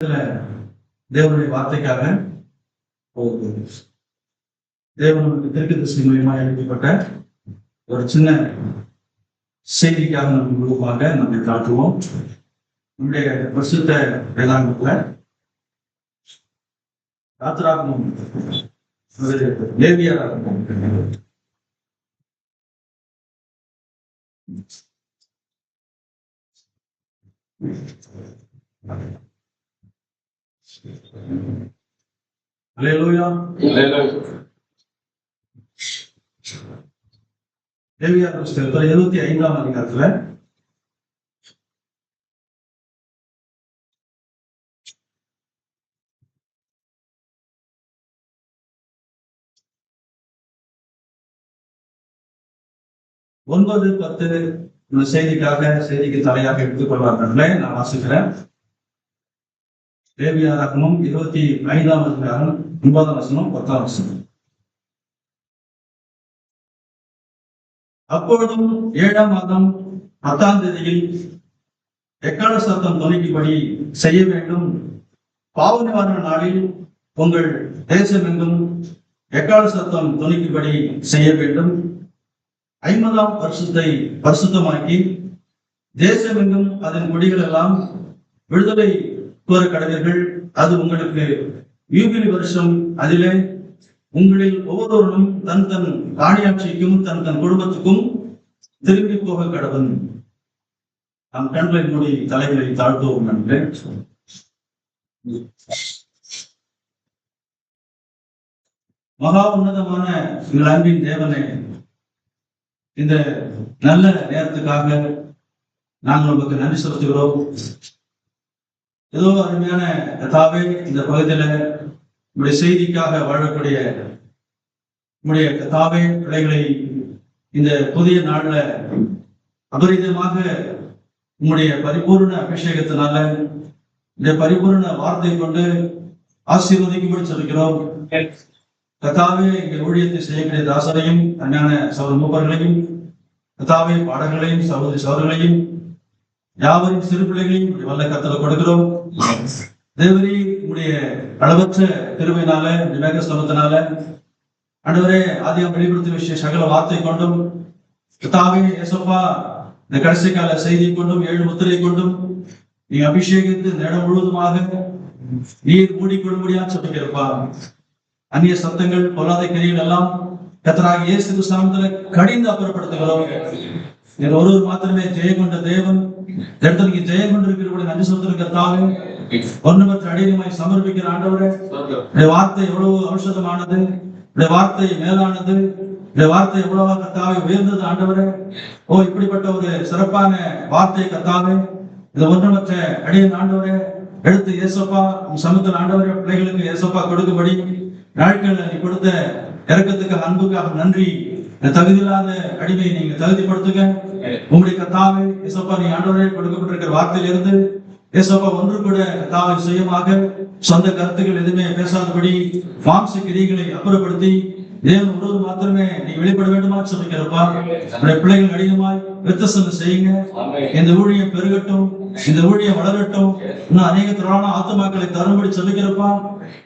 தேவனுடைய வார்த்தைக்காக தேவனுக்கு தீர்க்கதரிசி மூலமாக எழுதப்பட்ட ஒரு சின்ன செய்திக்காக நம்ம முழுவதுமாக நம்மை காட்டுவோம். நம்முடைய பரிசுத்த வேதாங்கத்துல யாத்திராகமம் லேவியராகமம் அல்லேலூயா. லேவியா புஸ்தகத்துல 75ஆம் அதிகாரத்துல ஒன்பது 10 செய்திக்கு தலையாக எடுத்துக்கொள்வார்களே நான் வாசிக்கிறேன். லேவியராகமம் 25ஆம் அதிகாரம் 9ஆம் வசனம் 10ஆம் வசனம். அப்பொழுதும் 7ஆம் மாதம் 10ஆம் தேதியில் எக்காள சத்தம் தொனிக்கும்படி செய்ய வேண்டும். பாவ நிவாரண நாளில் உங்கள் தேசம் எங்கும் எக்காள சத்தம் தொனிக்கும்படி செய்ய வேண்டும். 50ஆம் வருஷத்தை பரிசுத்தமாக்கி தேசம் எங்கும் அதன் குடிகள் எல்லாம் விடுதலை கோர கடவீர்கள். அது உங்களுக்கு யூபிலி வருஷம். அதிலே உங்களில் ஒவ்வொருவரும் தன் தன் காணியாட்சிக்கும் தன் தன் குடும்பத்துக்கும் திரும்பி போக கடவன். நம் கண்களை மூடி தலைகளை தாழ்த்துவோம். நன்றி. மகா உன்னதமான எங்கள் அன்பின் தேவனே, இந்த நல்ல நேரத்துக்காக நாங்கள் உங்களுக்கு நன்றி செலுத்துகிறோம். ஏதோ அருமையான கதாவே, இந்த பகுதியில உங்களுடைய செய்திக்காக வாழக்கூடிய உங்களுடைய கதாவே பிள்ளைகளை இந்த புதிய நாள்ல அபரிதமாக உங்களுடைய பரிபூர்ண அபிஷேகத்தினால இந்த பரிபூர்ண வார்த்தை கொண்டு ஆசீர்வதிக்கும்படி சொல்கிறோம். கதாவே எங்கள் ஊழியத்தை செய்யக்கூடிய தாசரையும் அஞ்ஞான சகோதர மூப்பர்களையும் கதாவே பாடங்களையும் சகோதரி சகோதரர்களையும் யாவரும் சிறு பிள்ளைகளையும் வல்ல கர்த்தர் கொடுக்கிறோம். தேவரே, உங்களுடைய அளவற்ற கிருபையினால விவேக ஸ்லோகத்தினால ஆண்டவரே ஆதியாம் வெளிப்படுத்திய விஷய சகல வார்த்தை கொண்டும் கர்த்தாவே இயேசுப்பா இந்த கடைசி கால செய்தி கொண்டும் 7 முத்திரை கொண்டும் நீ அபிஷேகித்து இந்த இடம் முழுவதுமாக நீர் மூடிக்கொள்ளும்படியா சொல்லிக்கிறப்பா. அந்நிய சத்தங்கள் பொல்லாத கிரிகள் எல்லாம் கர்த்தராகிய இயேசு கிறிஸ்துவின் கடிந்து அப்புறப்படுத்துகிறோம். ஒருவர் மாத்திரமே ஜெயம் கொண்ட தேவன், நீங்க ஜெயம் கொண்டிருக்கிற நன்றி சொல்லிருக்கிறதாவே ஒன்றுமற்ற அடியமாய் சமர்ப்பிக்கிற ஆண்டவரே, வார்த்தை எவ்வளவு ஔஷதமானது, வார்த்தை மேலானது, வார்த்தை எவ்வளவா கர்த்தாவே உயர்ந்தது ஆண்டவரே. இப்படிப்பட்ட ஒரு சிறப்பான வார்த்தை கர்த்தாவே, இந்த ஒன்றுமற்ற அடியன் ஆண்டவரே எடுத்து இயேசுப்பா சமூகத்தில் ஆண்டவரே பிள்ளைகளுக்கு இயேசுப்பா கொடுக்கும்படி நாட்கள் நீ கொடுத்த இறக்கத்துக்கு அன்புக்காக நன்றி. தகுதியில்லாத அடிமையை நீங்க தகுதிப்படுத்துங்க. உங்களுடைய கர்த்தாவே இயேசுப்பா நீ ஆண்டவரே கொடுக்கப்பட்டிருக்கிற வார்த்தையிலிருந்து இயேசுப்பா ஒன்று கூட கர்த்தாவை சுயமாக சொந்த கருத்துக்கள் எதுவுமே பேசாதபடி மாம்ச கிரிகளை அப்புறப்படுத்தி தேவன் ஒருவர் மாத்திரமே நீ வெளிப்பட வேண்டுமா சொல்லிக்கிறப்பா. பிள்ளைகள் அதிகமாய் விருத்தசனம் செய்யுங்க. இந்த ஊழியம் பெருகட்டும், இந்த ஊழியம் வளரட்டும், இன்னும் அநேக திரளான ஆத்துமாக்களை தரும்படி சொல்லிக்கிறப்பா.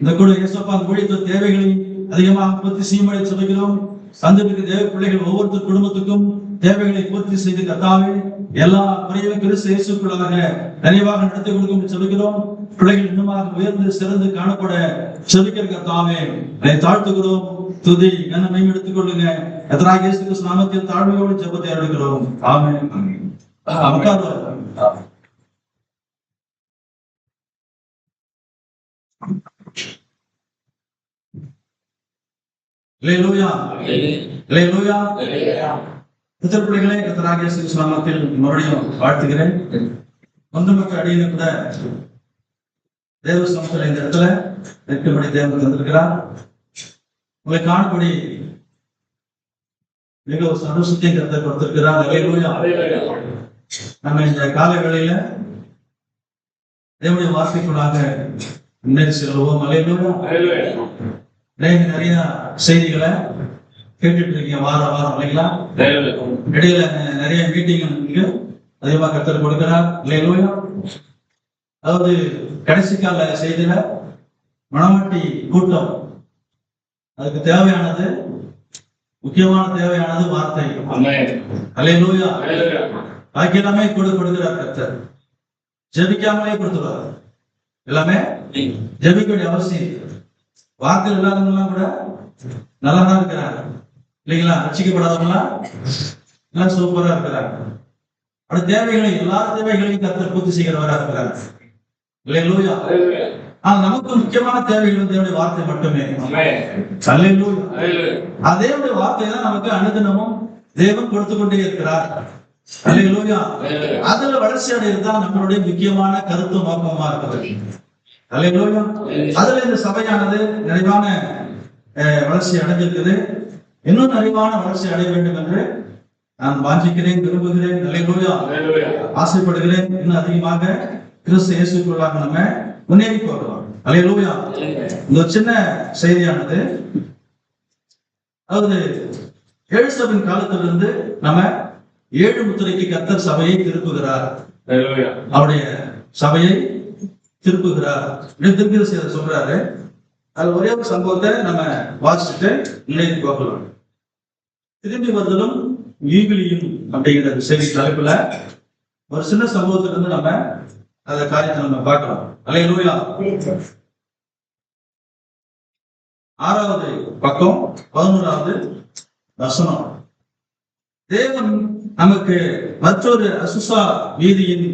இந்த கூட இயேசுப்பா அந்த ஊழியத்தின் தேவைகளை அதிகமாக பூர்த்தி செய்யும்படி சொல்லுகிறோம். சந்ததிக்கு தேவ பிள்ளைகள் ஒவ்வொருத்தர் குடும்பத்துக்கும் தேவைகளை பூர்த்தி செய்து கர்த்தாவே எல்லா குறையும் கிறிஸ்து இயேசுக்குள்ளாக நிறைவாக நடத்தி கொடுக்கும் சொல்லுகிறோம். பிள்ளைகள் இன்னுமாக உயர்ந்து சிறந்து காணப்பட சொல்லிக்கிற கர்த்தாவே தாழ்த்துகிறோம். துதி கனமை எடுத்துக் கொள்ளுங்க. கர்த்தராகிய இயேசு கிறிஸ்து நாமத்தில் தாழ்மையோடு ஜெபத்தை எடுக்கிறோம். ஆமென். அல்லேலூயா. அல்லேலூயா. பிள்ளைகளே, கர்த்தராகிய இயேசு கிறிஸ்து நாமத்தில் மறுபடியும் வாழ்த்துகிறேன். ஒன்றுமற்ற அடியனை கூட தேவ சமூகத்தில் இந்த இடத்துல நிற்கும்படி தேவன் தந்திருக்கிறார். உங்களை காணப்படி மிகவும் சந்தோஷத்தையும் கர்த்தர் கொடுத்திருக்கிறார். அல்லேலூயா. நம்ம இந்த கால வேளையில தேவனுடைய வார்த்தைக்குள்ளாக முன்னேறி செல்வோம். அல்லேலூயா. நிறைய செய்திகளை கேட்டுட்டு இருக்கீங்க வாரம் இல்லைங்களா? இடையில நிறைய மீட்டிங் அதிகமா கர்த்தர் கொடுக்கிறார். அல்லேலூயா. அதாவது கடைசி கால செய்தியில மணவாட்டி கூட்டம் அதுக்கு தேவையானது, முக்கியமான தேவையானது வார்த்தை. அல்லேலூயா. பாக்கி எல்லாமே கொடுக்கிறார் கர்த்தர். ஜெபிக்காமலே கொடுத்துருவார். எல்லாமே ஜெபிக்க வேண்டிய அவசியம். வார்த்தை இல்லாதவங்க எல்லாம் கூட நல்லா தான் இருக்கிறாங்க இல்லைங்களா? ரட்சிக்கப்படாதவங்களா எல்லாம் சூப்பரா இருக்கிறாங்க. அப்படி தேவைகளை, எல்லா தேவைகளையும் கர்த்தர் பூர்த்தி செய்கிறவரா இருக்கிறார். அல்லேலூயா. ஆனா நமக்கு முக்கியமான தேவைகள் தேவனுடைய வார்த்தை மட்டுமே. அல்லேலூயா. அதேவுடைய வார்த்தை தான் நமக்கு அனுதினமும் தேவன் கொடுத்து கொண்டே இருக்கிறார். அல்லேலூயா. அதுல வளர்ச்சி அடையதுதான் நம்மளுடைய முக்கியமான கருத்து நோக்கமா இருக்கிறது. அல்லேலூயா. அதுல இந்த சபையானது நிறைவான வளர்ச்சி அடைஞ்சிருக்குது. இன்னும் நிறைவான வளர்ச்சி அடைய வேண்டும் என்று நான் வாஞ்சிக்கிறேன், விரும்புகிறேன். அல்லேலூயா. ஆசைப்படுகிறேன். இன்னும் அதிகமாக கிறிஸ்து இயேசுக்குள்ளாக நம்ம முன்னேறி போகலாம். அல்லேலூயா. இந்த சின்ன செய்தியானது, அதாவது ஏழு சபையின் காலத்திலிருந்து நம்ம 7 முத்திரைக்கு கர்த்தர் சபையை திருப்புகிறார். அவருடைய சபையை திருப்புகிறார். திருப்பி சொல்றாரு. அது ஒரே ஒரு சம்பவத்தை நம்ம வாசிச்சுட்டு முன்னேறி போகலாம். திரும்பி வருதலும் யூபிலியும் அப்படிங்கிற செய்தி தலைப்புல ஒரு சின்ன சம்பவத்திலிருந்து நம்ம அந்த காரியத்தை நம்ம பார்க்கலாம். அல்லேலூயா. 6வது பக்கம் 11வது வசனம். தேவன் நமக்கு மற்றொரு அசுசா வீதியின்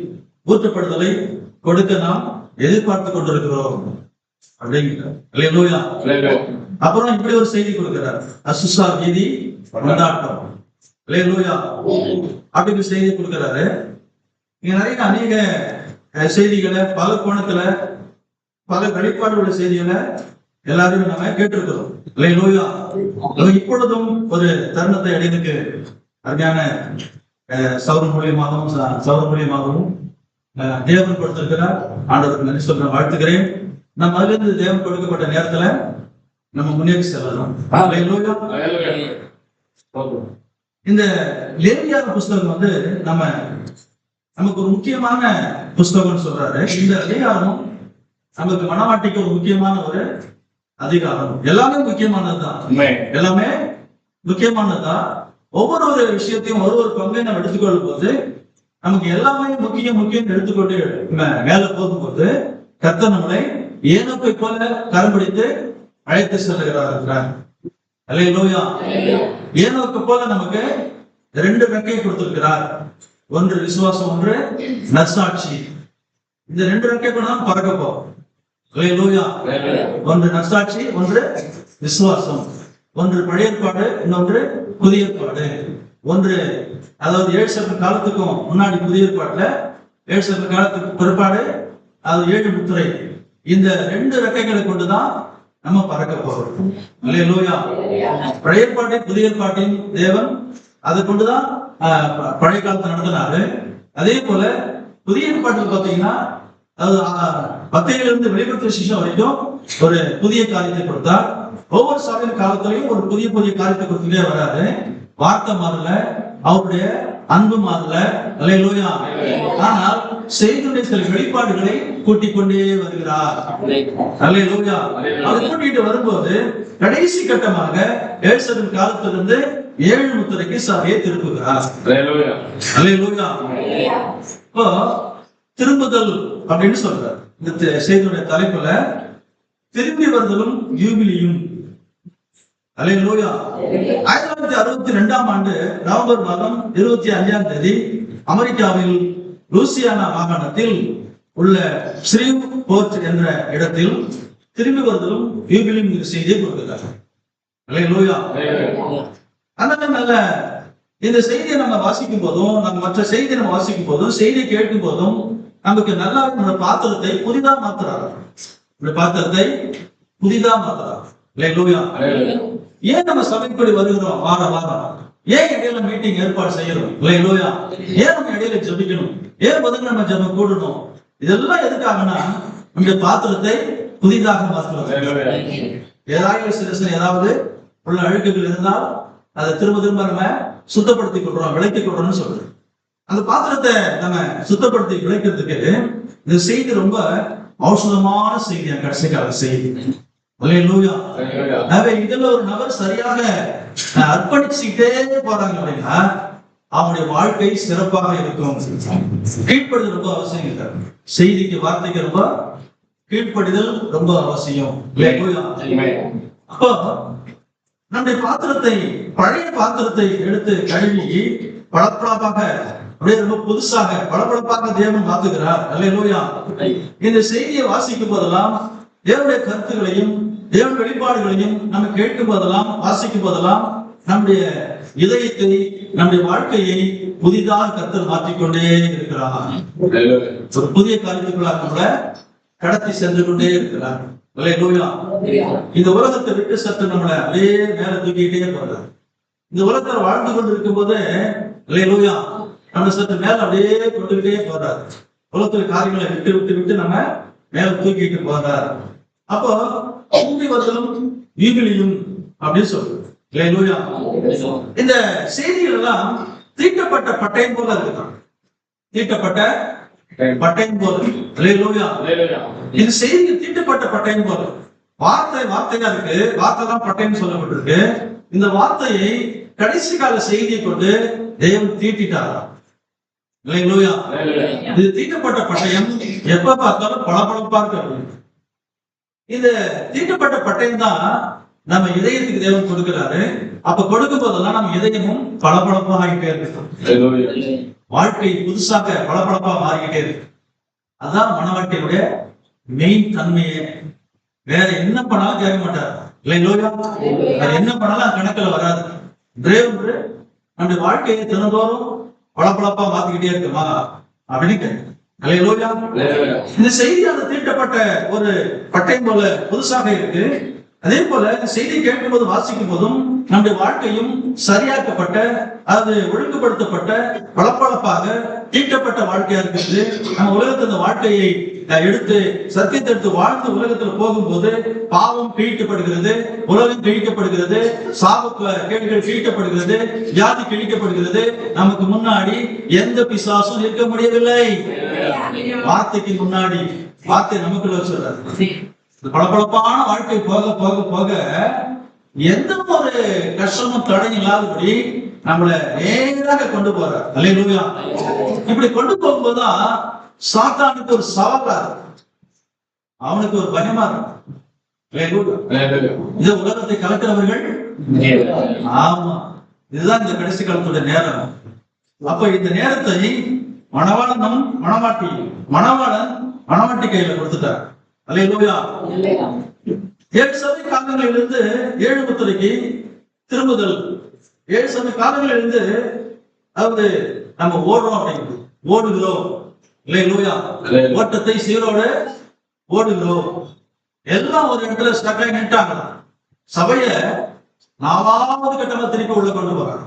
ஊற்றப்படுதலை கொடுக்க நாம் எதிர்பார்த்து கொண்டிருக்கிறோம் அப்படிங்கிறார். அல்லேலூயா. அப்புறம் இப்படி ஒரு செய்தி கொடுக்கிறார். அசுசா வீதி கொண்டாட்டம். அல்லேலூயா. அப்படி செய்தி கொடுக்கிறாரு. இங்க நிறைய அநேக செய்திகளை, பல கோணத்துல, பல வெளிப்பாடுள்ள செய்திகளை எல்லாரும் நம்ம கேட்டிருக்கிறோம். அல்லேலூயா. இப்பொழுதும் ஒரு தருணத்தை அடையதுக்கு அருமையான சௌர மூலியமாகவும் தேவன் கொடுத்திருக்கிறார். ஆண்டவருக்கு நன்றி சொல்ற வாழ்த்துக்கிறேன். நம்ம அதிலிருந்து தேவன் கொடுக்கப்பட்ட நேரத்துல நம்ம முன்னேறி செல்லலாம். அல்லேலூயா. இந்த லேவியார் புஸ்தகம் வந்து நமக்கு ஒரு முக்கியமான புஸ்தகம்னு சொல்றாரு. இந்த அதிகாரமும் நமக்கு மனவாட்டிக்கு ஒரு முக்கியமான ஒரு அதிகாரம். எல்லாமே முக்கியமானதுதான். எல்லாமே முக்கியமானதுதான். ஒவ்வொரு விஷயத்தையும் ஒரு பங்கை நம்ம எடுத்துக்கொள்ளும் போது நமக்கு எல்லாமே முக்கியம் எடுத்துக்கொண்டு மேல போகும்போது கர்த்தர் நம்மளை ஏனோக்கை போல கரம் பிடித்து அழைத்து செல்லுகிறார். அல்லேலூயா. ஏனோக்கு போல நமக்கு 2 ரெக்கையை கொடுத்திருக்கிறார். ஒன்று விசுவாசம், ஒன்று நற்சாட்சி. இந்த 2 ரெக்கை கூட தான் பறக்க போறோம். அல்லேலூயா. ஒன்று நற்சாட்சி, ஒன்று விசுவாசம். ஒன்று பழைய ஏற்பாடு, இன்னொன்று புதிய ஏற்பாடு. ஒன்று அதாவது 7 சபை காலத்துக்கும் முன்னாடி புதிய ஏற்பாட்டுல, 7 சபை காலத்துக்கு பிற்பாடு அது 7 முத்திரை. இந்த 2 ரெக்கைகளை கொண்டுதான் நம்ம பறக்க போறோம். அல்லேலூயா. பழைய ஏற்பாட்டை புதிய ஏற்பாட்டின் தேவன் அதை கொண்டுதான் பழைய காலத்தை நடத்தினாரு. அதே போல புதிய ஏற்பாட்டில் பாத்தீங்கன்னா, அதாவது 10 வெளிப்படுத்திய சிஷம் வரைக்கும் ஒரு புதிய காரியத்தை கொடுத்தார். ஒவ்வொரு சபையின் காலத்திலையும் ஒரு புதிய காரியத்தை கொடுத்துட்டே வராது. வார்த்தை மாறல, அவருடைய அன்பு மாறல. அல்லேலூயா. ஆனால் செய்தியுடைய சில வெளிப்பாடுகளை கூட்டிக் கொண்டே வருகிறார். அல்லேலூயா. அதை கூட்டிட்டு வரும்போது கடைசி கட்டமாக 7 சபையின் காலத்திலிருந்து 7 முத்திரைக்கு சபையை திருப்புகிறார். அல்லேலூயா. இப்போ திரும்புதல் அப்படின்னு சொல்றார். இந்த செய்தியுடைய தலைப்புல திரும்பி வருதலும் யூபிலியும். அல்லேலூயா. 1962ஆம் ஆண்டு நவம்பர் மாதம் 25ஆம் தேதி அமெரிக்காவில் லூசியானா மாகாணத்தில் உள்ள ஸ்ரீவ்போர்ட் என்ற இடத்தில் திரும்பி வருதலும் யூபிலியும் செய்தியை கொடுக்கிறார். அல்லேலூயா. அதனால இந்த செய்தியை நம்ம வாசிக்கும் போதும், நம்ம மற்ற செய்தியை நம்ம வாசிக்கும் போதும், செய்தியை கேட்கும் போதும் நமக்கு நல்லா இந்த பாத்திரத்தை புதிதா மாத்துறாரு. இந்த பாத்திரத்தை புதிதா மாத்துறாரு. அல்லேலூயா. ஏன் நம்ம சபைப்படி வருகிறோம் வாரம்? ஏன் இடையில மீட்டிங் ஏற்பாடு செய்யறோம்? அல்லேலூயா. ஏன் நம்ம இடையில ஜெபிக்கணும்? ஏன் பதில் நம்ம ஜெபம் கூடணும்? இதெல்லாம் எதுக்காகனா இந்த பாத்திரத்தை புதிதாக மாற்றுறது. ஏதாவது உள்ள அழுக்குகள் இருந்தால் அதை திரும்ப நம்ம சுத்தப்படுத்திக் கொள்றோம், விளக்கிக் கொள்றோம்னு சொல்றோம். அந்த பாத்திரத்தை நம்ம சுத்தப்படுத்தி விளக்கிறதுக்கு இந்த செய்தி ரொம்ப ஔஷதமான செய்தி, கடைசி கால செய்தி. இதுல ஒரு நபர் சரியாக அர்ப்பணிச்சுக்கிட்டே போறாங்க அப்படின்னா அவனுடைய வாழ்க்கை சிறப்பாக இருக்கும். கீழ்ப்படுதல் ரொம்ப அவசியம் இல்லை. செய்திக்கு, வார்த்தைக்கு ரொம்ப கீழ்ப்படிதல் ரொம்ப அவசியம். அப்போ நம்முடைய பாத்திரத்தை, பழைய பாத்திரத்தை எடுத்து கழுவி பளபளப்பாக, அப்படியே ரொம்ப புதுசாக பளபளப்பாக தேவன் மாத்துகிறார். அல்லேலூயா. இந்த செய்தியை வாசிக்கும் போதெல்லாம் தேவனுடைய கருத்துகளையும் தேவன் வெளிப்பாடுகளையும் நம்ம கேட்கும் போதெல்லாம், வாசிக்கும் போதெல்லாம் நம்முடைய இதயத்தை, நம்முடைய வாழ்க்கையை புதிதாக கர்த்தர் மாற்றிக்கொண்டே இருக்கிறார். ஒரு புதிய காரியத்துக்குள்ளாக நம்மளை கடத்தி சென்று கொண்டே இருக்கிறார். இந்த உலகத்தை விட்டு சற்று நம்மளை அப்படியே மேல தூக்கிட்டே போறார். இந்த உலகத்தில் வாழ்ந்து கொண்டு இருக்கும் போது நம்ம சற்று மேல அப்படியே கொண்டுகிட்டே போறார். உலகத்துல காரியங்களை விட்டு விட்டு விட்டு நம்ம மேல தூக்கிட்டு போறார். அப்போ கூடி வருதலும் ஈகிலியும் அப்படின்னு சொல்றோம். இந்த செய்திகள் எல்லாம் தீட்டப்பட்ட பட்டயம் போல இருக்கான். தீட்டப்பட்ட பட்டயம் போல. இது செய்தி தீட்டப்பட்ட பட்டயம் போல. வார்த்தை வார்த்தையா இருக்கு. வார்த்தை தான் பட்டயம் சொல்லப்பட்டிருக்கு. இந்த வார்த்தையை கடைசி கால செய்தியை கொண்டு தெய்வம் தீட்டிட்டாரா? இது தீட்டப்பட்ட பட்டயம் எப்ப பார்த்தாலும் பளபளப்பா இருக்கு. இந்த தீட்டப்பட்ட பட்டயம் தான் நம்ம இதயத்துக்கு தேவன் கொடுக்கிறாரு. அப்ப கொடுக்கும் போதெல்லாம் நம்ம இதயமும் பளபளப்பாக ஆகிட்டே இருக்கு. வாழ்க்கை புதுசாக பளபளப்பா மாறிக்கிட்டே இருக்கு. அதான் மனவாட்டியுடைய மெயின் தன்மையே. வேற என்ன பண்ணாலும் கேட்க மாட்டார். இல்லைங்களா? வேற என்ன பண்ணாலும் கணக்குல வராது. நம்முடைய வாழ்க்கையை தினந்தோறும் பளபளப்பா மாத்திக்கிட்டே இருக்குமா அப்படின்னு. இந்த செய்தி அந்த தீட்டப்பட்ட ஒரு பட்டயம் போல புதுசாக இருக்கு. அதே போல செய்தி கேட்கும் போது, வாசிக்கும் போதும் நம்முடைய வாழ்க்கையும் சரியாக்கப்பட்ட, அது ஒழுங்குபடுத்தப்பட்ட, பளபளப்பாக தீட்டப்பட்ட வாழ்க்கையா இருக்குது. நம்ம உலகத்துல இந்த வாழ்க்கையை எடுத்து சத்தியத்தை எடுத்து வாழ்ந்து உலகத்துல போகும்போது பாவம் கிழிக்கப்படுகிறது, உலகம் கிழிக்கப்படுகிறது, சாப கேடுகள் கிழிக்கப்படுகிறது, வியாதி கிழிக்கப்படுகிறது. நமக்கு முன்னாடி எந்த பிசாசும் இருக்க முடியவில்லை. வார்த்தைக்கு முன்னாடி வார்த்தை நமக்குள்ள வச்சிருக்காரு. பளபளப்பான வாழ்க்கை போக போக போக எந்த ஒரு கஷ்டமும் தடை இல்லாதபடி நம்மளை நேராக கொண்டு போறார். அல்லேலூயா. இப்படி கொண்டு போகும்போதுதான் சாத்தானுக்கு ஒரு சவாலா இருக்கும், அவனுக்கு ஒரு பயமா இருக்கும். இந்த உலகத்தை கலக்கிறவர்கள், ஆமா, இதுதான் இந்த கடைசி காலத்துடைய நேரம். அப்ப இந்த நேரத்தை மணவாளனும் மணவாட்டி, மணவாளன் மணவாட்டி கையில கொடுத்துட்டார். அல்லேலூயா. 7 சபை காலங்களிலிருந்து 7 முத்திரைக்கு திரும்புதல். 7 சபை காலங்களிலிருந்து, அதாவது நம்ம ஓடுறோம் அப்படிங்கிறது, ஓடுகிறோம். அல்லேலூயா. ஓட்டத்தை சீரோடு ஓடுகிறோம். எல்லாம் ஒரு இடத்துல ஸ்டக் ஆகி நின்ட்டாங்க. சபைய 4வது கட்டமா திருப்பி உள்ள கொண்டு போறாங்க.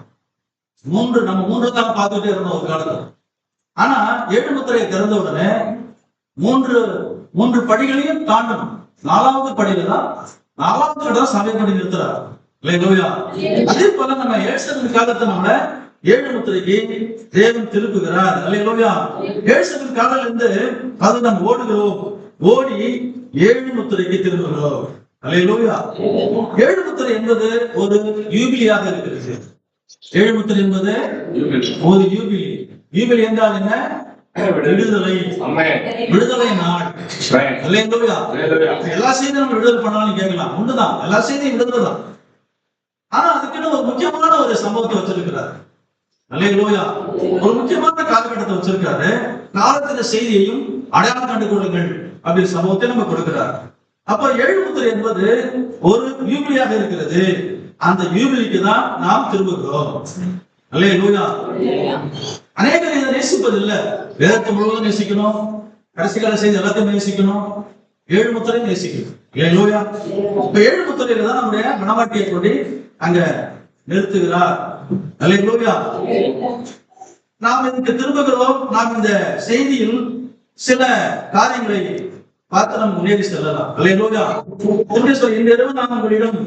நம்ம 3 தான் பார்த்துட்டே இருந்தோம் ஒரு காலத்துல. ஆனா 7 முத்திரையை திறந்த உடனே மூன்று படிகளையும் தாண்டணும். 4வது படியில தான், 4வது கட்டம் சபை படி நிறுத்துறாரு. அதே போல நம்ம 7 காலத்தை நம்மள 7 முத்திரைக்கு தேவன் திருப்புகிறார். அல்லேலூயா. 7 காலம் இருந்து அது நம்ம ஓடுகிறோம். ஓடி 7 முத்திரைக்கு திரும்புகிறோம். அல்லேலூயா. 7 முத்திரை என்பது ஒரு யூபிலியாக இருக்கிறது. 7 முத்திரை என்பது ஒரு யூபிலி. யூபிலி என்றால் என்ன? விடுதலை, விடுதலை நாள். அல்லேலூயா. எல்லா செய்தியும் நம்ம விடுதலை பண்ணாலும் கேட்கலாம், ஒண்ணுதான், எல்லா செய்தியும் விடுதலை தான். ஆனா அதுக்குன்னு ஒரு முக்கியமான ஒரு சம்பவத்தை வச்சிருக்கிறார். அல்லேலூயா. ஒரு முக்கியமான காலகட்டத்தை வச்சிருக்காரு. காலத்தின் செய்தியையும் அடையாளம் கண்டு கொள்ளுங்கள் அப்படி சம்பவத்தை நம்ம கொடுக்கிறார். அப்ப 7 முத்திரை என்பது ஒரு யூபிலியாக இருக்கிறது. அந்த யூபிலிக்கு தான் நாம் திரும்புகிறோம். அல்லேலூயா. அநேகர் இதை நேசிப்பதில்லை. வேதத்தை முழுவதும் நேசிக்கணும், கடைசி கால செய்தி எல்லாத்தையும் நேசிக்கணும், 7 முத்திரையும் நேசிக்கணும். அல்லேலூயா. இப்ப 7 முத்திரையில தான் நம்முடைய மணவாட்டியை கொண்டு அங்க நிறுத்துகிறார். அல்லேலூயா. நாம் இதுக்கு திரும்புகிறோம். நாம் இந்த செய்தியில் சில காரியங்களை பார்த்து நம்ம முன்னேறி செல்லலாம். அல்லேலூயா. இந்த இரவு நாம் உங்களிடம்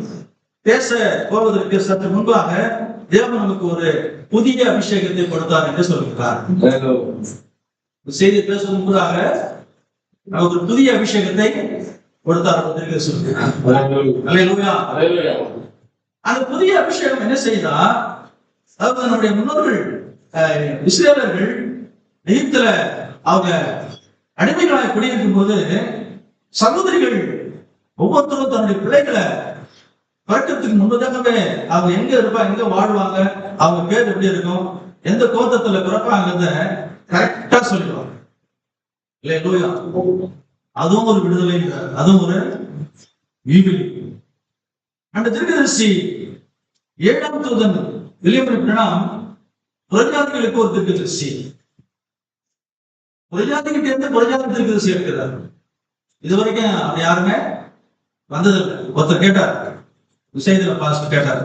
பேச போவதற்கு சற்று முன்பாக தேவன் நமக்கு ஒரு புதிய அபிஷேகத்தை கொடுத்தார் என்று சொல்கிறார். செய்தி பேசும் முன்பதாக நமக்கு ஒரு புதிய அபிஷேகத்தை கொடுத்தார். அந்த புதிய அபிஷேகம் என்ன செய்தா, அதாவது நம்முடைய முன்னோர்கள் இஸ்ரேலர்கள் எகிப்துல அவங்க அடிமைகளாக குடியிருக்கும் போது சகோதரிகள் ஒவ்வொருத்தரும் தன்னுடைய பிள்ளைகளை பிறக்கிறதுக்கு முன்பதாகவே அவங்க எங்க இருப்பா, எங்க வாழ்வாங்க, அவங்க பேர் எப்படி இருக்கும், எந்த கோத்தத்துல பிறப்பாங்கிறத கரெக்டா சொல்லிடுவாங்க. இல்லையா? அதுவும் ஒரு விடுதலை, அதுவும் ஒரு விவிலி. அந்த தீர்க்கதரிசி 7ஆம் தூதன் வில்லியம் புரஜாதிகளுக்கு ஒரு தீர்க்கதரிசி, புரஜாதிகிட்ட இருந்து புரஜாதி தீர்க்கதரிசி இருக்கிறார். இதுவரைக்கும் அப்படி யாருமே வந்ததில்லை. ஒருத்தர் கேட்டார், விஷயத்துல பாஸ்ட் கேட்டார்,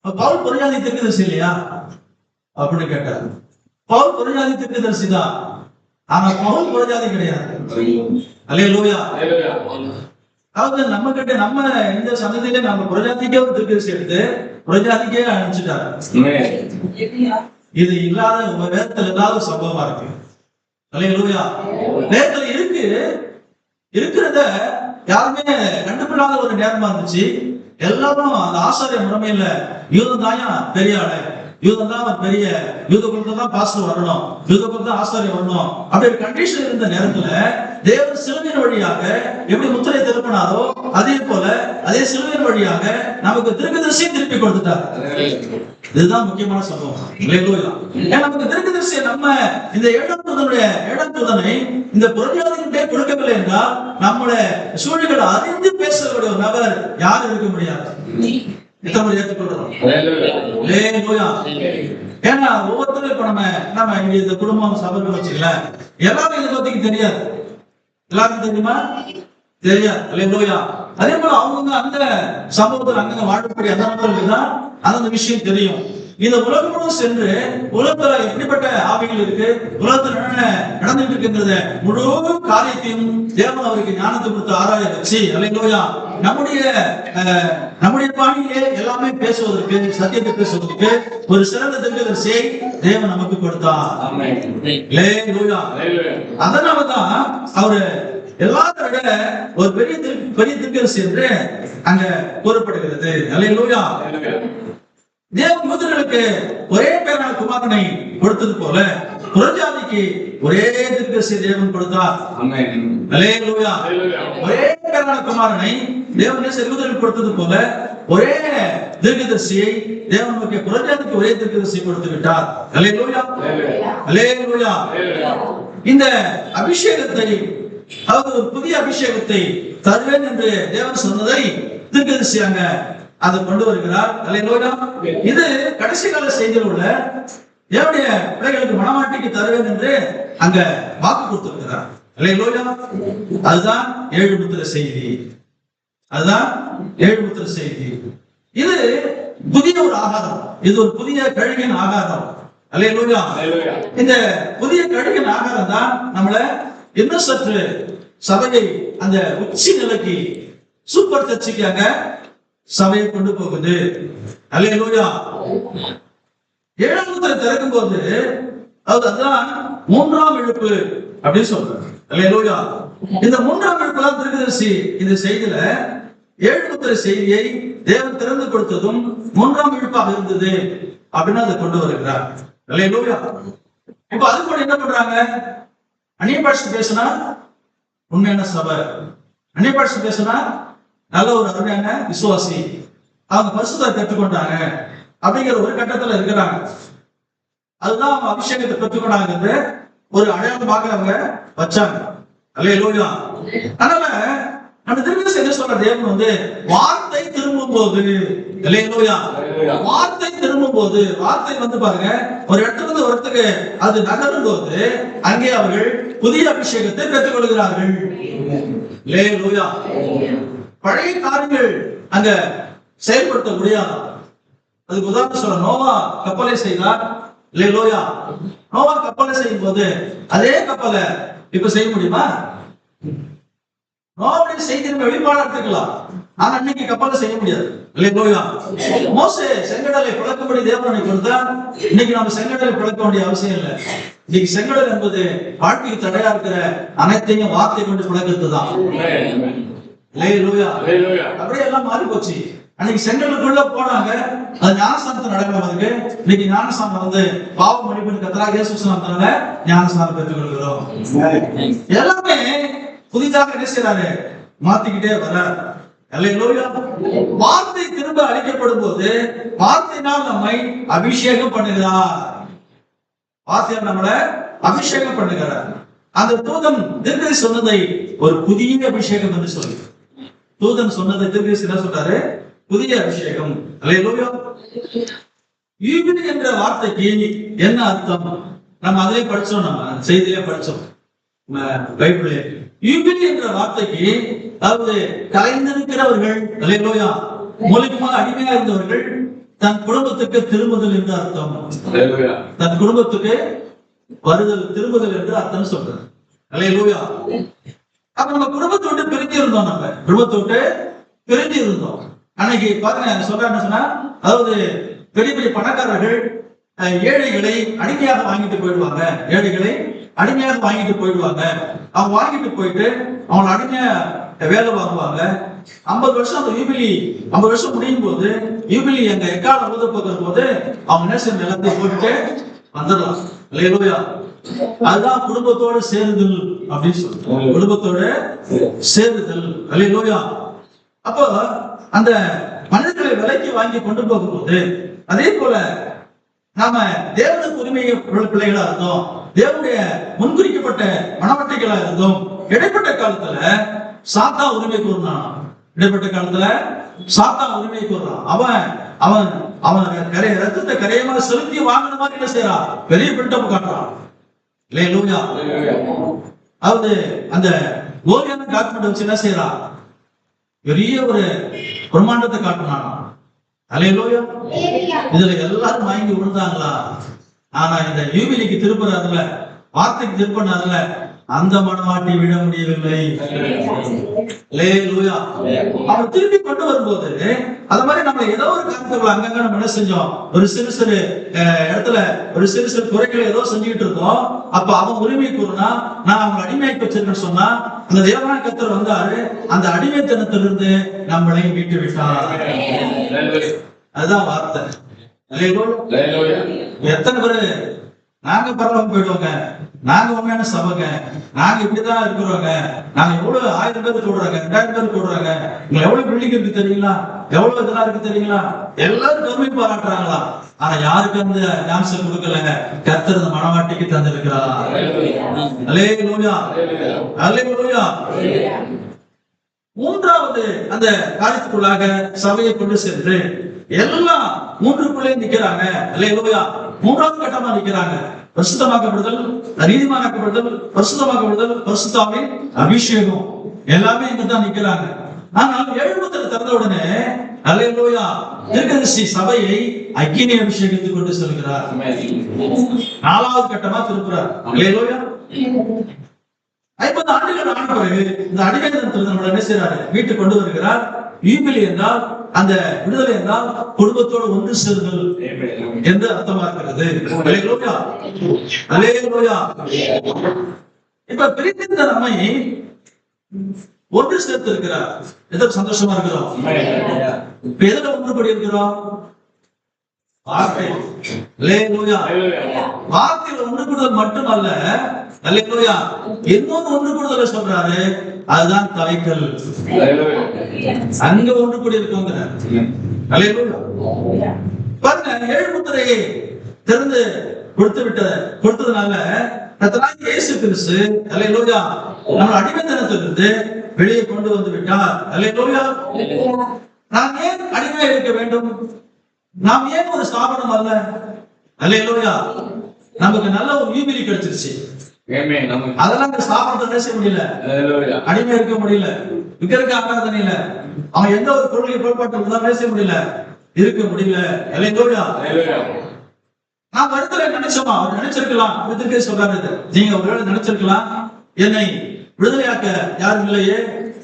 பவுல் புரஜாதி தீர்க்கதரிசி இல்லையா அப்படின்னு கேட்டார். பவுல் புரஜாதி தீர்க்கதரிசி தான், ஆனா பவுல் புரஜாதி கிடையாது. அல்லேலூயா. அதாவது நம்ம கிட்ட நம்ம இந்த சந்ததியில நம்ம புரஜாதிக்கே ஒரு தீர்க்கதரிசி எடுத்து புரஜாதிக்கே அனுப்பிச்சுட்டாரு. இது இல்லாத வேதத்துல இல்லாத சம்பவமா இருக்கு. அல்லேலூயா. வேதத்துல இருக்கிறத யாருமே கண்டுபிடாத ஒரு நேரமா இருந்துச்சு. எல்லாரும் அந்த ஆசாரிய முறைமையில யூதம் தாயா பெரிய ஆளு, யூதம் தான் பெரிய, யூத குலத்துல தான் பாஸ்டர் வரணும், யூத குலத்துல தான் ஆசாரியம் வரணும் அப்படி ஒரு கண்டிஷன் இருந்த நேரத்துல தேவன் சிலுவையின் வழியாக எப்படி முத்திரை திருப்பினாரோ அதே போல அதே சிலுவையின் வழியாக நமக்கு தீர்க்கதரிசியை திருப்பி கொடுத்துட்டார். இதுதான் முக்கியமான சம்பவம். நமக்கு தீர்க்கதரிசியை நம்ம இந்த 7ஆம் தூதனை இந்த புரஜாதிகிட்டே கொடுக்கவில்லை என்றால் நம்மளை சூழ்நிலை அறிந்து பேசக்கூடிய ஒரு நபர் யாரும் இருக்க முடியாது. ஏன்னா ஒவ்வொருத்தரும் இப்ப நம்ம இந்த குடும்பம் சபைகள் வச்சுக்கல, எல்லாரும் இதை பத்தி தெரியாது. எல்லாருக்கும் தெரியுமா? தெரியாது. அதே போல அவங்க அந்த சம்பவத்தில் அங்க வாழக்கூடிய அந்த நபர்களுக்கு தான் அந்த விஷயம் தெரியும். இந்த உலகம் சென்று உலகத்துல எப்படிப்பட்ட ஆவிகள் இருக்கு, உலகத்துல என்ன நடந்துட்டு இருக்குங்கிறத முழு காரியத்தையும் தேவன் அவருக்கு ஞானத்தை கொடுத்து ஆராய வச்சு, அல்லேலூயா, நம்முடைய பாணியிலே எல்லாமே பேசுவதற்கு, சத்தியத்தை பேசுவதற்கு ஒரு சிறந்த தீர்க்கதரிசியை தேவன் நமக்கு கொடுத்தார். அல்லேலூயா. அதனாலதான் அவரு எல்லாத்த விட ஒரு பெரிய தீர்க்கதரிசி என்று அங்க கூறப்படுகிறது. அல்லேலூயா. தேவன் யூதர்களுக்கு ஒரே பேரான குமாரனை கொடுத்தது போல புரஜாதிக்கு ஒரே தீர்க்கதரிசியை தேவன் கொடுத்தார். அல்லேலூயா. ஒரே பேரான குமாரனை தேவன் யூதர்களுக்கு கொடுத்தது போல ஒரே தீர்க்கதரிசியை தேவன் புரஜாதிக்கு ஒரே தீர்க்கதரிசியை கொடுத்து விட்டார். அல்லேலூயா. அல்லேலூயா. இந்த அபிஷேகத்தை, அதாவது ஒரு புதிய அபிஷேகத்தை தருவேன் என்று தேவன் சொன்னதை தீர்க்கதரிசி அங்க அதை கொண்டு வருகிறார். அல்லேலூயா. இது கடைசி கால செய்தியில் உள்ள தேவனுடைய பிள்ளைகளுக்கு மனமாட்டிக்கு தருவேன் என்று அங்க வாக்கு கொடுத்திருக்கிறார். அல்லேலூயா. அதுதான் 7 முத்திரை செய்தி. அதுதான் 7 முத்திரை செய்தி. இது புதிய ஒரு ஆகாரம், இது ஒரு புதிய கழுகின் ஆகாரம். அல்லேலூயா. இந்த புதிய கழுகின் ஆகாரம் தான் நம்மள இன்னும் சற்று சபையை அந்த உச்சி நிலைக்கு சூப்பர் சர்ச்சுக்காக சபையை கொண்டு போகுது. அல்லேலூயா. 7ஆம் முத்திரை திறக்கும் போது அதுதான் 3ஆம் இழுப்பு அப்படின்னு சொல்றாரு. அல்லேலூயா. இந்த 3ஆம் இழுப்பு தான் தீர்க்கதரிசி இந்த செய்தியில 7 முத்திரை செய்தியை தேவன் திறந்து கொடுத்ததும் 3ஆம் இழுப்பாக இருந்தது அப்படின்னு அதை கொண்டு வருகிறார். அல்லேலூயா. இப்ப அது கூட என்ன பண்றாங்க? அந்நிய பாஷை பேசினா உண்மையான சபை, அந்நிய பாஷை பேசினா நல்ல ஒரு அருமையான விசுவாசி, அவங்க பரிசுத்தத்தை பெற்றுக்கொண்டாங்க அப்படிங்கிற ஒரு கட்டத்துல இருக்கிறாங்க. அதுதான் அவங்க அபிஷேகத்தை பெற்றுக்கொண்டாங்க ஒரு அடையாளமாக அவங்க வச்சாங்க. அல்லேலூயா. அதனால நம்ம தீர்க்கதரிசி என்ன சொல்ற, தேவன் வார்த்தை திரும்பும் போது, அல்லேலூயா, வார்த்தை திரும்பும் போது, வார்த்தை பாருங்க ஒரு இடத்துல இருந்து ஒரு இடத்துக்கு அது நகரும் போது அங்கே அவர்கள் புதிய அபிஷேகத்தை பெற்றுக் கொள்கிறார்கள். அல்லேலூயா. பழைய காரியங்கள் அங்க செயல்படுத்த முடியாது. அதுக்கு உதாரணம் சொல்ல, நோவா கப்பலை செய்தார். அல்லேலூயா. நோவா கப்பலை செய்யும் போது அதே கப்பலை இப்ப செய்ய முடியுமா? நோவாவுடைய செய்தி நம்ம வெளிப்பாடு எடுத்துக்கலாம், ஆனா அன்னைக்கு கப்பலை செய்ய முடியாது. அல்லேலூயா. மோசே செங்கடலை பிளக்கும்படி தேவனை கொடுத்தா, இன்னைக்கு நம்ம செங்கடலை பிளக்க வேண்டிய அவசியம் இல்லை. இன்னைக்கு செங்கடல் என்பது வாழ்க்கைக்கு தடையா இருக்கிற அனைத்தையும் வார்த்தை கொண்டு பிளக்கிறது தான். அப்படியே எல்லாம் மாறி போச்சு. அன்னைக்கு செங்கலுக்குள்ள போனாங்க, அது ஞானஸ்தானத்தை நடக்கிறவங்களுக்கு இன்னைக்கு ஞானஸ்தானம் வந்து பாவ மன்னிப்பு கத்தராகிய இயேசு கிறிஸ்துவினால ஞானஸ்தானம் பெற்றுக் கொள்கிறோம். எல்லாமே புதிதாக என்ன செய்யறாரு, மாத்திக்கிட்டே வர. வார்த்தை திரும்ப அளிக்கப்படும் போது வார்த்தையினால் நம்மை அபிஷேகம் பண்ணுகிறார். வார்த்தையால் நம்மளை அபிஷேகம் பண்ணுகிறார். அந்த தூதன் தீர்க்கதரிசி சொன்னதை ஒரு புதிய அபிஷேகம் என்று சொல்லி, தூதன் சொன்னதை தீர்க்கதரிசி என்ன சொல்றாரு, புதிய அபிஷேகம். அல்லேலூயா. யூபிலி என்ற வார்த்தைக்கு என்ன அர்த்தம்? நம்ம அதிலே படிச்சோம், நம்ம செய்தியிலே படிச்சோம் பைபிளே. யூபிலி என்ற வார்த்தைக்கு அதாவது கலைந்திருக்கிறவர்கள், அல்லேலூயா, மூலிகமாக அடிமையா இருந்தவர்கள் தன் குடும்பத்துக்கு திரும்புதல் என்று அர்த்தம். தன் குடும்பத்துக்கு வருதல், திரும்புதல் என்று அர்த்தம் சொல்றது. அல்லேலூயா. அப்ப நம்ம குடும்பத்தை விட்டு பிரிஞ்சு இருந்தோம், நம்ம குடும்பத்தை விட்டு பிரிஞ்சு இருந்தோம். அன்னைக்கு பாருங்க சொல்றாங்க சொன்னா, அதாவது பெரிய பெரிய பணக்காரர்கள் ஏழைகளை அடிமையாக வாங்கிட்டு போயிடுவாங்க. ஏழைகளை அடிமையாக வாங்கிட்டு போயிடுவாங்க. அவங்க வாங்கிட்டு போயிட்டு அவங்களை அடிமையா வேலை வாங்குவாங்க. 50 வருஷம் அந்த யூபிலி 50 வருஷம் முடியும் போது, யூபிலி எங்க எக்கால ஊத போகிற போது அவங்க நேசம் நிலத்தை போட்டுட்டு வந்துடலாம். அல்லேலூயா. அதுதான் குடும்பத்தோடு சேருதல் அப்படின்னு சொல்றோம். குடும்பத்தோடு சேருதல். அல்லேலூயா. அப்போ அந்த மனிதர்களை விலைக்கு வாங்கி கொண்டு போகும்போது, அதே போல நாம தேவனுக்கு உரிமையை பிள்ளைகளா இருந்தோம், தேவனுடைய முன்குறிக்கப்பட்ட மனவட்டைகளா இருந்தோம். இடைப்பட்ட காலத்துல சாத்தா உரிமை கூறினான். இடைப்பட்ட காலத்துல சாத்தா உரிமை கூறுறான். அவன் அவன் அவன் ரத்தத்தை கரையமாக செலுத்தி வாங்கின மாதிரி என்ன செய்யறான், பெரிய பில்டப் காட்டுறான். அல்லேலூயா. அதாவது அந்த கோலியான டாக்குமெண்ட் வச்சு என்ன செய்யறான், பெரிய ஒரு பிரம்மாண்டத்தை காட்டினானா. அல்லேலூயா. இதுல எல்லாரும் வாங்கி விழுந்தாங்களா? ஆனா இந்த யூபிலிக்கு திருப்புறதுல, வார்த்தைக்கு திருப்பினதுல அந்த மனவாட்டி விட முடியவில்லை. அல்லேலூயா. அவர் திருப்பி கொண்டு வரும்போது அது மாதிரி நம்ம ஏதோ ஒரு கருத்துக்கள் அங்கங்க நம்ம என்ன செஞ்சோம், ஒரு சிறு சிறு இடத்துல ஒரு சிறு சிறு குறைகளை ஏதோ செஞ்சுக்கிட்டு இருந்தோம். அப்ப அவன் உரிமை கூறுனா, நான் அவங்க அடிமையாக்கி வச்சிருக்கேன்னு சொன்னா, அந்த தேவனான கர்த்தர் வந்தாரு, அந்த அடிமைத்தனத்திலிருந்து நம்மளை மீட்டு விட்டார். அதுதான் வார்த்தை. எத்தனை பேரு நாங்க பரவாயில்ல போயிடுவோங்க, நாங்க உண்மையான சபைங்க, நாங்க இப்படிதான் இருக்கிறோங்க, நாங்க எவ்வளவு 1000 பேர் கூடுறாங்க, 2000 பேர் கூடுறாங்க, எவ்வளவு பில்டிங் இருக்கு தெரியுங்களா, எவ்வளவு இதெல்லாம் இருக்கு தெரியுங்களா, எல்லாரும் பெருமை பாராட்டுறாங்களா. ஆனா யாருக்கு அந்த ஞானசம் கொடுக்கல, கர்த்தர் அந்த மனவாட்டிக்கு தந்திருக்கிறார். அல்லேலூயா. அல்லேலூயா. மூன்றாவது அந்த காரியத்துக்குள்ளாக சபையை கொண்டு சென்று எல்லாம் 3க்குள்ளே நிக்கிறாங்க. அல்லேலூயா. மூன்றாவது கட்டமா நிக்கிறாங்க. பரிசுத்தமாக்கப்படுதல், நீதிமானாக்கப்படுதல், பரிசுத்தமாக்கப்படுதல், பரிசுத்தாவின் அபிஷேகம், எல்லாமே இங்க தான் நிக்கிறாங்க. ஆனால் 7 முத்திரை திறந்த உடனே அல்லேலூயா, தீர்க்கதரிசி சபையை அக்கினி அபிஷேகத்துக்கு கொண்டு செல்கிறார். 4வது கட்டமா திருப்புறார். அல்லேலூயா. 50 ஆண்டுகள் ஆன பிறகு இந்த அடிமைத்தனத்திலிருந்து நம்மளை என்ன செய்யறாரு, வீட்டுக்கு கொண்டு வருகிறார். யூபிலி என்றால், அந்த விடுதலை என்றால் குடும்பத்தோடு ஒன்று சேருதல் என்று அர்த்தமா இருக்கிறது. அல்லேலூயா. அல்லேலூயா. இப்ப பிரிந்த நம்மை ஒன்று சேர்த்து இருக்கிறார். எதற்கு சந்தோஷமா இருக்கிறோம்? இப்ப எதுல ஒன்றுபடி இருக்கிறோம்? வார்த்தை. அல்லேலூயா. வார்த்தையில் ஒன்று கூடுதல் மட்டுமல்ல, அல்லேலூயா, இன்னொன்று ஒன்று கூடுதல் சொல்றாரு, அதுதான் தலைக்கல். அங்க ஒன்று கூடி இருக்கோங்க. அல்லேலூயா. பாருங்க, 7 முத்திரையை திறந்து கொடுத்ததுனால கர்த்தராகிய இயேசு கிறிஸ்து அல்லேலூயா நம்ம அடிமைத்தனத்திலிருந்து வெளியே கொண்டு வந்து விட்டார். அல்லேலூயா. நாம் ஏன் அடிமையாக இருக்க வேண்டும்? நாம் ஏன் ஒரு ஸ்தாபனம் அல்ல? அல்லேலூயா. நமக்கு நல்ல ஒரு யூபிலி கிடைச்சிருச்சு. அதெல்லாம் இந்த ஸ்தாபனத்தை செய்ய முடியல, அடிமை இருக்க முடியல, விக்கிரக ஆராதனையில அவன் எந்த ஒரு கொள்கை கோட்பாட்டு செய்ய முடியல, இருக்க முடியல. அல்லேலூயா. நாம் வருத்தல நினைச்சோமா? அவர் நினைச்சிருக்கலாம். சொல்றாரு, நீங்க ஒருவேளை நினைச்சிருக்கலாம், என்னை விடுதலையாக்க யாரும் இல்லையே,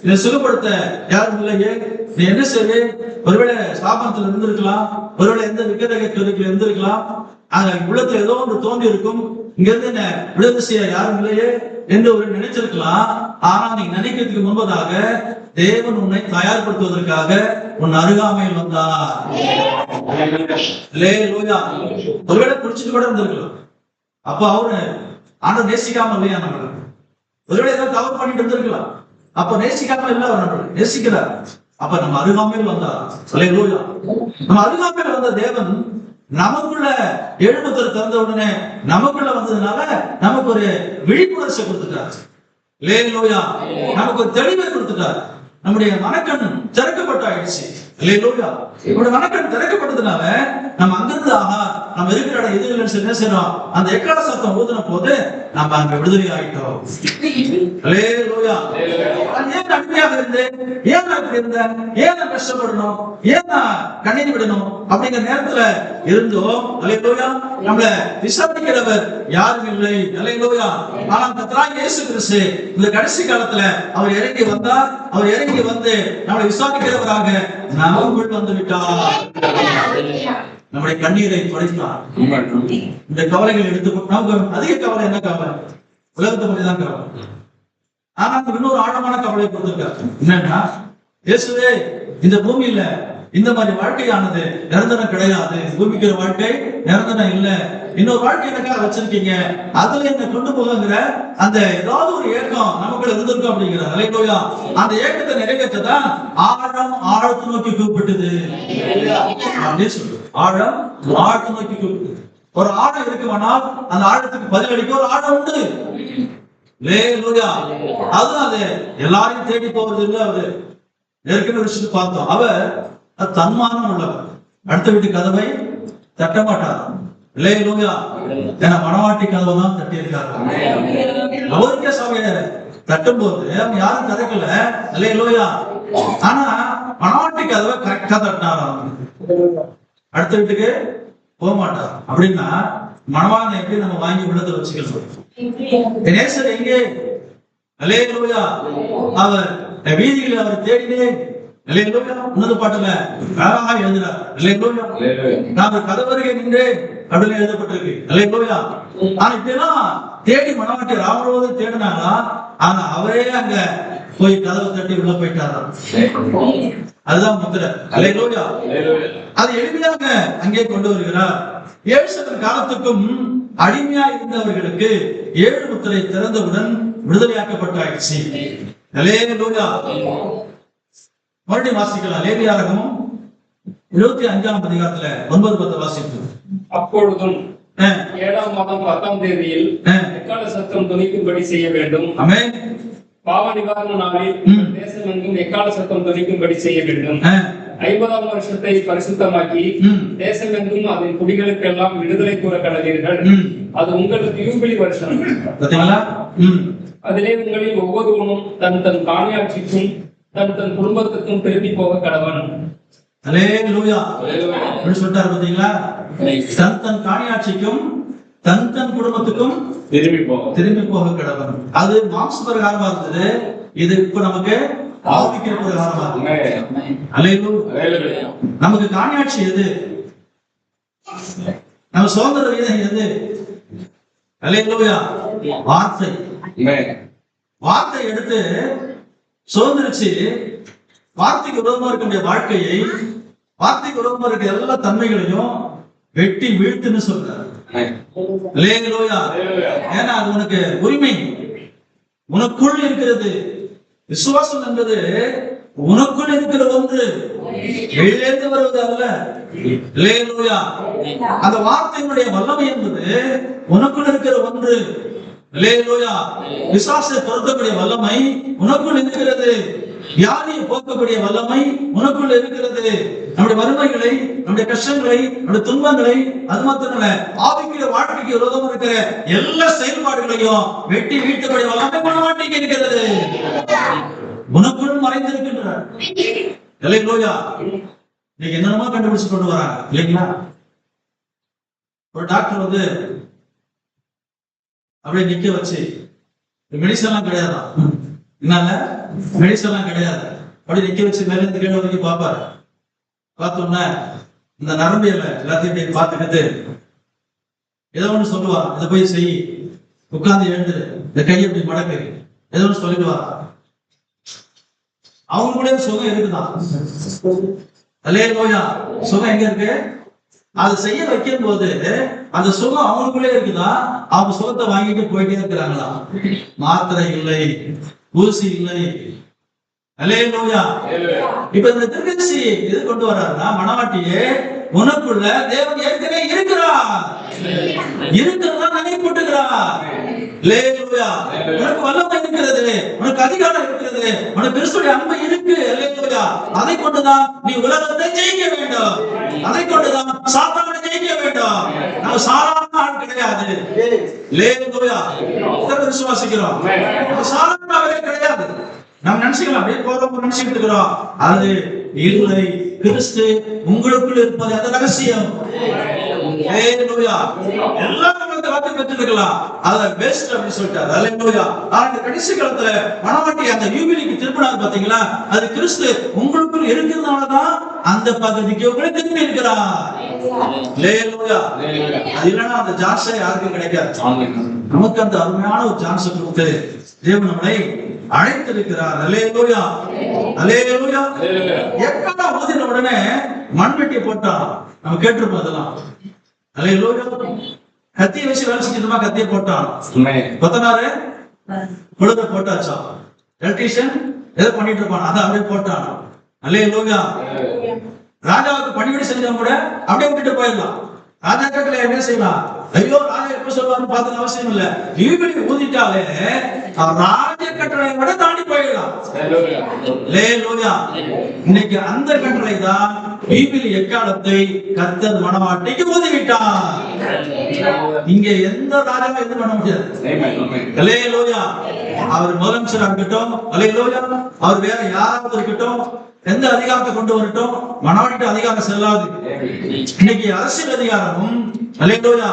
இதை சுகப்படுத்த யாரும் இல்லையே, நீ என்ன செய்வே? ஒருவேளை ஸ்தாபனத்துல இருந்திருக்கலாம், ஒருவேளை எந்த விக்கிரகத்துல இருந்திருக்கலாம், உள்ளத்துல ஏதோ ஒன்று தோன்றி இருக்கும், இங்க இருந்து என்ன விடுதலை செய்ய யாரும் இல்லையே என்று ஒரு நினைச்சிருக்கலாம். ஆனா நீங்க நினைக்கிறதுக்கு முன்பதாக தேவன் உன்னை தயார்படுத்துவதற்காக உன் அருகாமையில் வந்தார். ஒருவேளை குடிச்சிட்டு கூட இருந்திருக்கலாம். அப்ப அவரு ஆனா நேசிக்காம இல்லையா நம்மள? ஒருவேளை ஏதாவது தவறு பண்ணிட்டு இருந்திருக்கலாம். அப்ப நேசிக்காம இல்ல, அவர் நம்மள நேசிக்கிறார். அப்ப நம்ம அருகாமையில் வந்தார். நம்ம அருகாமையில் வந்த தேவன் நமக்குள்ள எழுபத்தர் திறந்த உடனே நமக்குள்ள வந்ததுனால நமக்கு ஒரு விழிப்புணர்ச்சி கொடுத்துட்டார். நமக்கு ஒரு தெளிவை கொடுத்துட்டார். நம்முடைய மனக்கண் திறக்கப்பட்டாயிடுச்சு. நம்முடைய மனக்கண் திறக்கப்பட்டதுனால நம்ம அங்கிருந்து நம்ம இருக்கிற இடம் எது இல்லைன்னு என்ன செய்யறோம்? அந்த எக்கால சத்தம் ஊதின போது நம்ம அங்க விடுதலை ஆயிட்டோம். ஏன் அடிமையாக இருந்தேன், ஏன் நான் இப்படி இருந்தேன், ஏன் நான் கஷ்டப்படணும், ஏன் நான் கண்ணீர் விடணும் அப்படிங்கிற நேரத்துல இருந்தோம். நம்மள விசாரிக்கிறவர் யாரும் இல்லை. ஆனால் கர்த்தராகிய இயேசு கிறிஸ்து இந்த கடைசி காலத்துல அவர் இறங்கி வந்தார். அவர் இறங்கி வந்து நம்மளை விசாரிக்கிறவராக நமக்குள் வந்து விட்டார். நம்முடைய கண்ணீரை துடைத்தார். இந்த கவலைகள் எடுத்து நமக்கு அதிக கவலை என்ன கவலை? உலகத்தை பற்றி தான் கவலை. ஆனா இன்னொரு ஆழமான கவலை கொடுத்திருக்காரு. என்னன்னா, இயேசுவே இந்த பூமியில இந்த மாதிரி வாழ்க்கையானது நிரந்தரம் கிடையாது. பூமிக்கிற வாழ்க்கை நிரந்தரம் இல்ல. இன்னொரு வாழ்க்கை எனக்காக வச்சிருக்கீங்க, அதுல என்ன கொண்டு போகிற அந்த ஏதாவது ஒரு ஏக்கம் நமக்குள்ள இருந்திருக்கும் அப்படிங்கிற அந்த ஏக்கத்தை நிறைவேற்றதான் ஆழம் ஆழத்தை நோக்கி கூப்பிட்டது. ஆழம் ஆழத்தை நோக்கி கூப்பிட்டது. ஒரு ஆழம் இருக்குமானால் அந்த ஆழத்துக்கு பதிலளிக்க ஒரு ஆழம் உண்டு. அது எல்லாரையும் தேடி போறது இல்லை. அவரு ஏற்கனவே விஷயத்தை பார்த்தோம். அவர் தன்மானம் உள்ளவர். அடுத்த வீட்டு கதவை தட்ட மாட்டார். ஏன்னா மனவாட்டி கதவை தான் தட்டி இருக்காரு. அவருக்கே சபைய தட்டும் போது அவங்க யாரும் திறக்கல. ஆனா மனவாட்டி கதவை கரெக்டா தட்டினாராம். அடுத்த வீட்டுக்கு போக மாட்டார். அப்படின்னா மனவாளனை எப்படி நம்ம வாங்கி உள்ளதை வச்சுக்கலாம்? நேசர் எங்கே? அவர் வீதிகளில் அவர் தேடினேன். உன்னத பாட்டுல அழகாக எழுதுறார். நான் கதவருகே நின்றேன் அப்படின்னு எழுதப்பட்டிருக்கு. ஆனா இப்பெல்லாம் தேடி மனவாட்டி ராமரோடு தேடினாங்களா? ஆனா அவரே அங்க போய் கதவை தட்டி உள்ள போயிட்டாராம். அதுதான் முத்திரை. அது எளிமையாக அங்கே கொண்டு வருகிறார். 7 காலத்துக்கும் அடிமையா இருந்தவர்களுக்கு 7 முத்திரை திறந்தவுடன் விடுதலையாக்கப்பட்டாயிடுச்சு. மறுபடியும் வாசிக்கலாம். லேவியாகமம் 25ஆம் அதிகாரத்துல 9-10 வாசிப்போம். அப்பொழுதும் 7ஆம் மாதம் 10ஆம் தேதியில் எக்கால சத்தம் துணிக்கும்படி செய்ய வேண்டும். ஆமென். பாவ நிவாரண நாளில் தேசம் எங்கும் எக்கால சத்தம் துணிக்கும்படி செய்ய வேண்டும். 50ஆம் வருஷத்தை பரிசுத்தமாக்கி தேசம் எங்கும் அதன் குடிகளுக்கெல்லாம் விடுதலை கூற கடவீர்கள். அது உங்களுக்கு யூபிலி வருஷம். அதிலே உங்களில் ஒவ்வொருவனும் தன் தன் காணியாட்சிக்கும் தன் தன் குடும்பத்துக்கும் திரும்பி போக கடவன். சொல்லிட்டாரு பாத்தீங்களா? தன் தன் காணியாட்சிக்கும் தன் தன் குடும்பத்துக்கும் திரும்பி போக கடவன். அது மாம்ச பிரகாரமா இருந்தது. இது இப்ப நமக்கு ஆவிக்கிற பிரகாரமா இருக்கு. நமக்கு காணியாட்சி எது? நம்ம சுதந்திர வீதம் எது? வார்த்தை. வார்த்தை எடுத்து சுதந்திரிச்சு வார்த்தைக்கு விரோதமா இருக்க வாழ்க்கையை, வார்த்தைக்கு விரோதமா இருக்க எல்லா தன்மைகளையும் வெட்டி வீழ்த்துன்னு சொல்றாரு. ஏன்னா அது உனக்கு உரிமை, உனக்குள் இருக்கிறது. விசுவாசம் என்பது உனக்குள் இருக்கிற ஒன்று, வெளியிலிருந்து வருவது அல்ல. அந்த வார்த்தையினுடைய வல்லமை என்பது உனக்குள் இருக்கிற ஒன்று. விசுவாசத்தை பொருத்தக்கூடிய வல்லமை உனக்குள் இருக்கிறது. வியாதியை போக்கக்கூடிய வல்லமை உனக்குள் இருக்கிறது. நம்முடைய வறுமைகளை, நம்முடைய கஷ்டங்களை, நம்முடைய துன்பங்களை, அது மாத்திரமல்ல ஆவிக்குரிய வாழ்க்கைக்கு விரோதம் இருக்கிற எல்லா செயல்பாடுகளையும் வெட்டி வீட்டக்கூடிய வல்லமை மனவாட்டிக்கு இருக்கிறது. உனக்குள் மறைந்திருக்கின்றார். நீங்க என்னமா கண்டுபிடிச்சு கொண்டு வராங்க இல்லைங்களா? ஒரு டாக்டர் வந்து அப்படியே நிக்க வச்சு மெடிசன் எல்லாம் கிடையாதான், என்னால மெடிசன் எல்லாம் கிடையாது. அப்படி நிக்க வச்சு மேல இருந்து கீழே வரைக்கும் பார்ப்பாரு. பார்த்தோம்னா இந்த நரம்பியல எல்லாத்தையும் போய் பார்த்துக்கிட்டு ஏதோ ஒண்ணு சொல்லுவா, இதை போய் செய், உட்கார்ந்து எழுந்து இந்த கையை இப்படி மடக்கு, ஏதோ ஒண்ணு சொல்லிடுவா. அவங்களுடைய சுகம் இருக்குதான். அல்லேலூயா. சுகம் எங்க இருக்கு? அது செய்ய வைக்கும் போது அந்த சுகம் அவங்களுக்குள்ளே இருக்குதா, அவங்க சுகத்தை வாங்கிட்டு போயிட்டே இருக்கிறாங்களா? மாத்திரை இல்லை, ஊசி இல்லை. அல்லேலூயா. இப்ப இந்த திருக்கட்சி எது கொண்டு வர்றாருன்னா, மனவாட்டியே உனக்குள்ள தேவன் ஏற்கனவே இருக்கிறார், இருக்கிறதா நினைப்பட்டுகிறார். அல்லேலூயா. உனக்கு வல்லமை இருக்கிறது, உனக்கு அதிகாரம் இருக்கிறது, உனக்கு கிறிஸ்துவின் அன்பு இருக்கு. அல்லேலூயா. அதை கொண்டுதான் நீ உலகத்தை ஜெயிக்க வேண்டும், அதை கொண்டுதான் சாத்தானை ஜெயிக்க வேண்டும். நம்ம சாதாரண ஆள் கிடையாது. அல்லேலூயா. விசுவாசிக்கிறோம், நம்ம சாதாரணவே கிடையாது. நம்ம நினைச்சுக்கலாம், அப்படியே போறோம் நினைச்சுட்டு இருக்கிறோம். அது இல்லை, கிறிஸ்து உங்களுக்குள் இருப்பது அது ரகசியம். எல்லாம் பெற்றிருக்கலாம், அதை பெஸ்ட் அப்படின்னு சொல்லிட்டாரு. அல்லேலூயா. ஆனா கடைசி காலத்துல மனவாட்டி அந்த யூபிலிக்கு திரும்பினார் பாத்தீங்களா, அது கிறிஸ்து உங்களுக்குள் இருக்கிறதுனாலதான் அந்த பகுதிக்கு உங்களை திரும்பி இருக்கிறார். அல்லேலூயா. அது இல்லைன்னா அந்த ஜான்ஸை யாருக்கும் கிடைக்காது. நமக்கு அந்த அருமையான ஒரு சான்ஸ் கொடுத்து தேவன் நம்மளை அழைத்திருக்கிறார். அல்லேலூயா. அல்லேலூயா. எக்கடா ஊதின உடனே மண்வெட்டியை போட்டான். நம்ம கேட்டிருப்போம் அதெல்லாம். அல்லேலூயா. கத்தியை வச்சு வேலை செஞ்சிருமா, கத்தியை போட்டான். கொத்தனாரு பொழுத போட்டாச்சா, எலக்ட்ரீஷியன் எதை பண்ணிட்டு இருப்பான், அதை அப்படியே போட்டான். அல்லேலூயா. ராஜாவுக்கு பணிவிடை செஞ்சவங்க கூட அப்படியே விட்டுட்டு போயிடலாம். ராஜாக்களை என்ன செய்யலாம், ஐயோ ராஜா எப்ப சொல்லுவாருன்னு பார்த்து அவசியம் இல்ல. யூபிலி ஊதிட்டாலே ராஜ கட்டளை விட தாண்டி போயிடலாம். அல்லேலூயா. இன்னைக்கு அந்த கட்டளை தான் யூபிலி எக்காலத்தை கர்த்தர் மனவாட்டிக்கு ஊதிவிட்டார். இங்க எந்த ராஜாவும் எதுவும் பண்ண முடியாது. அல்லேலூயா. அவர் முதலமைச்சராக இருக்கட்டும், அல்லேலூயா, அவர் வேற யாராவது இருக்கட்டும், எந்த அதிகாரத்தை கொண்டு வரட்டும், மனவாட்டி அதிகாரம் செல்லாது. இன்னைக்கு அரசியல் அதிகாரமும் அல்லேலூயா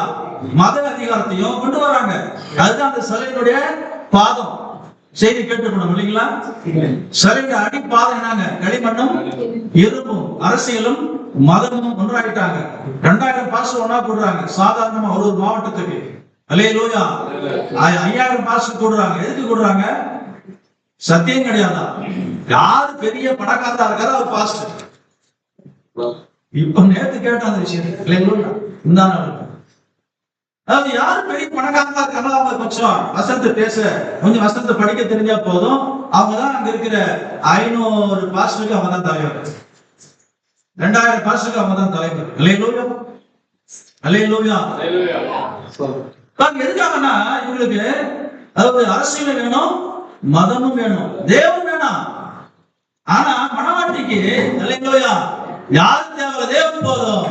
மத அதிகாரத்தையும் கொண்டு வராங்க. அதுதான் அந்த சிலையினுடைய பாதம். செய்தி கேட்டுக்கணும் இல்லைங்களா? சிலையுடைய அடிப்பாதம் என்னங்க? களிமண்ணும் இரும்பும். அரசியலும் மதமும் ஒன்றாயிட்டாங்க. 2000 பாஸ்டர் ஒன்னா போடுறாங்க சாதாரணமா ஒரு மாவட்டத்துக்கு. அல்லேலூயா. 5000 பாஸ்டர் கூடுறாங்க. எதுக்கு கூடுறாங்க? சத்தியம் கிடையாதா? யாரு பெரிய பணக்காரா இருக்காரோ அவர் பாஸ்டர். இப்ப நேத்து கேட்ட அந்த விஷயம் இந்த அதாவது யாரு பெரிய பணக்காரா இருக்காங்களோ அவங்க கொஞ்சம் வசனத்தை பேச, கொஞ்சம் வசனத்தை படிக்க தெரிஞ்சா போதும், அவங்கதான் அங்க இருக்கிற 500 பாஸ்டருக்கு அவங்க தான் தலைவர், 2000 பாஸ்டருக்கு அவங்க தான் தலைவர். அல்லேலூயா. அல்லேலூயா. எதுக்காகனா இவங்களுக்கு அதாவது அரசியல் வேணும், மதமும் வேணும், தேவன் வேணும். ஆனா மனவாட்டிக்கு அல்லேலூயா யாரும் தேவை, தேவன் போதும்.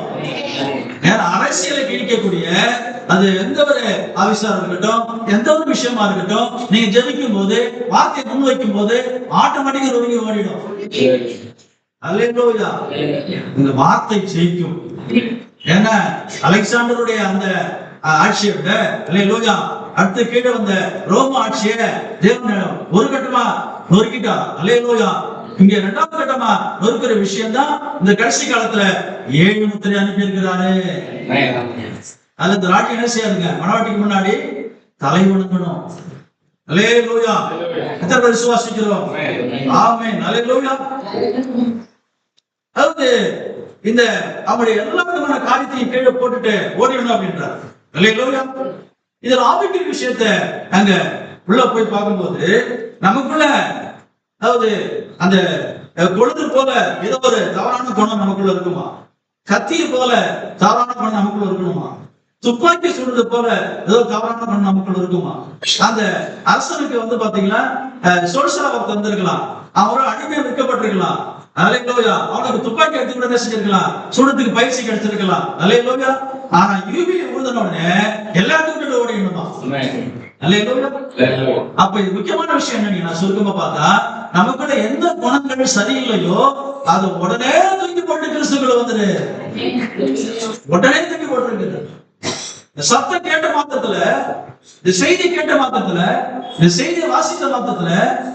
அரசியலை கிழிக்கக்கூடிய அது எந்த ஒரு ஆவிசாரம் இருக்கட்டும், எந்த ஒரு விஷயமா இருக்கட்டும், நீங்க ஜெபிக்கும் போது வார்த்தையை முன்வைக்கும் போது ஆட்டோமேட்டிக்கா ஒதுங்கி ஓடிடும். அல்லேலூயா. இந்த வார்த்தை ஜெயிக்கும். ஏன்னா அலெக்சாண்டருடைய அந்த ஆட்சியை விட அல்லேலூயா அடுத்து கீழே வந்த ரோம ஆட்சியை தேவன் ஒரு கட்டமா நொறுக்கிட்டார். அல்லேலூயா. இங்க 2வது கட்டமா நொறுக்கிற விஷயம் தான் இந்த கடைசி காலத்துல 7 முத்திரை அனுப்பி இருக்கிறாரு. அது இந்த ராட்டி என்ன செய்யாதுங்க, மனவாட்டிக்கு முன்னாடி தலை வணங்கணும். அல்லேலூயா. எத்தனை பேர் விசுவாசிக்கிறோம்? ஆமென். அல்லேலூயா. அதாவது இந்த அவருடைய எல்லா விதமான காரியத்தையும் கீழே போட்டுட்டு ஓடிடணும் அப்படின்றார். அல்லேலூயா. இதுல ஆவிக்குரிய விஷயத்தை அங்க உள்ள போய் பார்க்கும்போது நமக்குள்ள அதாவது அந்த கொழுந்து போல ஏதோ ஒரு தவறான குணம் நமக்குள்ள இருக்குமா? கத்தியை போல தவறான குணம் நமக்குள்ள இருக்கணுமா? துப்பாக்கி சுடுறது போல ஏதோ தவறான குணம் நமக்குள்ள இருக்குமா? அந்த அரசனுக்கு பாத்தீங்கன்னா சோழசலாவத்து வந்திருக்கலாம், அவரோட அடிமையா விற்கப்பட்டிருக்கலாம். அல்லேலூயா. அவனுக்கு துப்பாக்கி எடுத்து கூட செஞ்சிருக்கலாம், சுடுறதுக்கு பயிற்சி கிடைச்சிருக்கலாம். அல்லேலூயா. ஆனா யூபிலி ஊதுன உடனே எல்லாத்துக்கும் ஓடிடணுமா? அல்லேலூயா. அப்ப இது முக்கியமான விஷயம் என்ன, நான் சுருக்கமா பார்த்தா நமக்குள்ள எந்த குணங்கள் சரியில்லையோ அது உடனே தூக்கி போட்டு கிறிஸ்துக்குள்ள வந்துரு, உடனே தூக்கி போட்டு. சத்தம் கேட்ட மாத்திரத்துல இந்த செய்தி கேட்ட மாத்திரத்துல, இந்த செய்தியை வாசித்த மாத்திரத்துல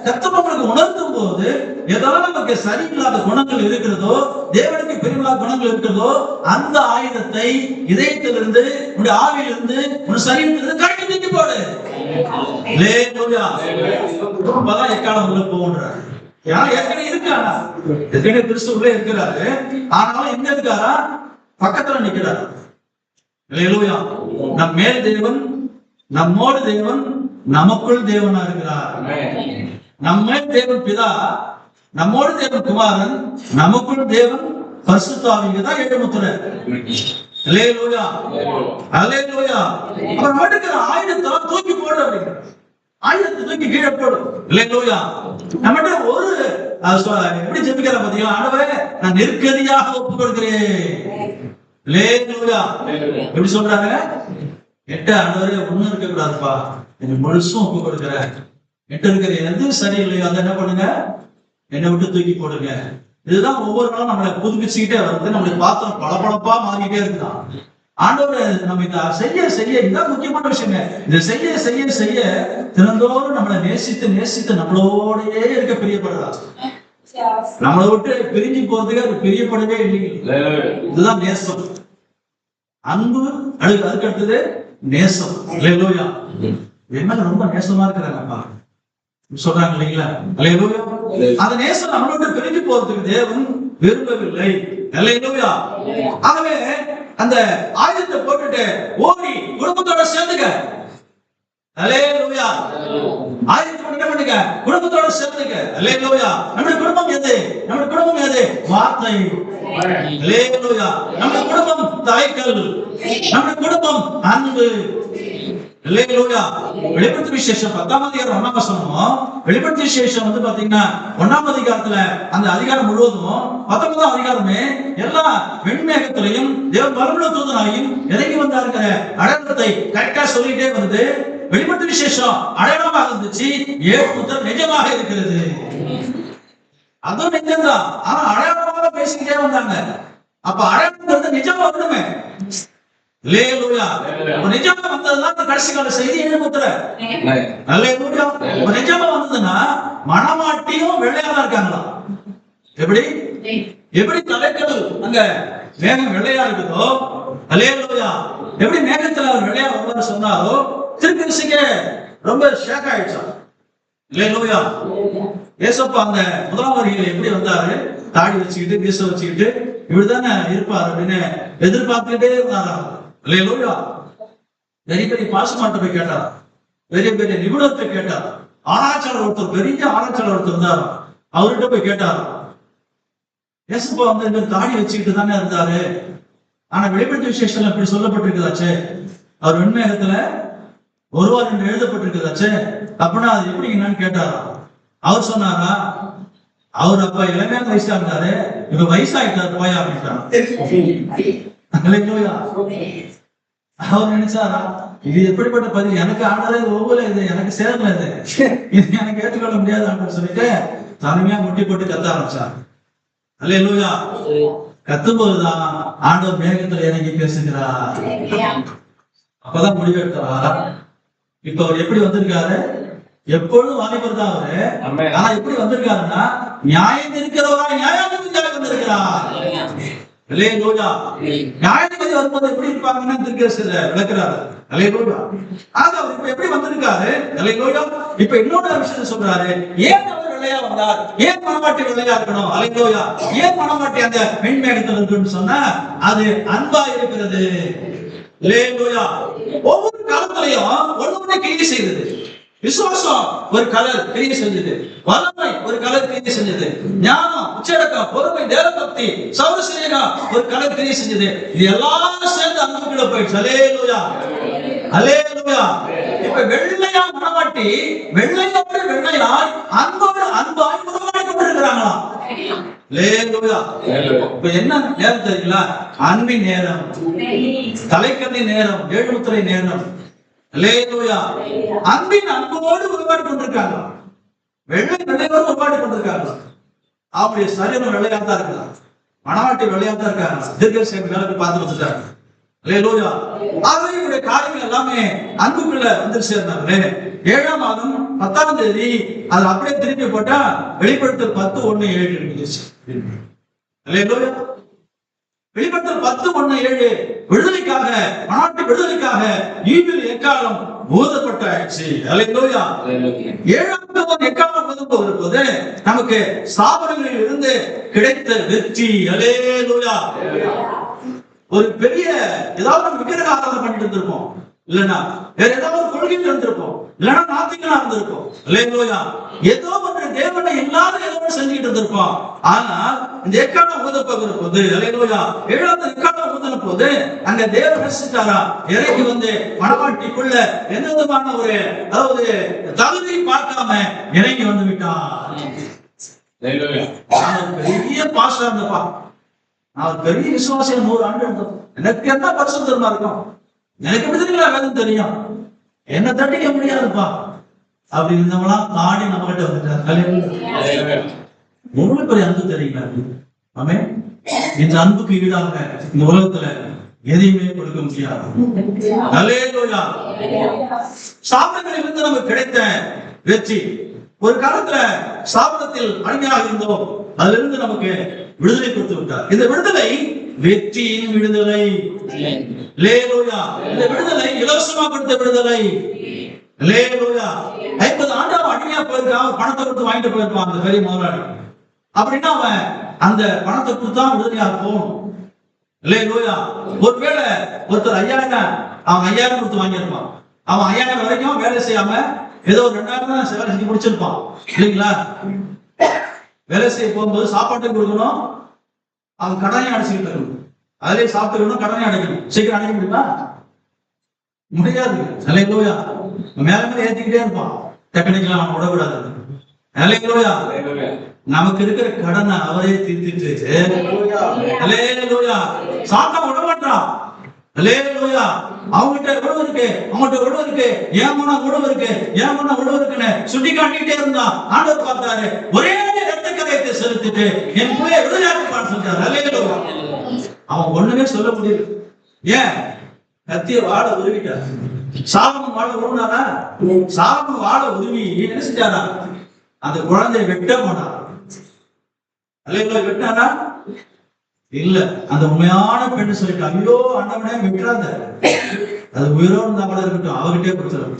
கர்த்தர் உங்களுக்கு உணர்த்தும் போது எதெல்லாம் நமக்கு சரியில்லாத குணங்கள் இருக்கிறதோ, தேவனுக்கு பிரியமில்லாத குணங்கள் இருக்கிறதோ, அந்த ஆயுதத்தை இதயத்திலிருந்து, உன்னுடைய ஆவியிலிருந்து, உன் சரீரத்திலிருந்து கழட்டி தூக்கி போடு. ஹல்லேலூயா. அப்பதான் எக்காலம் உள்ள போன்றார். ஏற்கனவே இருக்காரா? ஏற்கனவே கிறிஸ்துவுக்குள்ளே இருக்கிறாரு. ஆனாலும் எங்க இருக்காரா? பக்கத்துல நிக்கிறார். ஹல்லேலூயா. நம் மேல் தேவன், நம்மோடு தேவன், நமக்குள் தேவனா இருக்கிறார். நம்ம தேவன் பிதா, நம்மோடு தேவன் குமாரன், நமக்குள் தேவன் பரிசுத்த ஆவிங்க தான் எழுமுத்திரை. ஹல்லேலூயா. ஹல்லேலூயா. அவர் எடுக்கிற ஆயுதத்தை தூக்கி போடு அப்படிங்கிற. ஆயுதத்தை தூக்கி கீழே போடு. ஹல்லேலூயா. நம்மகிட்ட ஒரு எப்படி ஜெபிக்கிற பாத்தீங்களா? ஆண்டவரே, நான் நெருக்கடியாக ஒப்புக் கொடுக்கிறேன். ஹல்லேலூயா. எப்படி சொல்றாங்க? எட்ட ஆண்டவரே ஒண்ணும் இருக்க கூடாதுப்பா, எனக்கு முழுசும் ஒப்புக் கொடுக்கிறேன். எட்ட இருக்கிற எது சரியில்லையோ அதை என்ன பண்ணுங்க, என்னை விட்டு தூக்கி போடுங்க. இதுதான் ஒவ்வொரு நாளும் நம்மளை புதுப்பிச்சுக்கிட்டே வருது. நம்மளுடைய பாத்திரம் பளபளப்பா மாறிக்கிட்டே இருக்குதான். ஆண்டவர் நம்ம இதை செய்ய செய்ய, இதான் முக்கியமான விஷயங்க. இதை செய்ய செய்ய செய்ய தினந்தோறும் நம்மளை நேசித்து நேசித்து நம்மளோடயே இருக்க பிரியப்படுறா. நம்மளை விட்டு பிரிஞ்சு போறதுக்கு அது பிரியப்படவே இல்லைங்க. இதுதான் நேசம். அன்பு அதுக்கு அடுத்தது நேசம். ஹல்லேலூயா. என்ன ரொம்ப நேசமா இருக்கிறாங்கப்பா சொல்றாங்க இல்லைங்களா? ஹல்லேலூயா. அந்த நேசம் நம்மளோட பிரிஞ்சு போறதுக்கு தேவன் விரும்பவில்லை. ஹல்லேலூயா. ஆகவே அந்த ஆயுதத்தை போட்டுட்டு ஓடி குடும்பத்தோட சேர்ந்துக்க. ஹல்லேலூயா. ஆயுதத்தை என்ன பண்ணுங்க, குடும்பத்தோட சேர்ந்துக்க. ஹல்லேலூயா. நம்முடைய குடும்பம் எது? நம்முடைய குடும்பம் எது? வார்த்தை. ஹல்லேலூயா. நம்முடைய குடும்பம் தலைக்கல், நம்முடைய குடும்பம் அன்பு. ஹல்லேலூயா. வெளிப்படுத்தின விசேஷம் 10ஆம் அதிகாரம் 1ஆம் வசனம். வெளிப்படுத்தின விசேஷம் வந்து பாத்தீங்கன்னா 1ஆம் அதிகாரத்துல அந்த அதிகாரம் முழுவதும் 19ஆம் அதிகாரமே எல்லா வெண்மேகத்திலையும் தேவன் பலமுள்ள தூதனாயும் இறங்கி வந்தாருங்கிற அடையாளத்தை கரெக்டா சொல்லிட்டே வந்து வெளிப்படுத்தின விசேஷம் அடையாளமாக இருந்துச்சு. ஏழுமுத்திரை நிஜமாக இருக்கிறது. அதுவும் நிஜம்தான். ஆனா அடையாளமாக பேசிக்கிட்டே வந்தாங்க. அப்ப அடையாளம் நிஜமா வரணுமே. ஹல்லேலூயா. நிஜமா வந்ததுதான் கடைசி கால செய்தி எழுமுத்திரை. ஹல்லேலூயா. நிஜமா வந்ததுன்னா மணவாட்டியும் வெள்ளையா இருக்காங்களா? எப்படி எப்படி தலைக்கல் அங்க மேகம் வெள்ளையா இருக்குதோ, ஹல்லேலூயா, எப்படி மேகத்துல அவர் வெள்ளையா வருவாரு சொன்னாரோ, திருக்கரிசிக்கு ரொம்ப ஷேக் ஆயிடுச்சா? ஹல்லேலூயா. ஏசப்பா அந்த முதலாம் வருகையில எப்படி வந்தாரு? தாடி வச்சுக்கிட்டு மீச வச்சுக்கிட்டு இப்படிதானே இருப்பாரு அப்படின்னு எதிர்பார்த்துக்கிட்டே இருந்தாரா? ஹல்லேலூயா. பெரிய பெரிய பாசமாட்ட போய் கேட்டாரா? பெரிய பெரிய நிபுணத்தை கேட்டாரா? ஆராய்ச்சியாளர் ஒருத்தர், பெரிய ஆராய்ச்சியாளர் ஒருத்தர் இருந்தாரா? அவர்கிட்ட போய் கேட்டாரா? ஏசப்பா வந்து இந்த தாடி வச்சுக்கிட்டு தானே இருந்தாரு. ஆனா வெளிப்படுத்தின விசேஷத்துல இப்படி சொல்லப்பட்டிருக்குதாச்சு, அவர் வெண்மேகத்துல வருவார் என்று எழுதப்பட்டிருக்குதாச்சு. அப்படின்னா அது எப்படி என்னன்னு கேட்டாரா? அவர் சொன்னாரா? அவர் அப்ப இளமையான வயசா இருந்தாரு, இப்ப வயசாயிட்டாரு போயா அப்படின்ட்டாரு. அவர் நினைச்சாரா, இது எப்படிப்பட்ட பதில், எனக்கு ஆனதே ஒவ்வொரு இது எனக்கு சேரல, இது எனக்கு ஏற்றுக்கொள்ள முடியாது அப்படின்னு சொல்லிட்டு தனிமையா முட்டி போட்டு கத்த ஆரம்பிச்சார். ஹல்லேலூயா. கத்தும் போதுதான் ஆண்டவர் மேகத்துல இறங்கி பேசுகிறார். அப்பதான் முடிவெடுத்தாரா? இப்ப அவர் எப்படி வந்திருக்காரு? எப்பொழுதும் வாலிபர் தான் அவரு. ஆனா எப்படி வந்திருக்காருன்னா, நியாயம் இருக்கிறவரா நியாயாதிபதியாக வந்திருக்கிறார். ஹல்லேலூயா. நியாயாதிபதி வரும்போது எப்படி இருப்பாங்கன்னா திருக்கதர்சியில விளக்குறாரு. ஹல்லேலூயா. ஆக அவர் இப்ப எப்படி வந்திருக்காரு? ஹல்லேலூயா. இப்ப இன்னொரு விஷயத்தை சொல்றாரு. ஏன் அவர் வெள்ளையா வந்தார்? ஏன் மணவாட்டி வெள்ளையா இருக்கணும்? ஹல்லேலூயா. ஏன் மணவாட்டி அந்த வெண்மேகத்தில் இருக்குன்னு சொன்னா, அது அன்பா இருக்கிறது. ஹல்லேலூயா. ஒவ்வொரு காலத்திலையும் ஒண்ணு கிரியை செய்தது. விசுவாசம் ஒரு கலர் கிரியை செஞ்சது, வல்லமை ஒரு கலர் கிரியை செஞ்சது, ஞானம், உச்சடக்கம், பொறுமை, தேவபக்தி, சௌரசேகம் ஒரு கலர் கிரியை செஞ்சது. இது எல்லாம் சேர்ந்து அன்புக்குள்ள போயிடுச்சு. ஹல்லேலூயா. ஹல்லேலூயா. இப்ப வெள்ளையா மணவாட்டி வெள்ளையோடு வெள்ளையாய் அன்போடு அன்பாய் உருவாடி கொண்டிருக்கிறாங்களா? ஹல்லேலூயா. இப்ப என்ன நேரம் தெரியுங்களா? அன்பின் நேரம், தலைக்கண்ணின் நேரம், ஏழுமுத்திரை நேரம். ஹல்லேலூயா. அன்பின் அன்போடு உருவாடி கொண்டிருக்காங்க. வெள்ளையோடு உருவாடி கொண்டிருக்காங்க. அவங்களுடைய சரீரம் வெள்ளையாத்தான் இருக்கலாம், மணவாட்டி வெள்ளையாத்தான் இருக்காங்க. தீர்க்கதரிசி மேல பார்த்து வந்துட்டாங்க. அல்லேலூயா. ஆகவே இவருடைய காரியங்கள் எல்லாமே அன்புக்குள்ள வந்து சேர்ந்தாங்களே. 7ஆம் மாதம் 10ஆம் தேதி அது அப்படியே திருப்பி போட்டா வெளிப்படுத்தல் 10:1-7 இருந்துச்சு. அல்லேலூயா. வெளிப்படுத்தல் 10:1-7 விடுதலைக்காக, மனாட்டு விடுதலைக்காக ஈவில் எக்காலம் ஊதப்பட்டாச்சு. அல்லேலூயா. 7ஆம் எக்காலம் ஊதப்போது நமக்கு ஸ்தாபனங்களில் இருந்து கிடைத்த வெற்றி. அல்லேலூயா. ஒரு பெரிய ஏதாவது நம்ம விக்கிரக ஆராதனை பண்ணிட்டு இருந்திருப்போம், இல்லைன்னா வேற ஏதாவது ஒரு கொள்கையில் இருந்திருப்போம், இல்லைன்னா நாத்திகளா இருந்திருப்போம். அல்லேலூயா. ஏதோ ஒரு தேவனை இல்லாத ஏதோ செஞ்சுக்கிட்டு இருந்திருப்போம். ஆனால் இந்த எக்காலம் ஊதப்போகிற போது, அல்லேலூயா, 7ஆவது எக்காலம் ஊதின போது அங்க தேவன் ரசித்தாரா, இறங்கி வந்து மணவாட்டிக்குள்ள எந்த விதமான ஒரு அதாவது தகுதியை பார்க்காம இறங்கி வந்து விட்டார். பெரிய பாஸ்டா இருந்தப்பா, நான் பெரிய விசுவாசியம் 100 ஆண்டு இருந்தோம். எனக்கு என்ன பரிசுத்தமா இருக்கும், எனக்கு எப்படி தெரியல, வேதம் தெரியும், என்ன தட்டிக்க முடியாதுப்பா அப்படி இருந்தவங்களாம் தாண்டி நம்ம கிட்ட வந்துட்டார். எவ்வளவு பெரிய அன்பு தெரியுங்களா? ஆமே. இந்த அன்புக்கு ஈடாக இந்த உலகத்துல எதையுமே கொடுக்க முடியாது. அல்லேலூயா. சாபங்களில் இருந்து நமக்கு கிடைத்த வெற்றி. ஒரு காலத்துல சாபத்தில் அடிமையாக இருந்தோம், அதுல இருந்து நமக்கு விடுதலை கொடுத்து விட்டார். இந்த விடுதலை வெற்றியின் விடுதலை. அல்லேலூயா. இந்த விடுதலை இலவசமா கொடுத்த விடுதலை. அல்லேலூயா. 50 ஆண்டு அடிமையா போயிருக்கான், பணத்தை கொடுத்து வாங்கிட்டு போயிருப்பான் அந்த பெரிய முதலாளி. அப்படின்னா அவன் அந்த பணத்தை கொடுத்தா விடுதலையா போகணும். அல்லேலூயா. ஒருவேளை ஒருத்தர் 5000 அவன் 5000 கொடுத்து வாங்கியிருப்பான். அவன் 5000 வரைக்கும் வேலை செய்யாம ஏதோ 2000 வேலை செஞ்சு முடிச்சிருப்பான், இல்லைங்களா? வேலை செய்ய போகும்போது சாப்பாட்டையும் கொடுக்கணும், அவன் கடனையும் அடைச்சிக்கிட்டு இருக்கணும், அதிலே சாப்பிட்டுக்கணும், கடனையும் அடைக்கணும். சீக்கிரம் அடைக்க முடியுமா? முடியாது. அல்லேலூயா. மேல மேல ஏத்திக்கிட்டே இருப்பான், டெக்னிக்கலா அவன் விடக்கூடாது. அல்லேலூயா. நமக்கு இருக்கிற கடனை அவரே தீர்த்துட்டு, அல்லேலூயா, சாப்பிட்டா விட மாட்டான். அல்லேலூயா. அவங்ககிட்ட உணவு இருக்கு, அவங்ககிட்ட உணவு இருக்கு, ஏமானா உணவு இருக்கு, ஏமானா உணவு இருக்குன்னு சுட்டி காட்டிக்கிட்டே இருந்தான். ஆண்டவர் பார்த்தாரு, ஒரே ரத்த கரையத்தை செலுத்திட்டு என் பிள்ளைய விடுதலையாக்குப்பான்னு சொல்றாரு. அல்லேலூயா. அவன் ஒண்ணுமே சொல்ல முடியல. ஏன்? கத்திய வாழ உருவிட்டார். சாபம் வாழ உருவினாரா? சாபம் வாழ உருவி என்ன செஞ்சாரா? அந்த குழந்தைய வெட்ட போனார். அல்லேலூயா. வெட்டாரா? இல்ல. அந்த உண்மையான பெண்ணு சொல்லிட்டு, ஐயோ அண்ணவனே வெட்டாத, அது உயிரோடு இருந்தா கூட இருக்கட்டும், அவர்கிட்டே கொடுத்துரும்.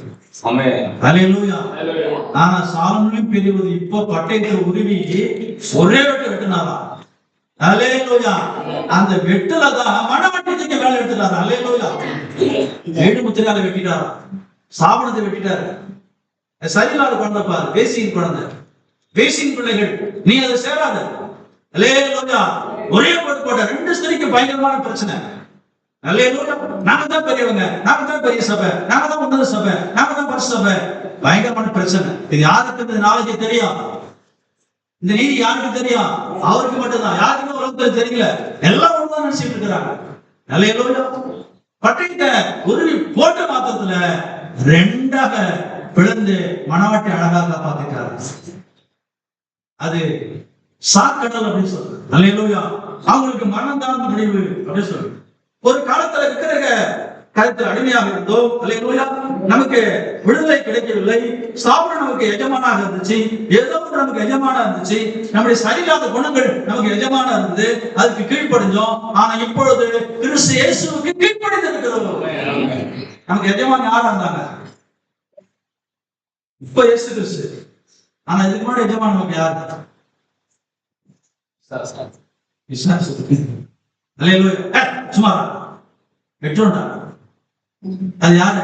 அல்லேலூயா. ஆனா சாலமோனையும் பெரியவது இப்போ பட்டயத்தை உருவி ஒரே வெட்டு வெட்டினாரா? அல்லேலூயா. அந்த வெட்டுலதான் மணவட்டத்துக்கு வேலை எடுத்துட்டாரு. அல்லேலூயா. 7 முத்திரையால வெட்டிட்டாரா? சாபனத்தை வெட்டிட்டாரு. சரியில்லாத குழந்தை பாரு, வேசியின் குழந்தை, வேசியின் பிள்ளைகள், நீ அதை சேராத. அல்லேலூயா. ஒரே போட்ட 2 ஸ்திரீக்கு பயங்கரமான பிரச்சனை. அல்லேலூயா. நாம தான் பெரியவங்க, நாம தான் பெரிய சபை, நாம தான் உன்னத சபை, நாம தான் பரிசு சபை. பயங்கரமான பிரச்சனை. இது யாருக்கு இந்த நாலேஜ் தெரியும்? இந்த நீதி யாருக்கு தெரியும்? அவருக்கு மட்டும்தான். யாருக்குமே உலகத்துல தெரியல. எல்லாம் ஒண்ணுதான் நினைச்சிட்டு இருக்கிறாங்க. அல்லேலூயா. பட்டயத்தை உருவி போட்ட மாத்திரத்துல 2ஆக பிளந்து மணவாட்டி அழகாக காப்பாத்திட்டாரு. அது சாக்கடல் அப்படின்னு சொல்றது. அல்லேலூயா. அவங்களுக்கு மரணம் தான் முடிவு அப்படின்னு சொல்லு. ஒரு காலத்துல இருக்கிற கருத்து அடிமையாக இருந்தோம். அல்லேலூயா. நமக்கு விடுதலை கிடைக்கவில்லை. சாப்பிட நமக்கு எஜமானாக இருந்துச்சு, ஏதோ நமக்கு எஜமானா இருந்துச்சு, நம்முடைய சரியில்லாத குணங்கள் நமக்கு எஜமானா இருந்தது, அதுக்கு கீழ்ப்படிஞ்சோம். ஆனா இப்பொழுது கிறிஸ்து இயேசுவுக்கு கீழ்ப்படிந்து இருக்கிறோம். நமக்கு எஜமான் யாரா இருந்தாங்க? இப்ப இயேசு கிறிஸ்து. ஆனா இதுக்கு முன்னாடி எஜமான் நமக்கு யாரு? சும்மா வெற்றோண்டா, அது யாரு?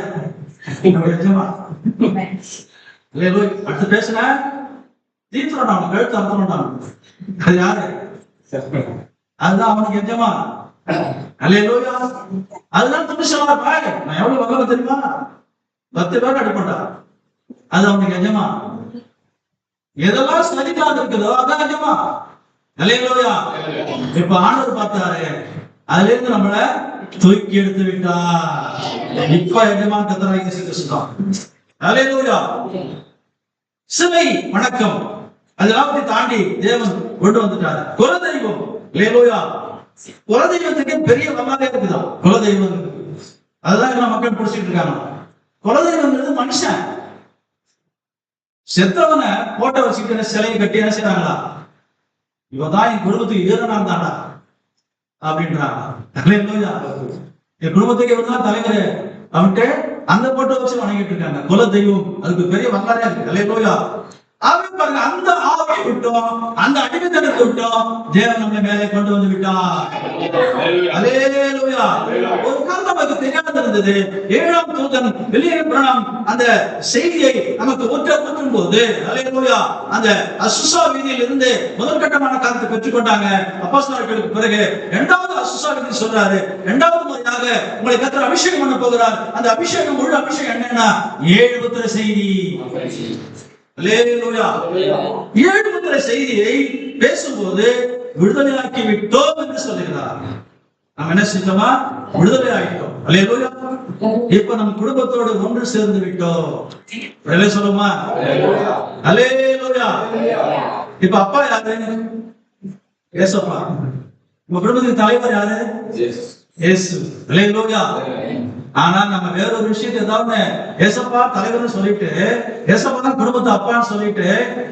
அடுத்து பேசுன தீர்த்தோண்டா, அவனுக்கு கழுத்து அர்த்தம்டா, அது யாரு? அதுதான் அவனுக்கு எஜமா. அல்லேலூயா. அதுதான் துணிச்சலா பாரு. நான் எவ்வளவு வகை தெரியுமா? 10 பேர் அடிப்பட்டா, அது அவனுக்கு எஜமா. எதெல்லாம் சரிக்காது இருக்குதோ அதான் எஜமா. அல்லேலூயா. இப்ப ஆண்டவர் பார்த்தாரு, அதுல இருந்து நம்மள தூக்கி எடுத்து விட்டார். இப்ப எஜமான் கர்த்தராகிய இயேசு கிறிஸ்து தான். அல்லேலூயா. சிலை வணக்கம் அதெல்லாம் தாண்டி தேவன் கொண்டு வந்துட்டார். குல தெய்வம். அல்லேலூயா. குலதெய்வத்துக்கு பெரிய வரலாறே இருக்குதான். குலதெய்வம் அதுதான் எல்லாம் மக்கள் பிடிச்சிட்டு இருக்காங்க. குலதெய்வங்கிறது மனுஷன். செத்தவனை போட்டோ வச்சுக்கிட்டு சிலையை கட்டி என்ன செய்யறாங்களா, இவதான் என் குடும்பத்துக்கு ஈரனாக தாண்டா அப்படின்றாங்க. என் குடும்பத்துக்கு இவர்தான் தலைவர் அவன்ட்டு அந்த போட்டோ வச்சு வணங்கிட்டு இருக்காங்க. குல தெய்வம் அதுக்கு பெரிய வரலாறே இருக்கு. அல்லேலூயா. பாருங்க, அந்த ஆவியை விட்டோம், அந்த அடிமைத்தனத்தை விட்டோம், தேவன் நம்மளை மேலே கொண்டு வந்து விட்டார். அல்லேலூயா. ஒரு காலம் நமக்கு தெரியாத இருந்தது. 7ஆம் தூதன் வெளியேறாம் அந்த செய்தியை நமக்கு ஊற்றும் போது, அல்லேலூயா, அந்த அசுசா வீதியில் இருந்து முதல் கட்டமான காலத்தை பெற்றுக்கொண்டாங்க அப்போஸ்தலர்களுக்கு பிறகு. 2வது அசுசா வீதி சொல்றாரு, 2வது முறையாக உங்களை கர்த்தர் அபிஷேகம் பண்ண போகிறார். அந்த அபிஷேகம் முழு அபிஷேகம் என்னன்னா 7 முத்திரை செய்தி. அல்லேலூயா. 7 முத்திரை செய்தியை பேசும்போது விடுதலையாக்கி விட்டோம் என்று சொல்லுகிறார். நாம் என்ன செஞ்சோமா? விடுதலை ஆகிட்டோம். அல்லேலூயா. இப்ப நம்ம குடும்பத்தோடு ஒன்று சேர்ந்து விட்டோம். சொல்லுமா? அல்லேலூயா. இப்ப அப்பா யாரு? ஏசப்பா. நம்ம குடும்பத்துக்கு தலைவர் யாரு? இயேசு. அல்லேலூயா. ஆனா நம்ம வேற ஒரு விஷயத்தை ஏதாவது ஏசப்பா தலைவர்னு சொல்லிட்டு, ஏசப்பா தான் குடும்பத்தை அப்பான்னு சொல்லிட்டு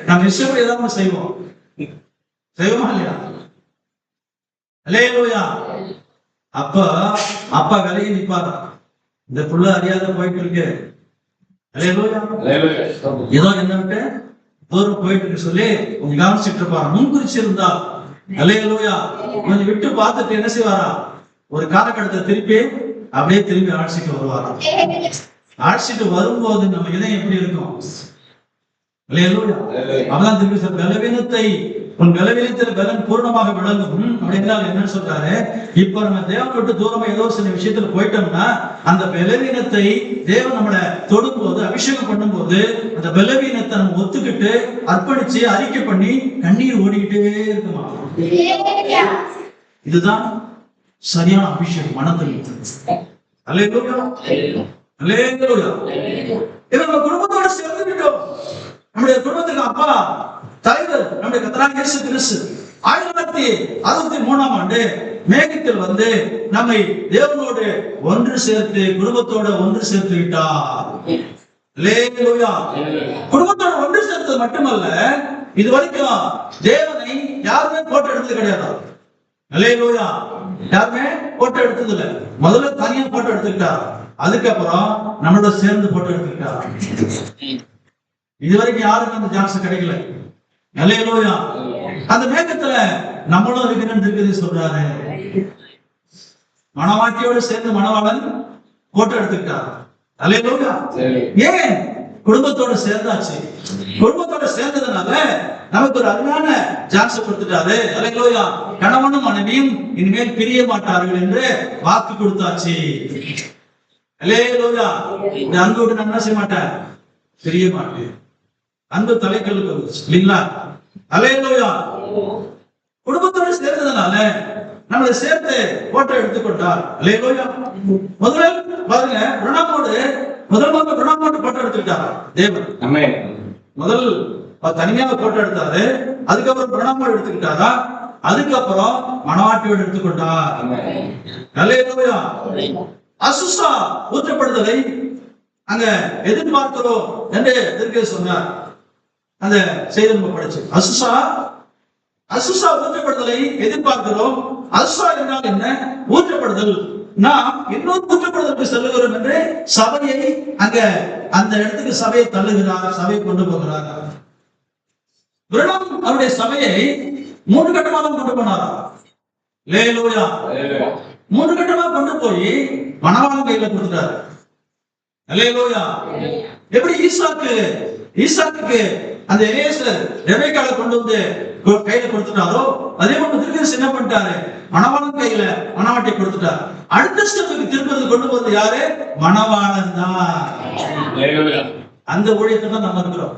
நம்ம விஷயம் ஏதாவது செய்வோம். செய்வோமா இல்லையா? அல்லேலூயா. அப்ப அப்பா விலகி நிப்பாரு. இந்த புள்ள அறியாத போயிட்டு இருக்கு. அல்லேலூயா. ஏதோ என்ன விட்டு தூரம் போயிட்டு இருக்கு சொல்லி கொஞ்சம் கவனிச்சுட்டு இருப்பாரு. முன்குறிச்சிருந்தா அல்லேலூயா கொஞ்சம் விட்டு பார்த்துட்டு என்ன செய்வாரா, ஒரு காலகட்டத்தை திருப்பி அப்படியே திரும்பி ஆட்சிக்கு வருவாராம். ஆட்சிக்கு வரும்போது நம்ம இதயம் எப்படி இருக்கும்? அப்பதான் திரும்பி பலவீனத்தை உன் பலவீனத்தில் பலன் பூர்ணமாக விளங்கும் அப்படின்னா என்னன்னு சொல்றாரு. இப்ப நம்ம தேவனை விட்டு தூரமா ஏதோ சில விஷயத்துல போயிட்டோம்னா அந்த பலவீனத்தை தேவன் நம்மளை தொடும் போது, அபிஷேகம் பண்ணும் போது அந்த பலவீனத்தை நம்ம ஒத்துக்கிட்டு அர்ப்பணிச்சு அறிக்கை பண்ணி கண்ணீர் ஓடிக்கிட்டே இருக்குமா. இதுதான் சரியான அபிஷேகம். மனதில் அல்லேலூயா. அல்லேலூயா. நம்ம குடும்பத்தோட சேர்ந்து விட்டோம். நம்முடைய குடும்பத்துக்கு அப்பா தலைவர் நம்முடைய கர்த்தராகிய இயேசு கிறிஸ்து 1963ஆம் ஆண்டு மேகத்தில் வந்து நம்மை தேவனோடு ஒன்று சேர்த்து குடும்பத்தோட ஒன்று சேர்த்து விட்டார். அல்லேலூயா. குடும்பத்தோட ஒன்று சேர்த்தது மட்டுமல்ல, இது வரைக்கும் தேவனை யாருமே போட்டோ எடுத்தது கிடையாது. அல்லேலூயா. யாருமே போட்டோ எடுத்தது இல்ல. முதல்ல தனியா போட்டோ எடுத்துக்கிட்டார். அதுக்கப்புறம் நம்மளோட சேர்ந்து போட்டோ எடுத்துக்கிட்டார். இதுவரைக்கும் யாருக்கும் அந்த சான்ஸ் கிடைக்கல. அல்லேலூயா. அந்த மேகத்துல நம்மளும் இருக்கிறது சொல்றாரு. மணவாட்டியோடு சேர்ந்து மணவாளன் போட்டோ எடுத்துக்கிட்டார். அல்லேலூயா. ஏன்? குடும்பத்தோட சேர்ந்தாச்சு. குடும்பத்தோட சேர்ந்ததுனால நமக்கு ஒரு அருமையான சான்ஸ் கொடுத்துட்டாரு. அல்லேலூயா. கணவனும் மனைவியும் இனிமேல் பிரிய மாட்டார்கள் என்று வாக்கு கொடுத்தாச்சு. அல்லேலூயா. இந்த அன்பு விட்டு நான் என்ன செய்ய மாட்டேன், பிரிய மாட்டேன். அன்பு தலைக்கல்லுக்கு வந்துச்சு இல்லைங்களா? அல்லேலூயா. குடும்பத்தோடு சேர்ந்ததுனால நம்மளை சேர்த்து போட்டோ எடுத்துக்கொண்டார். அல்லேலூயா. முதல்ல பாருங்க, பிரணாமோடு முதல் பிரணாமோடு போட்டோ எடுத்துக்கிட்டார் தேவன். முதல் தனியாக போட்டோ எடுத்தாரு. அதுக்கப்புறம் பிரணாமோடு எடுத்துக்கிட்டாரா. அதுக்கப்புறம் மணவாட்டியோடு எடுத்துக்கொண்டார். அல்லேலூயா. அசுசா ஊற்றப்படுதலை அங்க எதிர்பார்க்கிறோம் என்று எதிர்க்க சொன்னார். அந்த செய்தி நம்ம படிச்சு அசுசா ஊற்றப்படுதலை எதிர்பார்க்கிறோம். அசுசா என்றால் என்ன? ஊற்றப்படுதல். நாம் இன்னொரு ஊற்றப்படுதலுக்கு செல்லுகிறோம் என்று சபையை அங்க அந்த இடத்துக்கு சபையை தள்ளுகிறார், சபையை கொண்டு போகிறார். அவருடைய சபையை 3 கட்டமாக கொண்டு போனாரா. அல்லேலூயா. 3 கட்டமாக கொண்டு போய் மணவாளன் கையில கொடுத்துட்டாரு. அல்லேலூயா. எப்படி ஈசாக்கு அந்த எலியேசர் ரெபெக்காவை கொண்டு வந்து கையில கொடுத்துட்டாரோ, அதே மாதிரி திருப்பி என்ன பண்ணிட்டாரு, மணவாளன் கையில மணவாட்டி கொடுத்துட்டாரு. அடுத்த ஸ்டெப்புக்கு திருப்பி கொண்டு போறது யாரு? மணவாளன் தான். அந்த ஊழியத்தை தான் நம்ம இருக்கிறோம்.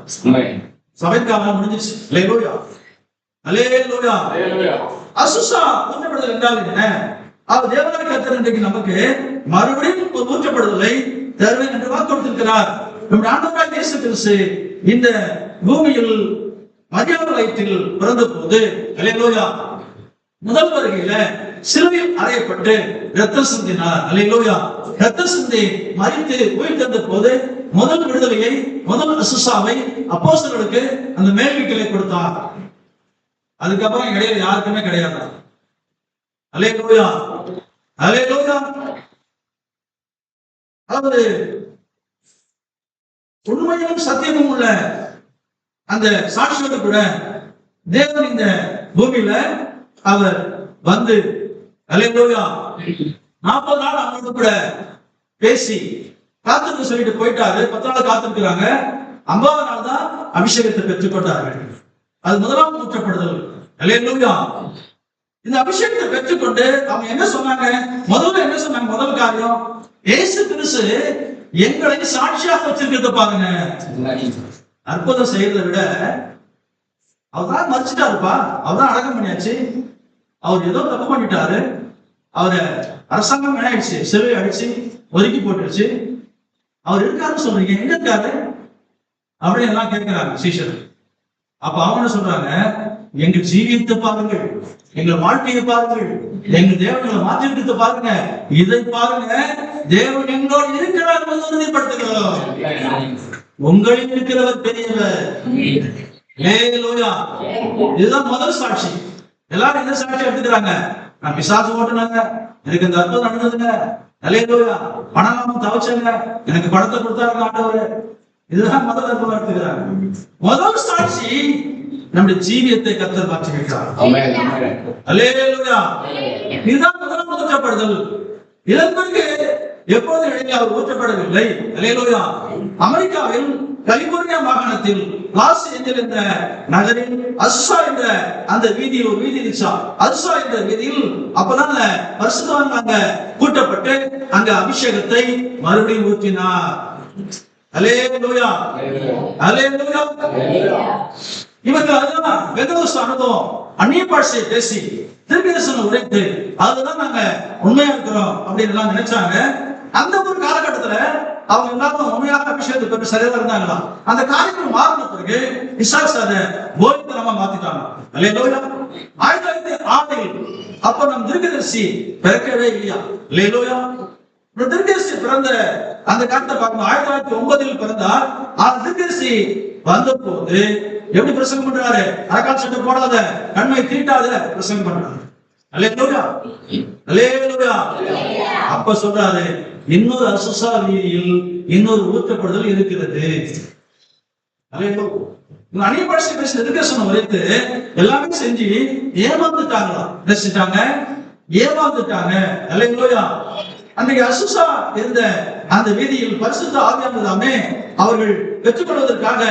சபைக்காக முடிஞ்சிச்சு. அல்லேலூயா. அல்லேலூயா. அசுசா ஊற்றப்படுதல் என்றால் என்ன? அவர் தேவனாகிய கர்த்தர் இன்றைக்கு நமக்கு மறுபடியும் ஒரு ஊற்றப்படுதலை தருவேன் என்று வாக்கு கொடுத்திருக்கிறார். நம்முடைய ஆண்டவராகிய இயேசு கிறிஸ்து இந்த பூமியில் மரியாதை வயிற்றில் பிறந்த போது, அல்லேலூயா, முதல் வருகையில சிலுவையில் அறையப்பட்டு ரத்தம் சிந்தினார். அல்லேலூயா. ரத்தம் சிந்தி மரித்து உயிர்த்தெழுந்த போது முதல் விடுதலையை, முதல் அசுசாவை அப்போஸ்தலர்களுக்கு அந்த மேல் வீட்டிலே கொடுத்தார். அதுக்கப்புறம் இடையில யாருக்குமே கிடையாது. அல்லேலூயா, அல்லேலூயா. அதாவது உண்மையும் சத்தியமும் உள்ள அந்த சாட்சியோடு கூட தேவன் இந்த பூமியில அவர் வந்து அல்லேலூயா 40 நாள் அவங்களோட கூட பேசி காத்திருக்க சொல்லிட்டு போயிட்டாரு. 10 நாள் காத்திருக்கிறாங்க. 50வது நாள் தான் அபிஷேகத்தை பெற்றுக்கொண்டார்கள். அது முதலாம் ஊற்றப்படுதல். அல்லேலூயா. இந்த அபிஷேகத்தை பெற்றுக்கொண்டு அவங்க என்ன சொன்னாங்க? முதல்ல என்ன சொன்னாங்க? முதல் காரியம், இயேசு கிறிஸ்து எங்களை சாட்சியாக வச்சிருக்கிறத பாருங்க. அற்புதம் செய்யறதை விட அவர்தான் மறிச்சிட்டாருப்பா, அவர்தான் அடக்கம் பண்ணியாச்சு, அவர் ஏதோ தப்பு பண்ணிட்டாரு, அவரை அரசாங்கம் ஆயிடுச்சு, சிலுவை அடிச்சு ஒதுக்கி போட்டுருச்சு, அவர் இருக்காருன்னு சொல்றீங்க, எங்க இருக்காரு அப்படின்னு எல்லாம் கேட்கிறாங்க சீஷர். அப்ப அவங்க சொல்றாங்க, எங்க ஜீவியத்தை பாருங்கள், எங்க வாழ்க்கையை பாருங்கள், எங்க தேவனை மாற்றிருக்கிறத பாருங்க, இதை பாருங்க, தேவன் எங்களோடு இருக்கிறார் என்று உறுதிப்படுத்துகிறோம். உங்களில் இருக்கிறவர் பெரியவர். இதுதான் முதல் சாட்சி. எல்லாரும் இந்த சாட்சி எடுத்துக்கிறாங்க. நான் பிசாசு ஓட்டுனாங்க, எனக்கு இந்த அற்புதம் நடந்ததுங்க, அல்லேலூயா, பணம் தவச்சங்க, எனக்கு பணத்தை கொடுத்தாருங்க ஆண்டவர். இதுதான் முதல் அற்புதம் எடுத்துக்கிறாங்க. முதல் சாட்சி நம்முடைய ஜீவியத்தை கர்த்தர் மாற்றி வைக்கிறார். அல்லேலூயா. இதுதான் முதலாம் ஊற்றப்படுதல். இதன் பிறகு எப்போது இடையில அவர் ஊற்றப்படவில்லை. அல்லேலூயா. அமெரிக்காவில் கலிபோர்னியா மாகாணத்தில் லாஸ் ஏஞ்சல் என்ற நகரில் அஸ்ஸா என்ற அந்த வீதியில் ஒரு வீதி இருந்துச்சா, அஸ்ஸா என்ற வீதியில் அப்பதான் பரிசுத்தவான்கள் அங்க கூட்டப்பட்டு அங்க அபிஷேகத்தை மறுபடியும் ஊற்றினார். அல்லேலூயா, அல்லேலூயா. இவர்கள் அதுதான் பெந்தகோஸ்து அனுபவம், அந்நிய பாஷையை பேசி தீர்க்கதரிசனம் உரைத்து அதுதான் நாங்க உண்மையா இருக்கிறோம் அப்படின்னு எல்லாம் நினைச்சாங்க. அந்த ஒரு காலகட்டத்துல அவங்க எல்லாரும் உண்மையாக அபிஷேகத்தை பெற்று சரியா இருந்தாங்களா? அந்த காரியங்கள் மாறின பிறகு இசாக்ஸ் அதை போதித்தனமா மாத்திட்டாங்க. அல்லேலூயா. 1906 அப்ப நம் தீர்க்கதரிசி பிறக்கவே இல்லையா? அல்லேலூயா. தீர்க்கதரிசி பிறந்த அந்த காலத்தை பார்க்கணும். 1909 பிறந்தார். அந்த தீர்க்கதரிசி வந்த போது எப்படி பிரசங்கம் பண்றாரு? அரக்கால் சட்டை போடாத, கண்மை தீட்டாத பிரசங்கம் பண்றாரு. அல்லேலூயா, அல்லேலூயா. அப்ப சொல்றாரு, இன்னொரு அசுசா வீதியில் இன்னொரு ஊற்றப்படுதல் இருக்கிறது. அந்நிய பாஷை பேசி தீர்க்கதரிசனம் உரைத்து எல்லாமே செஞ்சு ஏமாந்துட்டாங்களா? நினைச்சிட்டாங்க, ஏமாந்துட்டாங்க. அல்லேலூயா. அன்றைக்கு அசுசா இருந்த அந்த வீதியில் பரிசுத்த ஆவியானவராமே அவர்கள் பெற்றுக்கொள்வதற்காக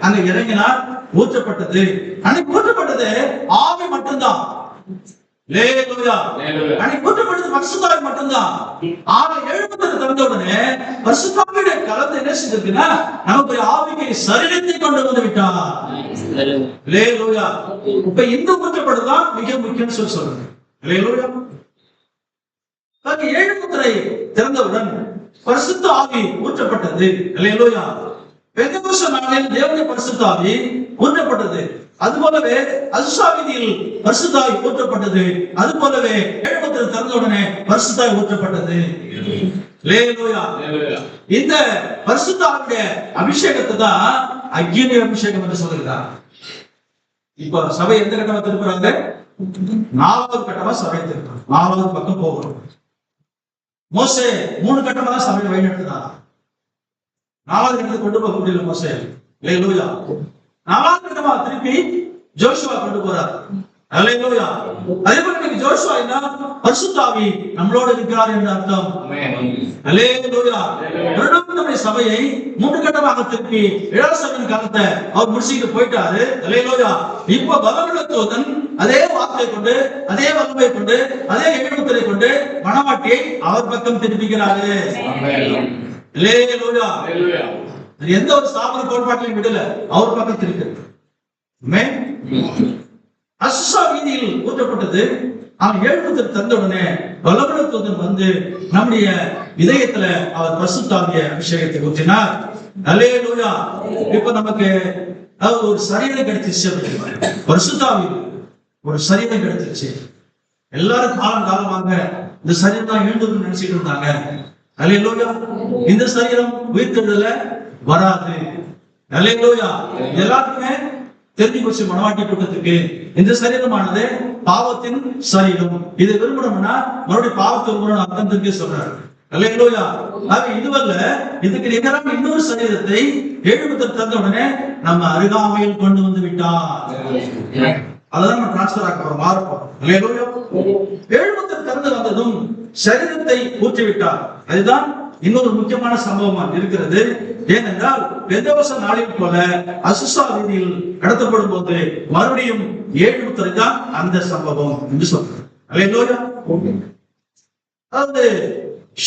அங்க இறங்கினார். ஊற்றப்பட்டது. அன்னைக்கு ஊற்றப்பட்டது ஆவி மட்டும்தான். அன்னைக்கு ஊற்றப்பட்டது பரிசுத்த ஆவி மட்டும்தான். ஆனா 70 திறந்த உடனே பரிசுத்த ஆவியோட கலந்து என்ன செஞ்சிருக்குன்னா நமக்கு ஆவிக்கு சரீரத்தை கொண்டு வந்து விட்டார். இப்ப இந்த ஊற்றப்பட்டதுதான் மிக முக்கியம் சொல்றேன். 7 முத்திரை திறந்தவுடன் பரிசுத்த ஆவி ஊற்றப்பட்டது. அல்லேலூயா. பெந்தெகோஸ்து நாளில் தேவனுடைய பரிசுத்த ஆவி ஊற்றப்பட்டது. அது போலவே அசுசா வீதியில் பரிசுத்த ஆவி ஊற்றப்பட்டது. அது போலவே 7 முத்திரை திறந்தவுடனே பரிசுத்த ஆவி ஊற்றப்பட்டது. அல்லேலூயா. இந்த பரிசுத்த ஆவியுடைய அபிஷேகத்தை தான் அக்கினி அபிஷேகம் என்று சொல்லுகிறார். இப்ப சபை எந்த கட்டமா திருப்புறாங்க? 4வது கட்டமா சபை திருப்புறாங்க. 4வது பக்கம் போகிறோம். மோசே 3 கட்டமா தான் சபையை வழிநடத்தினார். 4வது கட்டத்துக்கு கொண்டு போக முடியல மோசே. அல்லேலூயா. 4வது கட்டமா திருப்பி ஜோஷுவா கொண்டு போறார். அல்லேலூயா. அதே போல ஜோஷுவா என்ன? பரிசுத்த ஆவி நம்மளோட இருக்கிறார் என்ற அர்த்தம். அல்லேலூயா. நம்முடைய சபையை 3 கட்டமாக திருப்பி 7 சபையின் காலத்தை அவர் முடிச்சுட்டு போயிட்டாரு. அல்லேலூயா. இப்ப பலமுள்ள தூதன் அதே வார்த்தை கொண்டு, அதே வல்லமை கொண்டு, அதே 7 முத்திரை கொண்டு மணவாட்டியை அவர் பக்கம் திருப்பிக்கிறாரு. அல்லேலூயா. எந்த ஒரு ஸ்தாபன கோட்பாட்டிலையும் விடல, அவர் பக்கம் திருப்பி. அசுசா வீதியில் ஊற்றப்பட்டது. அவன் 7 முத்திரை தந்த உடனே வல்லமுள்ள தூதன் வந்து நம்முடைய இதயத்துல அவர் பரிசுத்த ஆவிய அபிஷேகத்தை ஊற்றினார். அல்லேலூயா. இப்ப நமக்கு ஒரு சரீரம் கிடைச்சிச்சு. பரிசுத்த ஆவி ஒரு சரீரம் கிடைச்சிச்சு. எல்லாரும் காலம் காலமாக இந்த சரீரம் தான் எழுந்து நினைச்சிட்டு இருந்தாங்க. அல்லேலூயா. இந்த சரீரம் உயிர்த்தெழுதல வராது. அல்லேலூயா. எல்லாருக்குமே தெரிஞ்சு போச்சு மனவாட்டி கூட்டத்துக்கு இந்த சரீரமானது பாவத்தின் சரீரம். இது விரும்பணும்னா மறுபடியும் பாவத்தை விரும்பணும் அர்த்தம் தெரிஞ்சு சொல்றாரு. அல்லேலூயா. இதுவல்ல, இதுக்கு நிகரான இன்னொரு சரீரத்தை எழுபத்தர் தந்த உடனே நம்ம அருகாமையில் கொண்டு வந்து விட்டார். அதான் நம்ம டிரான்ஸ்பர் ஆக்க மாறுப்போம். அல்லேலூயா. எழுபத்தர் திறந்து வந்ததும் சரீரத்தை ஊற்றி விட்டார். அதுதான் இன்னொரு முக்கியமான சம்பவமா இருக்கிறது. ஏனென்றால் பெந்தேகோஸ்து நாளில் போல அசுசா வீதியில் நடத்தப்படும் போது மறுபடியும் 7 தான் அந்த சம்பவம் என்று சொல்றார். அல்லேலூயா. அதாவது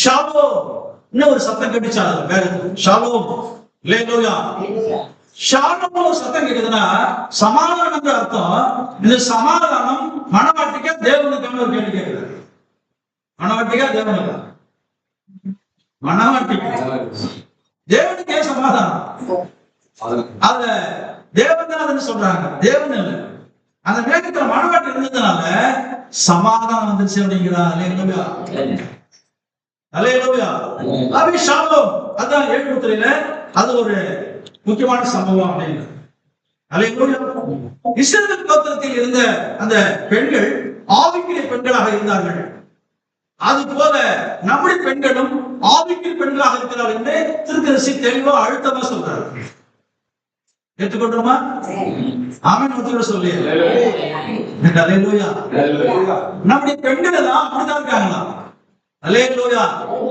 ஷாலோம் இன்னும் ஒரு சத்தம் கேட்டுச்சாங்க. ஷாலோம். அல்லேலூயா. ஷாலோம் ஒரு சத்தம் கேக்குதுன்னா சமாதானம் அர்த்தம். இந்த சமாதானம் மனவாட்டிக்கா தேவனுக்கான ஒரு கேள்வி கேட்கிறார். மனவாட்டிக்கா தேவனுக்கா? மனவாட்டிக்கு. தேவனுக்கே சமாதானம். அத தேவன் தான் அதுன்னு சொல்றாங்க. தேவன் இல்ல. அந்த மேகத்துல மனவாட்டி இருந்ததுனால சமாதானம் வந்துச்சு அப்படிங்கிறா. அல்லேலூயா. அல்லேலூயா. அவை ஷாலோம். அதான் 7 அது ஒரு முக்கியமான சம்பவம் அப்படின்னு. அல்லேலூயா. இஸ்ரவேல் கோத்திரத்தில் இருந்த அந்த பெண்கள் ஆவிக்குரிய பெண்களாக இருந்தார்கள். அது போல நம்முடைய பெண்களும் ஆவிக்குரிய பெண்களாக இருக்கிறார்கள் என்று திருக்கதர்சி தெளிவா அழுத்தமா சொல்றாரு. ஏற்றுக்கொண்டோமா? ஆமென் ஒத்துக்கிற சொல்லி. அல்லேலூயா. நம்முடைய பெண்கள் எல்லாம் அப்படிதான் இருக்காங்களா? அல்லேலூயா.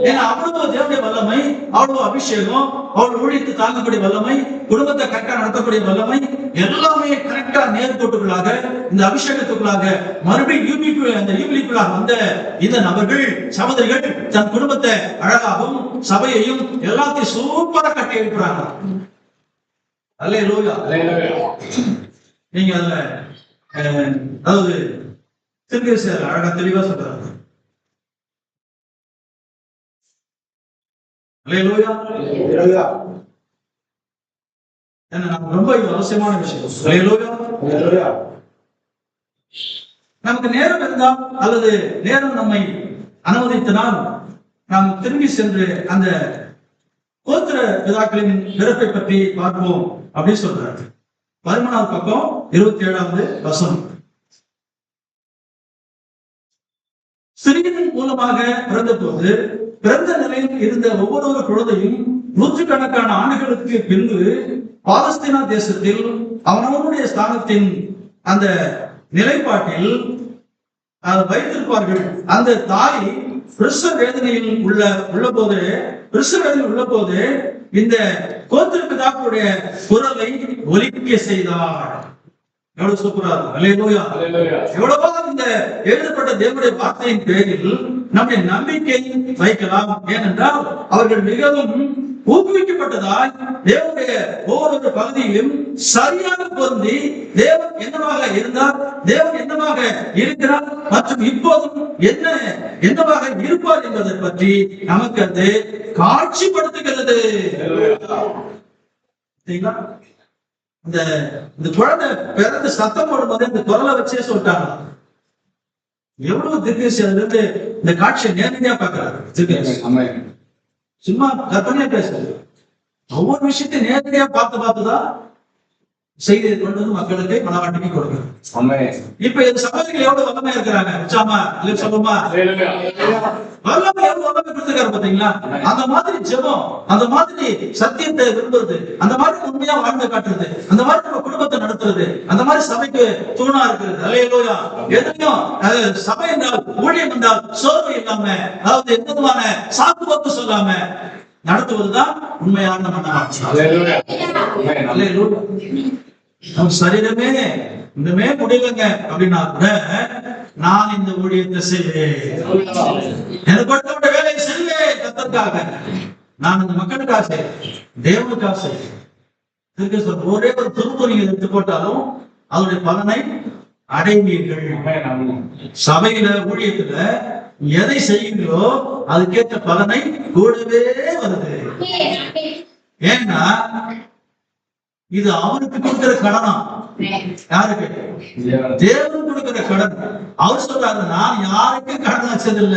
ஏன்னா அவ்வளவு தேவனுடைய வல்லமை, அவ்வளவு அபிஷேகம், அவ்வளவு ஊழியத்தை தாங்கக்கூடிய வல்லமை, குடும்பத்தை கரெக்டா நடத்தக்கூடிய வல்லமை, எல்லாமே கரெக்டா நேர்கோட்டுகளாக இந்த அபிஷேகத்துக்குள்ளாக மறுபடியும் யூபிக்குள்ளாக வந்த இந்த நபர்கள் சகோதரிகள் தன் குடும்பத்தை அழகாகவும் சபையையும் எல்லாத்தையும் சூப்பரா கட்டி எழுப்புறாங்க. அல்லேலூயா. நீங்க அதுல அதாவது திருக்கதர்சி அழகா தெளிவா சொல்றாங்க. அல்லேலூயா. ரொம்ப அவசியமான விஷயம். அல்லேலூயா. நமக்கு நேரம் இருந்தால் அல்லது நேரம் நம்மை அனுமதித்தனால் நாம் திரும்பி சென்று அந்த கோத்திர பிதாக்களின் பிறப்பை பற்றி பார்ப்போம் அப்படின்னு சொல்றாரு. 13வது பக்கம் 27வது வசனம். சிறியன் மூலமாக பிறந்த போது பிறந்த நிலையில் இருந்த ஒவ்வொரு குழந்தையும் நூற்றுக்கணக்கான ஆண்டுகளுக்கு பின்பு பாலஸ்தீனா தேசத்தில் அவனவனுடைய ஸ்தானத்தின் அந்த நிலைப்பாட்டில் வைத்திருப்பார்கள். அந்த தாய் பிரசவ வேதனையில் உள்ள போது இந்த கோத்திர பிதாக்களுடைய குரலை ஒலிக்க செய்தார். எவ்வளவு சூப்பரா இருக்கும். அல்லேலூயா. எவ்வளவோ இந்த எழுதப்பட்ட தேவனுடைய வார்த்தையின் பேரில் நம்முடைய நம்பிக்கை வைக்கலாம். ஏனென்றால் அவர்கள் மிகவும் ஊக்குவிக்கப்பட்டதால் தேவனுடைய ஒவ்வொரு பகுதியிலும் சரியாக பொருந்தி தேவன் என்னவாக இருந்தார், தேவன் என்னவாக இருக்கிறார் மற்றும் இப்போதும் என்னவாக இருப்பார் என்பதை பற்றி நமக்கு அது காட்சிப்படுத்துகிறது. இந்த குழந்தை பிறந்து சத்தம் போடும்போது இந்த குரலை வச்சே சொல்லிட்டாங்க. எவ்வளவு திருக்கதர்சி அதுல இருந்து இந்த காட்சியை நேரடியா பாக்குறாரு. சும்மா கற்பனையா பேசுறது. ஒவ்வொரு விஷயத்தையும் நேரடியா பார்த்துதான் செய்தியை கொண்டு வந்து மக்களுக்கு மனவாட்டிக்கு கொடுக்கணும். இப்ப இந்த சகோதரிகள் எவ்வளவு வல்லமை இருக்கிறாங்க. சொல்லுமா வல்லமை எவ்வளவு வல்லமை கொடுத்துருக்காரு பாத்தீங்களா? அந்த மாதிரி ஜெபம், அந்த மாதிரி சத்தியத்தை விரும்புறது, அந்த மாதிரி உண்மையா வாழ்ந்து காட்டுறது, அந்த மாதிரி நம்ம குடும்பத்தை நடத்துறது, அந்த மாதிரி சபைக்கு தூணா இருக்கிறது. அல்லேலூயா. எதுலையும் சபை என்றால் ஊழியம் என்றால் சோர்வு இல்லாம, அதாவது எந்த விதமான சாக்கு போக்கு சொல்லாம நடத்துவதுதான் உண்மையான மனவாட்சி. நம்ம சரீரமே இன்னுமே முடியலங்க அப்படின்னா கூட நான் இந்த ஊழியத்தை செய்வேன், எனக்கு கொடுத்த வேலையை செய்வேன் கர்த்தருக்காக, நான் இந்த மக்களுக்காக செய்வேன், தேவனுக்காக செய்வேன். ஒரே ஒரு துருப்பு நீங்க எடுத்து போட்டாலும் அதனுடைய பலனை அடைவீர்கள். சபையில ஊழியத்துல எதை செய்யுங்களோ அதுக்கேற்ற பலனை கூடவே வருது. ஏன்னா இது அவருக்கு கொடுக்கிற கடனா. யாருக்கு? தேவன் கொடுக்கிற கடன். அவர் சொல்றாரு, நான் யாருக்கும் கடன் வச்சது இல்ல.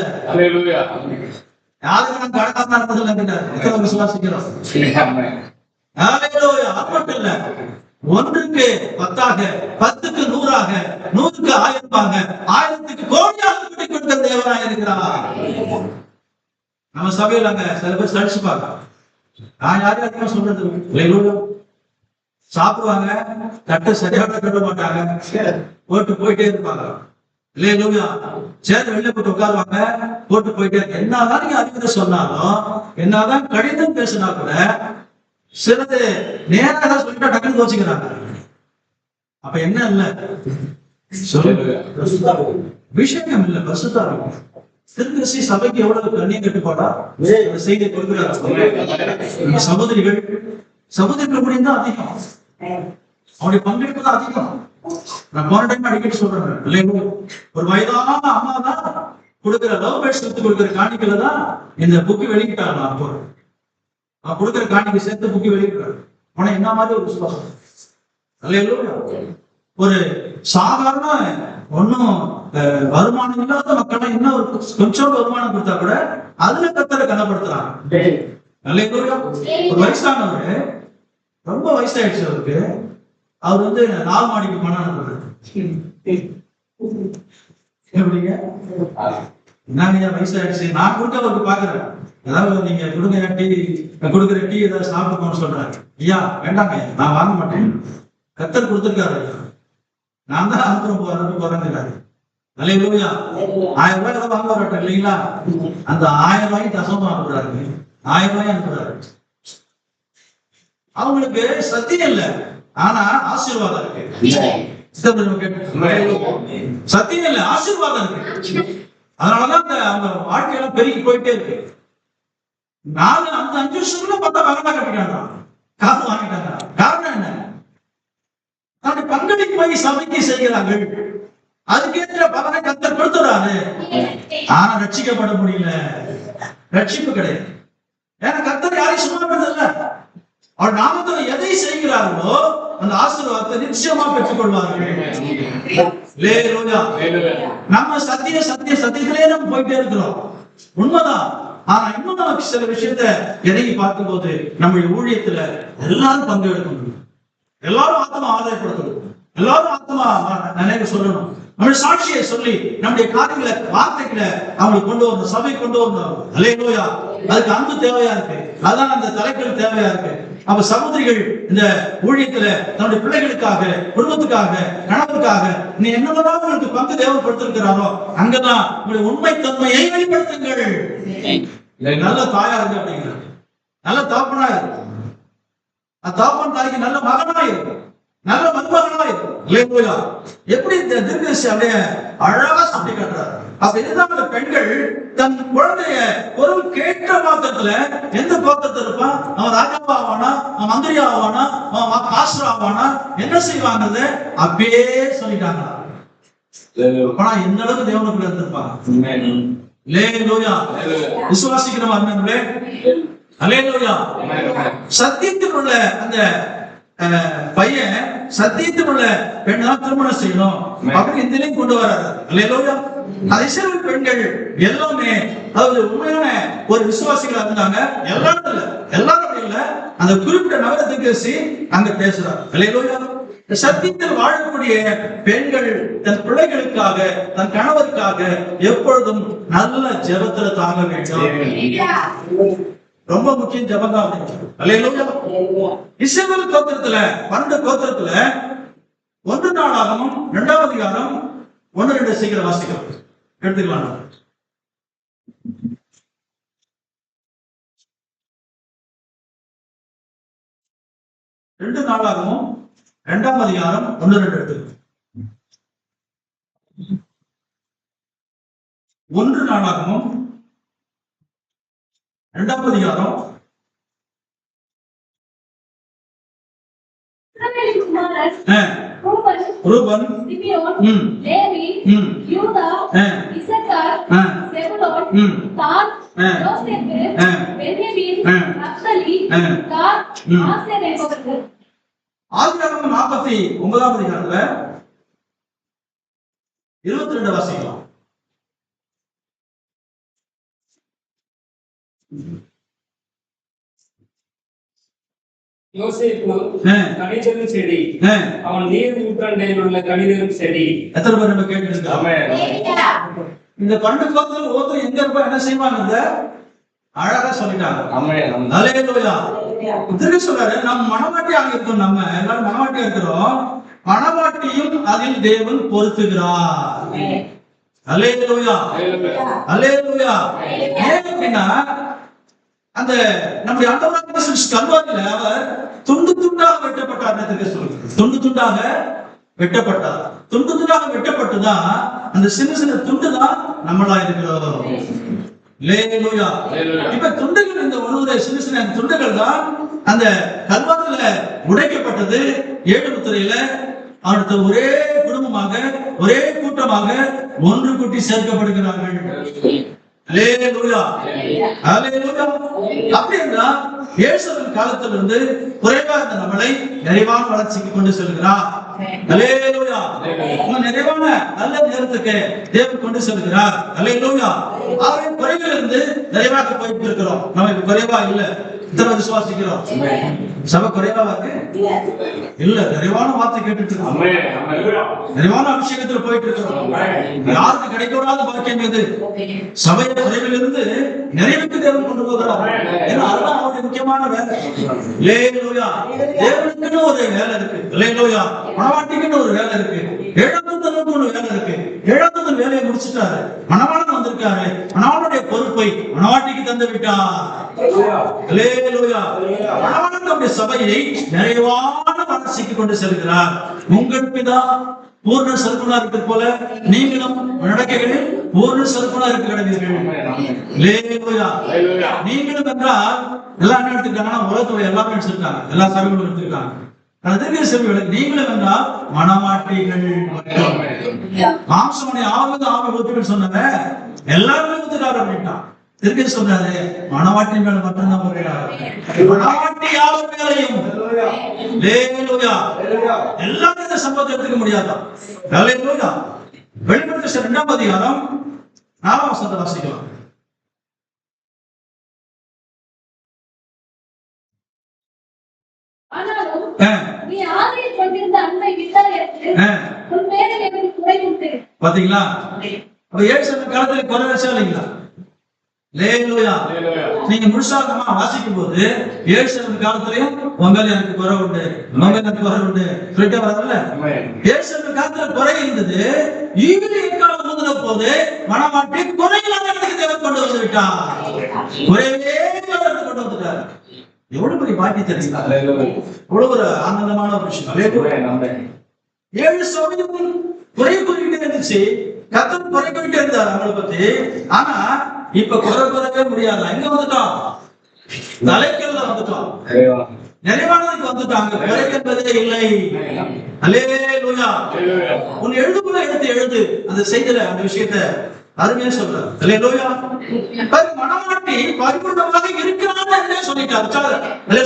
யாருக்கு நான் கடன் இருந்ததில்லை. விசுவாசிக்கிறோம். அது மட்டும் இல்ல, 1க்கு 10ஆக, 10க்கு 100ஆக, 100க்கு 1000ஆக, 1000க்கு கோடியாக கொடுக்கிற தேவனாக இருக்கிறார். நம்ம சபையில் அங்க சில பேர் சடிச்சு பார்க்கலாம். நான் யாரையும் சொல்றது, சாப்பிடுவாங்க, தட்டை சரியாக கட்ட மாட்டாங்க, போயிட்டே இருப்பாங்க. இல்லையா? சேர்ந்து வெளில போட்டு உட்காருவாங்க, போட்டு போயிட்டே. என்னதான் நீங்க அறிவுரை சொன்னாலும், என்னதான் கடிதம் பேசினா கூட சிலது நேராக சொல்லிட்டா டக்குன்னு யோசிக்கிறாங்க. அப்ப என்ன இல்ல விஷயம் இல்ல, பரிசுத்தம். திருக்கசி சபைக்கு எவ்வளவு கண்ணியம் கட்டுப்பாடா செய்தி கொடுக்கிறார். சகோதரிகள் முடியும் தான் அதிகம், அவருடைய பங்கெடுப்பு தான் அதிகம். நான் போன டைம் அடிக்கடி சொல்றேன் இல்லையா, ஒரு வயதான அம்மா தான் கொடுக்கிற லவ் பேட்ஸ் கொடுக்கிற காணிக்கையில தான் இந்த புக்கு வெளியிட்டாங்க. அப்போ நான் கொடுக்கிற காணிக்கை சேர்த்து புக்கு வெளியிட்டாரு. ஆனா என்ன மாதிரி ஒரு விசுவாசம் இல்லையா? ஒரு சாதாரண ஒன்னும் வருமானம் இல்லாத மக்கள் இன்னும் ஒரு கொஞ்சம் வருமானம் கொடுத்தா கூட அதுல கர்த்தரை கனப்படுத்துறாங்க. ஒரு வயசானவரு, ரொம்ப வயசாயிடுச்சு அவருக்கு, அவர் 4 மாடிக்கு பணம் அனுப்புறாரு. எப்படிங்க? என்னங்க வயசாயிடுச்சு, நான் கொடுக்க அவருக்கு பாக்குறேன். ஏதாவது நீங்க கொடுக்குற டீ ஏதாவது சாப்பிடணும்னு சொல்றாரு. ஐயா வேண்டாங்க, நான் வாங்க மாட்டேன், கர்த்தர் கொடுத்துருக்காரு, நான் தான் அனுப்ப போறேங்கிறாரு. அல்லேலூயா. 1000 ரூபாய் ஏதாவது வாங்க வரட்டும் இல்லைங்களா? அந்த 1000 ரூபாய்க்கு தசமா அனுப்புறாரு, 1000 ரூபாய் அனுப்புறாரு. அவங்களுக்கு சத்தியம் இல்லை, ஆனா ஆசீர்வாதம் இருக்கு. சத்தியம் இல்லை, ஆசீர்வாதம் இருக்கு. அதனாலதான் அவங்க வாழ்க்கையெல்லாம் பெருகி போயிட்டே இருக்கு. 5 வருஷத்துல 10 மகனா கட்டிட்டாங்க, காசு வாங்கிட்டாங்க. காரணம் என்ன? தன்னுடைய பங்களிப்பை சபைக்கு செய்கிறார்கள், அதுக்கேற்ற பலனை கர்த்தர் கொடுத்துறாரு. ஆனா ரட்சிக்கப்பட முடியல, ரட்சிப்பு கிடையாது. ஏன்னா கர்த்தர் யாரையும் சும்மா விடுறதில்ல. அவர் நாமத்தில் எதை செய்கிறார்களோ அந்த ஆசீர்வாதத்தை நிச்சயமா பெற்றுக் கொள்வார்கள். நம்ம சத்தியத்திலே நம்ம போயிட்டே இருக்கிறோம், உண்மைதான். ஆனா இன்னும் நமக்கு சில விஷயத்த இறங்கி பார்க்கும் போது நம்முடைய ஊழியத்துல எல்லாரும் பங்கு எடுக்கணும், எல்லாரும் ஆத்மா ஆதாயப்படுத்தணும், எல்லாரும் ஆத்மா நினைவு சொல்லணும், நம்முடைய சாட்சியை சொல்லி நம்முடைய காரியங்களை வார்த்தைகளை அவங்களுக்கு கொண்டு வரணும், சபை கொண்டு வரணும். அல்லேலூயா. அதுக்கு அன்பு தேவையா இருக்கு, அதான் அந்த தலைகள் தேவையா இருக்கு. அப்ப சகோதரிகள் இந்த ஊழியத்துல தன்னுடைய பிள்ளைகளுக்காக, குடும்பத்துக்காக, கணவருக்காக நீ என்னதான் உங்களுக்கு பங்கு தேவைப்படுத்திருக்கிறாரோ அங்கதான் உங்களுடைய உண்மை தன்மையை வெளிப்படுத்துங்கள். நல்ல தாயா இருக்கு அப்படிங்கிறது, நல்ல தாப்பனா இருக்கு, தாப்பன் தாய்க்கு நல்ல மகனா இருக்கு, நல்ல மருமகனா இருக்கு. எப்படி இந்த தீர்க்கதரிசி அப்படியே அழகா சொல்லி காட்டுறாரு. அப்ப இதுதான் பெண்கள் தன் குழந்தைய பொருள் கேட்ட மாத்திரத்துல எந்த கோத்திரத்துல இருப்பான், அவன் ராஜாவா ஆவானா, அவன் மந்திரியா ஆவானா, அவன் காசுரா ஆவானா, என்ன செய்வாங்க அப்படியே சொல்லிட்டாங்க. ஆனா எந்த அளவுக்கு தேவனுக்குள்ள இருந்திருப்பாங்க. விசுவாசிக்கிறோம் அண்ணங்களே. அல்லேலூயா. சத்தியத்தில் உள்ள அந்த பையன், சத்தியத்தில் உள்ள பெண்ணா திருமணம் செய்யணும் அப்படின்னு இந்த கொண்டு வராரு. அல்லேலூயா. இஸ்ரவேல் பெண்கள் எல்லாமே அதாவது உண்மையான ஒரு விசுவாசிகளா இருந்தாங்க. எல்லாரும் இல்ல, அந்த குறிப்பிட்ட நகரத்துக்கு அங்க பேசுறாரு. அல்லேலூயா. சத்தியத்தில் வாழக்கூடிய பெண்கள் தன் பிள்ளைகளுக்காக, தன் கணவருக்காக எப்பொழுதும் நல்ல ஜெபத்துல தாங்க வேண்டும். ரொம்ப முக்கியம் ஜெபம் தான். அல்லேலூயா. இஸ்ரவேல் கோத்திரத்துல 12 கோத்திரத்துல 1 நாளாகமம் 2ஆம் அதிகாரம் 1-2 சீக்கிரம் வாசிக்கிறோம், எடுத்துக்கலாம். ரெண்டு நாளாகமும் 2ஆம் அதிகாரம் 1-2 எடுத்து. 1 நாளாகமும் 2ஆம் அதிகாரம் ரூபன், லேவி, யூதா, இசக்கார், செபுலோன், தான், யோசேப்பு, பென்யமீன், நப்தலி, காத், ஆசேர் என்பவர்கள். ஆதியாகமம் 49ஆம் அதிகாரத்துல 22 வாசிக்கலாம். யோசேப்பு கனிதரும் செடி, அவன் நீர் ஊற்றண்டையில் உள்ள கனிதரும் செடி. எத்தனை பேர் நம்ம கேட்டு இந்த 12 கோத்திரம் ஒவ்வொருத்தரும் எங்க இருப்பா என்ன செய்வாங்க அழகா சொல்லிட்டாங்க. அல்லேலூயா. திருப்பி சொல்றாரு, நம்ம மனவாட்டியாக இருக்கோம், நம்ம எல்லாரும் மனவாட்டியா இருக்கிறோம், மனவாட்டியும் அதில் தேவன் பொறுத்துகிறார். அல்லேலூயா. அல்லேலூயா. ஏன் அப்படின்னா அந்த நம்முடைய ஆண்டவராகிய கல்வாரியில அவர் துண்டு துண்டாக வெட்டப்பட்டார். துண்டு துண்டாக வெட்டப்பட்டார். துண்டு துண்டாக வெட்டப்பட்டுதான் அந்த சின்ன சின்ன துண்டு தான் நம்மளா இருக்கிறோம். அல்லேலூயா. இப்ப துண்டுகள், இந்த ஒவ்வொரு சின்ன சின்ன துண்டுகள் தான் அந்த கல்வாரியில உடைக்கப்பட்டது. 7 முத்திரையில அடுத்த ஒரே குடும்பமாக ஒரே கூட்டமாக ஒன்று கூட்டி சேர்க்கப்படுகிறார்கள். அல்லேலூயா. அல்லேலூயா. அப்படி என்றால் இயேசுவின் காலத்திலிருந்து குறைவா இருந்த நம்மளை நிறைவான வளர்ச்சிக்கு கொண்டு செல்கிறார். அல்லேலூயா. நிறைவான நல்ல நேரத்துக்கு தேவன் கொண்டு செல்கிறார். அல்லேலூயா. ஆகவே குறைவிலிருந்து நிறைவாக போயிட்டு இருக்கிறோம். நமக்கு குறைவா இல்ல. இத்தனை விசுவாசிக்கிறோம். சபை குறைவா இருக்கு இல்ல. நிறைவான வார்த்தை கேட்டுட்டு இருக்கோம். நிறைவான அபிஷேகத்துல போயிட்டு இருக்கிறோம். யாருக்கு கிடைக்கூடாத பாக்கியம் எது? சபை குறைவிலிருந்து நிறைவுக்கு தேவன் கொண்டு போகிறார். ஏன்னா அதுதான் அவருடைய முக்கியமான வேலை. அல்லேலூயா. தேவனுக்குன்னு ஒரு வேலை இருக்கு. அல்லேலூயா. மனவாட்டிக்குன்னு ஒரு வேலை இருக்கு. ஏழாவது ஒரு வேலை இருக்கு. ஏழாவது வேலையை முடிச்சுட்டாரு. மணவாளன் வந்திருக்காரு. மணவாளனுடைய பொறுப்பை மணவாட்டிக்கு தந்து விட்டார். அல்லேலூயா. மணவாளன் நம்முடைய சபையை நிறைவான வளர்ச்சிக்கு கொண்டு செல்கிறார். உங்கள் பிதா பூர்ண சர்க்குணா இருக்கிறது போல நீங்களும் நடக்கைகளில் பூர்ண சர்க்குணா இருக்க கிடைவீர்கள். அல்லேலூயா. நீங்களும் என்றால் எல்லா எடுத்துக்கிட்டாங்கன்னா உலகத்துல எல்லாமே எடுத்துருக்காங்க. எல்லா சபைகளும் எடுத்துருக்காங்க. நீங்களும் என்றால் மனமாட்டிகள். மாம்சமனை ஆவது ஆமை ஊத்துகள் சொன்னத எல்லாருமே ஊத்துட்டாரு அப்படின்ட்டான். திருப்பி சொல்றாரு, மனவாட்டி மேல மட்டும்தான் போகிறார். மனவாட்டி யார் மேலையும் எல்லாரும் இந்த சம்பவத்தை எடுத்துக்க முடியாதான். வெளிப்படுத்த 2ஆம் அதிகாரம் 4ஆம் வசனத்தை வாசிக்கலாம். பாத்தீங்களா? காலத்துல குறை வச்சா இல்லைங்களா? நீங்க முழுசாகமா வாசிக்கும் போது 7 காலத்திலையும் உங்கள் எனக்கு குறை உண்டு, உங்கள் எனக்கு குறை உண்டு சொல்லிட்டே வரல. 7 காலத்துல குறை இருந்தது. காலம் முந்தின போது மனமாட்டி குறையில்லாத இடத்துக்கு தேவன் கொண்டு வந்து விட்டார். குறைவே கொண்டு வந்துட்டார். எவ்வளவு பெரிய பாக்கி தெரியுங்களா? எவ்வளவு ஒரு ஆனந்தமான ஒரு விஷயம். 7 சமயம் குறை குறிக்கிட்டே இருந்துச்சு. கர்த்தர் குறை குறிக்கிட்டே இருந்தார் அவங்களை பத்தி. ஆனா இப்ப குறைவே முடியாது. எங்க வந்துட்டோம்? தலைக்கல்ல வந்துட்டோம். நிறைவானதுக்கு வந்துட்டாங்க. குறைக்கிறதே இல்லை. அல்லேலூயா. உன் எழுதுக்குள்ள எடுத்து எழுது. அந்த செய்தியில அந்த விஷயத்தை அருமையா சொல்றாரு. அல்லேலூயா. மனமாட்டி பரிபூர்ணமாக இருக்கிறாள் என்றே சொல்லிட்டார்.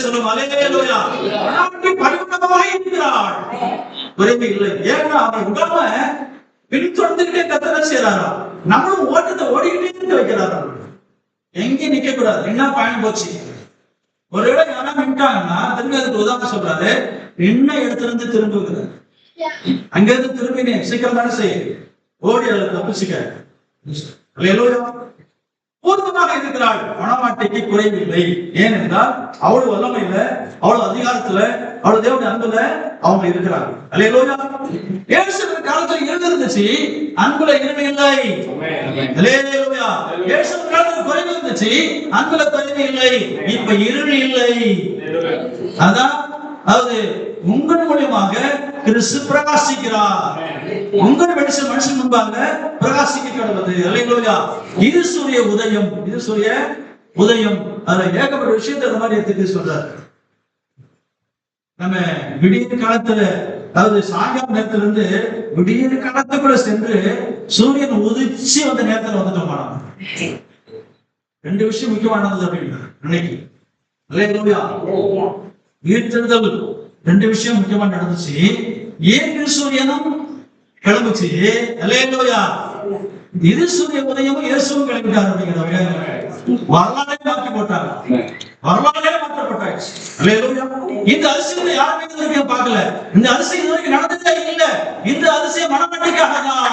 சொல்லுங்க அல்லேலூயா. மனமாட்டி பரிபூர்ணமாக இருக்கிறாள். குறைவு இல்லை. ஏன்னா அவன் உடம்ப பின்தொடர்ந்துகிட்டே கத்தனை செய்யறாரா. நம்மளும் ஓட்டத்தை ஓடிக்கிட்டே வைக்கிறாரா. எங்கேயும் நிக்க கூடாது. என்ன பயணம் போச்சு. ஒரு இடம் யாரா நின்ட்டாங்கன்னா திரும்பி அதுக்கு உதாரணம் சொல்றாரு. என்ன இடத்துல இருந்து திரும்புகிறது. அங்க இருந்து திரும்பி சீக்கிரம் தானே செய்ய ஓடி அதில் தப்பிச்சுக்க. பூர்வமாக இருக்கிறாள். மனமாட்டிக்கு குறைவில்லை. ஏனென்றால் அவ்வளவு வல்லமையில, அவ்வளவு அதிகாரத்துல, அவ்வளவு தேவனுடைய அன்புல அவங்க இருக்கிறாங்க. அல்லேலூயா. இயேசுவின் காலத்துல இருந்துச்சு, அன்புல இருமை இல்லை. அல்லேலூயா. இயேசுவின் காலத்துல குறைவு இருந்துச்சு, அன்புல குறைவு இல்லை. இப்ப இருள் இல்லை. அதான் அதாவது உங்கள் மூலியமாக கிறிஸ்து பிரகாசிக்கிறார். உங்கள் மனுஷன் முன்பாக பிரகாசிக்க கடவுது. அல்லேலூயா. இது சூரிய உதயம். இது சூரிய உதயம். அதுல ஏகப்பட்ட விஷயத்தை அந்த மாதிரி எடுத்துட்டு சொல்றாரு. நம்ம விடிய காலத்துல, அதாவது சாயங்கால நேரத்துல இருந்து விடிய காலத்துக்குள்ள சென்று சூரியன் உதிச்சு வந்த நேரத்துல வந்துட்டோமா? 2 விஷயம் முக்கியமானது அப்படின்னு இன்னைக்கு. அல்லேலூயா. உயிர்த்தெழுதல் ரெண்டு விஷயம் முக்கியமா நடந்துச்சு. ஏன் சூரியனும் கிளம்புச்சு. அல்லேலூயா. இது சூரிய உதயமும் இயேசுவும் கிளம்பிட்டார் அப்படிங்கிற வரலாறே மாற்றி போட்டாங்க. வரலாறே மாற்றப்பட்டாச்சு. அல்லேலூயா. இந்த அதிசயத்தை யாருமே இது வரைக்கும் பார்க்கல. இந்த அதிசயம் இது வரைக்கும் நடந்ததே இல்லை. இந்த அதிசயம் மனவாட்டிக்காக தான்.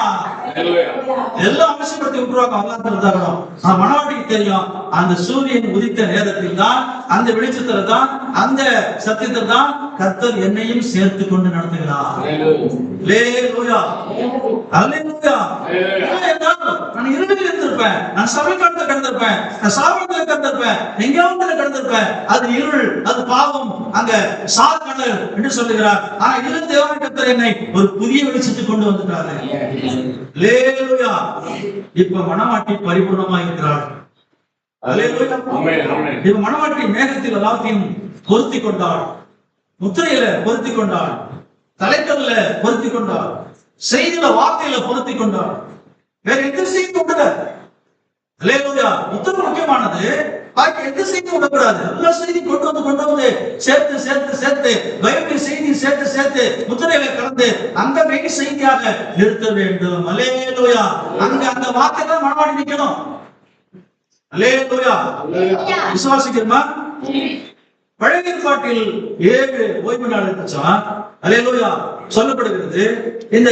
எல்லாம் அவசியப்படுத்தி விட்டுருவாங்க. வரலாற்று இருந்தாலும் மனவாட்டிக்கு தெரியும். அந்த சூரியன் உதித்த நேரத்தில் தான், அந்த வெளிச்சத்தில் தான், அந்த சத்தியத்தில் தான் கர்த்தர் என்னையும் சேர்த்து கொண்டு நடத்துகிறார். அல்லேலூயா. அல்லேலூயா. நான் இருளில் இருந்திருப்பேன், நான் சபை கடந்து கடந்திருப்பேன், நான் சாபத்தில் கடந்திருப்பேன், எங்கேயாவது கடந்திருப்பேன். அது இருள், அது பாவம், அங்க சாக்கடல் என்று சொல்லுகிறார். ஆனா இதிலிருந்து தேவன் கர்த்தர் என்னை ஒரு புதிய வெளிச்சத்துக்கு கொண்டு வந்துட்டாரு. அல்லேலூயா. இப்ப மனவாட்டி பரிபூர்ணமா இருக்கிறார். அல்லேலூயா. இப்ப மனவாட்டி மேகத்தில் எல்லாத்தையும் பொருத்தி கொண்டாள், முத்திரையில பொருத்தி கொண்டாள், தலைக்கல்ல பொருத்தி கொண்டாள், செய்தியில வார்த்தையில பொருத்தி கொண்டாள். வேற எந்த செய்தி விடல. அல்லேலூயா. முத்திரை முக்கியமானது. பாக்கி எந்த செய்தி விடக்கூடாது. எல்லா செய்தி கொண்டு வந்து சேர்த்து சேர்த்து சேர்த்து பைபிள் செய்தி சேர்த்து சேர்த்து முத்திரையில கலந்து அந்த மெயின் செய்தியாக நிறுத்த வேண்டும். அல்லேலூயா. அங்க அந்த வார்த்தை தான் மனவாடி நிக்கணும். அல்லேலூயா. விசுவாசிக்கிறோமா? பழைய ஏற்பாட்டில் 7 ஓய்வு நாள் இருந்துச்சா? அல்லேலூயா சொல்லப்படுகிறது. இந்த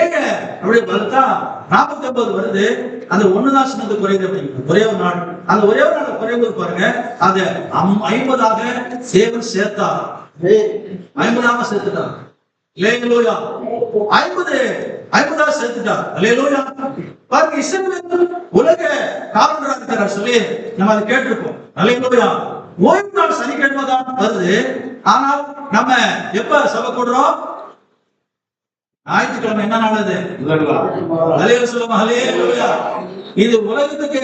7 அப்படி பார்த்தா 49 வருது. அந்த ஒண்ணுதான் சின்னது குறையுது அப்படிங்கிறது. ஒரே ஒரு நாள், அந்த ஒரே ஒரு நாள் குறைவு பாருங்க. அந்த 50ஆக தேவன் சேர்த்தார். 50ஆக சேர்த்துட்டார். அல்லேலூயா. 50ஆக சேர்த்துட்டார். அல்லேலூயா. பாருங்க, இஸ்ரவேல் உலக காவலராக இருக்கிறார் சொல்லி நம்ம அதை கேட்டிருப்போம். அல்லேலூயா. ஓய்வு நாள் சனிக்கிழமை தான் வருது. ஆனால் நம்ம எப்ப சபை கூடுறோம்? ஞாயிற்றுக்கிழமை. என்ன நாள் அது? அல்லேலூயா. இது உலகத்துக்கு,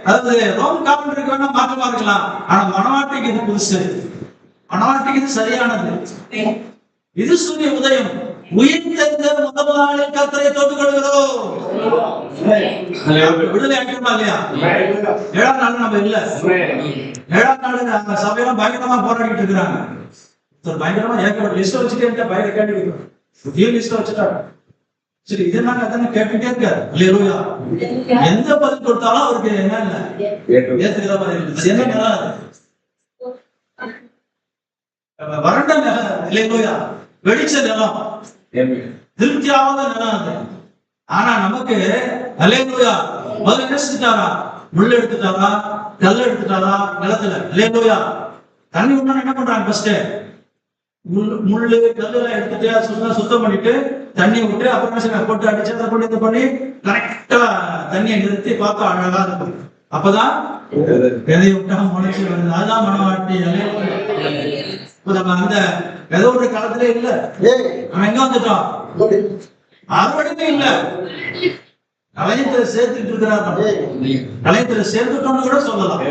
அதாவது ரோம் காலண்டருக்கு வேணா மாற்றமா இருக்கலாம். ஆனா மனவாட்டிக்கு இது புதுசு. மனவாட்டிக்கு இது சரியானது. இது சூரிய உதயம். உயிர்த்தெழுந்த முதல் நாளில் கர்த்தரை தொட்டுக் கொள்கிறோம். விடுதலை ஆகிட்டோமா இல்லையா? 7ஆம் நாள் நம்ம இல்ல. 7ஆம் நாள் அந்த சபையெல்லாம் பயங்கரமா போராடிட்டு இருக்கிறாங்க. பயங்கரமா ஏற்கனவே லிஸ்ட் வச்சுட்டே பயங்கர கேட்டு புதிய லிஸ்ட் வச்சுட்டாங்க. சரி, இது நாங்க அதான கேட்டுட்டே இருக்காரு. அல்லேலூயா. எந்த பதில் கொடுத்தாலும் அவருக்கு என்ன இல்ல, ஏத்துக்கிற மாதிரி இல்லை. என்ன நிலம்? வறண்ட நிலம். அல்லேலூயா. வெடிச்ச நிலம், திருப்தியாவாத நிலம் அது. ஆனா நமக்கு அல்லேலூயா முதல்ல என்ன செஞ்சுட்டாரா? முள் எடுத்துட்டாரா, கல் எடுத்துட்டாரா நிலத்துல? அல்லேலூயா. தண்ணி விடணும் என்ன பண்றாங்க? ஃபர்ஸ்ட் முள்ளு கல்லெல்லாம் எடுத்துட்டு சுத்தம் பண்ணிட்டு தண்ணி விட்டு அப்புறம் போட்டு அடிச்சு அதை பண்ணி இதை பண்ணி கரெக்டா தண்ணியை நிறுத்தி பார்த்தா அழகா இருக்கும். அப்பதான் விதை விட்டா முளைச்சு வருது. அதுதான் மனவாட்டி. இப்ப நம்ம அந்த விதையோட காலத்திலே இல்ல. நம்ம எங்க வந்துட்டோம்? அறுவடைமே இல்ல. கலையத்துல சேர்த்துட்டு இருக்கிறார். கலையத்துல சேர்ந்துட்டோம்னு கூட சொல்லலாம்.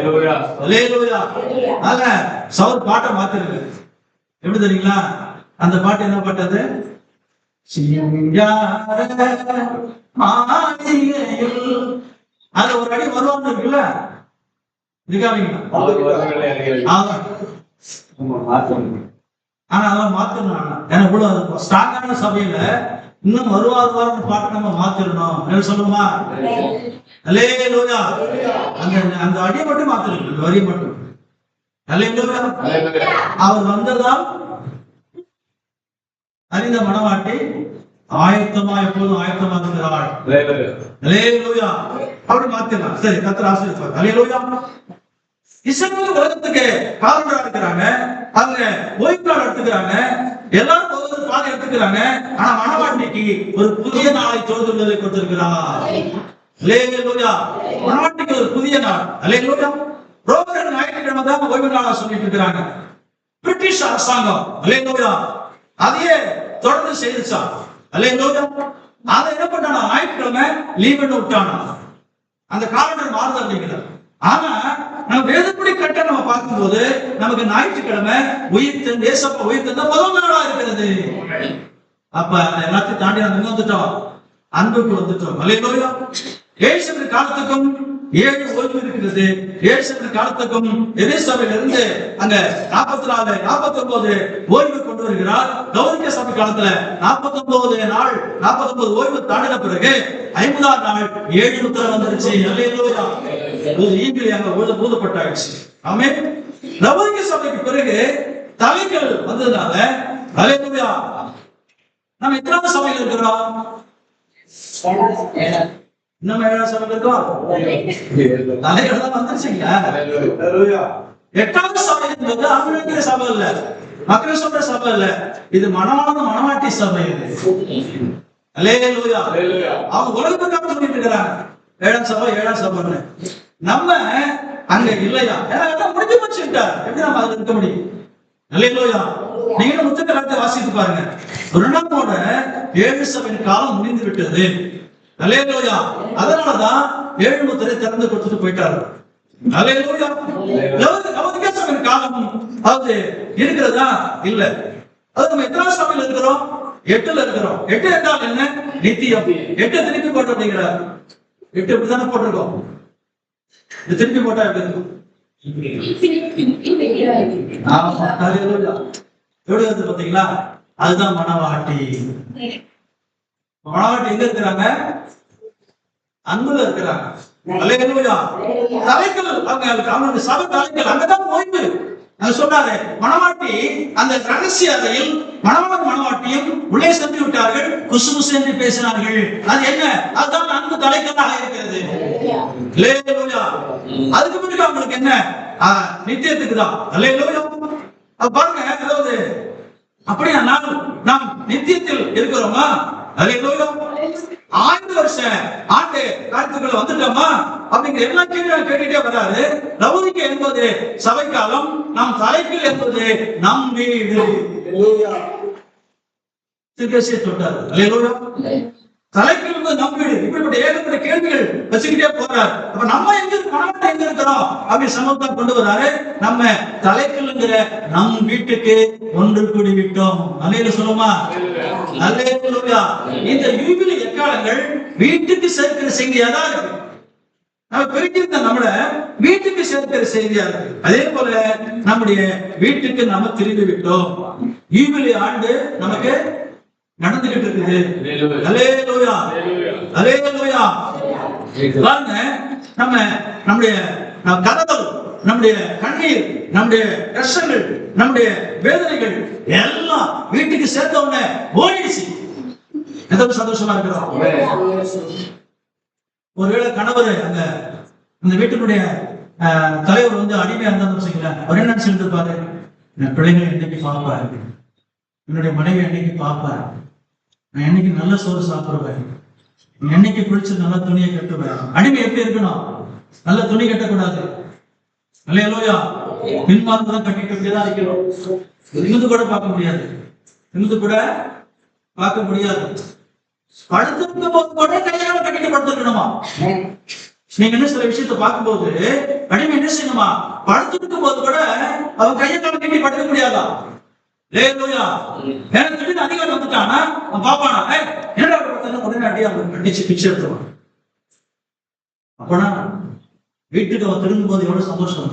அல்லேலூயா. ஆக சவுர் பாட்டை மாத்திருக்கு. எப்படி தெரியுங்களா? அந்த பாட்டு என்ன பாட்டது? அது ஒரு அடி வருவான்னு இருக்குல்ல, ஆனா அதெல்லாம் மாத்தணும். ஏன்னா இவ்வளவு ஸ்ட்ராங்கான சபையில இன்னும் வருவாருன்னு பாட்டு நம்ம மாத்திரணும் சொல்லுமா? அல்லேலூயா. அந்த அடியை மட்டும் மாத்திருக்கு, அந்த வரி மட்டும். அல்லேலூயா. அவர் வந்ததால் அறிந்த மனவாட்டி ஆயத்தமா எப்போதும் ஆயத்தமா இருக்கிறாள். அல்லேலூயா. அப்படி மாத்திரலாம். சரி, கர்த்தர் ஆசீர்வதிப்பார். அல்லேலூயா. இஸ்ரவேல் உலகத்துக்கு காவலரா இருக்கிறாங்க. அவங்க ஓய்வு நாள் எடுத்துக்கிறாங்க. எல்லாரும் ஒவ்வொரு பாதை எடுத்துக்கிறாங்க. ஆனா மனவாட்டிக்கு ஒரு புதிய நாளை தோன்றுவதை கொடுத்திருக்கிறார். அல்லேலூயா. மனவாட்டிக்கு ஒரு புதிய நாள். அல்லேலூயா. ரோமர்கள் ஞாயிற்றுக்கிழமை தான் ஓய்வு நாளா சொல்லிட்டு இருக்கிறாங்க. பிரிட்டிஷ் அரசாங்கம் அல்லேலூயா அதையே தொடர்ந்து செய்துச்சா. அல்லேலூயா. அதை என்ன பண்ணானா? ஞாயிற்றுக்கிழமை லீவுன்னு விட்டானா. அந்த காலண்டர் மாறுதல் அப்படிங்கிறார். ஆனா நம்ம வேதப்படி கட்ட நம்ம பார்க்கும்போது நமக்கு ஞாயிற்றுக்கிழமை உயிர்த்தெழுந்த இயேசுப்பா உயிர்த்தெழுந்த முதல் நாளா இருக்கிறது. அப்ப எல்லாத்தையும் தாண்டி நம்ம வந்துட்டோம், அன்புக்கு வந்துட்டோம். அல்லேலூயா. இயேசுவின் காலத்துக்கும் 7 ஓய்வு இருக்கிறது. இயேசுவின் காலத்துக்கும் எருசலேமில் இருந்து அங்க 44 49 ஓய்வு கொண்டு வருகிறார். லவோதிக்கேயா சபை காலத்துல 49 நாள் 49 ஓய்வு தாண்டின பிறகு 50ஆம் நாள் 7 முத்திரை வந்துருச்சு. அல்லேலூயா. ஒரு ஈகிள் அங்க ஊதப்பட்டாச்சு. ஆமென். லவோதிக்கேயா சபைக்கு பிறகு தலைகள் வந்ததுனால அல்லேலூயா நம்ம எத்தனாவது சபையில் இருக்கிறோம்? இன்னும் 7ஆவது சபையில் இருக்கோம். தலைகள் தான் வந்துருச்சுங்களா? 8வது சபை என்பது ஆங்கில சபை இல்ல, மக்கள் சொல்ற சபை இல்ல, இது மணவாட்டி சபை. அல்லேலூயா. அவங்க உலகத்துக்காக சொல்லிட்டு இருக்கிறாங்க 7ஆம் சபைன்னு. நம்ம அங்க இல்லையா? முடிஞ்சு வச்சுட்டார். எப்படி நம்ம அதுல இருக்க முடியும்? அல்லேலூயா. நீங்க புத்தகத்தை வாசித்து பாருங்க. ரோமோட 7 சபையின் காலம் முடிந்து விட்டது. அல்லேலூயா. அதனாலதான் 7 முத்திரை திறந்து கொடுத்துட்டு போயிட்டாரு. அல்லேலூயா. லவோதிக்கேயா சபையின் காலம் அது இருக்கிறதா? இல்ல. அது நம்ம எத்தனை சபையில் இருக்கிறோம்? 8ல இருக்கிறோம். 8 என்றால் என்ன? நித்தியம். 8 திருப்பி போட்டு அப்படிங்கிறார். 8 இப்படிதானே போட்டிருக்கோம். இது திருப்பி போட்டா எப்படி இருக்கும்? ஆமா. அல்லேலூயா. எப்படி வந்து பாத்தீங்களா? அதுதான் மணவாட்டி. மணவாட்டி எங்க இருக்கிறாங்க? அன்புல இருக்கிறாங்க. அல்லேலூயா. தலைகள் அவங்க சபை தலைகள் அங்கதான் ஓய்வு. அது சொன்னாரு மணவாட்டி அந்த ரகசிய அறையில் மணவாளன் மணவாட்டியும் உள்ளே சென்று விட்டார்கள். குசுகுசு என்று பேசினார்கள். அது என்ன? அதுதான் அன்பு தலைகளாக இருக்கிறது. அல்லேலூயா. அதுக்கு பிறகு அவங்களுக்கு என்ன? நித்தியத்துக்கு தான். அல்லேலூயா. பாருங்க, அதாவது அப்படியானால் நாம் நித்தியத்தில் இருக்கிறோமா? அல்லேலூயா. 1000 வருஷ ஆண்டு காலத்துக்குள்ள வந்துட்டோமா அப்படிங்கிற எல்லா கேள்வியும் கேட்டுட்டே வராது. லவோதிக்கேயா என்பது சபை காலம், நம் தலைகள் என்பது நம் வீடு. சொல்றாரு. அல்லேலூயா. தலைகள் என்பது நம் வீடு. இப்படிப்பட்ட ஏகப்பட்ட கேள்விகள் வச்சுக்கிட்டே போறாரு. அப்ப நம்ம எங்க இருக்கிறோம் அப்படி சமூகத்தை கொண்டு வராரு. நம்ம தலைகள்ங்கிற நம் வீட்டுக்கு ஒன்று கூடி விட்டோம். அல்லேலூயா சொல்லுமா? அல்லேலூயா. இந்த யூபிலி எக்காலங்கள் வீட்டுக்கு சேர்க்கிற செய்தியா தான் இருக்கு. நம்ம பிரிக்கிற நம்மள வீட்டுக்கு சேர்க்கிற செய்தியா இருக்கு. அதே போல நம்முடைய வீட்டுக்கு நம்ம திரும்பி விட்டோம். யூபிலி ஆண்டு நமக்கு நடந்துகிட்டு இருக்குது. அல்லேலூயா. அல்லேலூயா. பாருங்க, நம்முடைய கதவல், நம்முடைய கண்ணீர், நம்முடைய கஷ்டங்கள், நம்முடைய வேதனைகள் எல்லாம் வீட்டுக்கு சேர்த்த உடனே ஓடிடுச்சு. எந்த சந்தோஷமா இருக்கிறோம். ஒருவேளை கணவர் அந்த வீட்டினுடைய தலைவர் வந்து அடிமையா இருந்தாலும் வச்சுக்கலாம், அவர் என்ன சொல்லிட்டு இருப்பாரு? என் பிள்ளைகளை என்னைக்கு பார்ப்பாரு, என்னுடைய மனைவி என்னைக்கு பார்ப்பாரு, நான் என்னைக்கு நல்ல சோறு சாப்பிடுவேன், என்னைக்கு குளிச்சு நல்ல துணியை கட்டுவேன். அடிமை எப்படி இருக்கணும்? நல்ல துணி கட்டக்கூடாது. அல்லேலூயா. பின்மார்க்கு தான் கட்டிட்டுதான் இருக்கிறோம். நிமிந்து கூட பார்க்க முடியாது. நிமிந்து கூட பார்க்க முடியாது. படுத்திருக்கும் போது கூட கையால கட்டிட்டு படுத்திருக்கணுமா? நீங்க என்ன சில விஷயத்த பார்க்கும்போது அடிமை என்ன செய்யணுமா? படுத்திருக்கும் போது கூட அவன் கையை கால கட்டி படுக்க முடியாதா? அல்லேலூயா. எனக்கு திடீர்னு அதிகாரம் வந்துட்டானா அவன் பாப்பானா? என்னடா உடனே அடியா கட்டிச்சு பிச்சை எடுத்துவான். அப்பனா வீட்டுக்கு அவன் திரும்பும் போது எவ்வளவு சந்தோஷம்.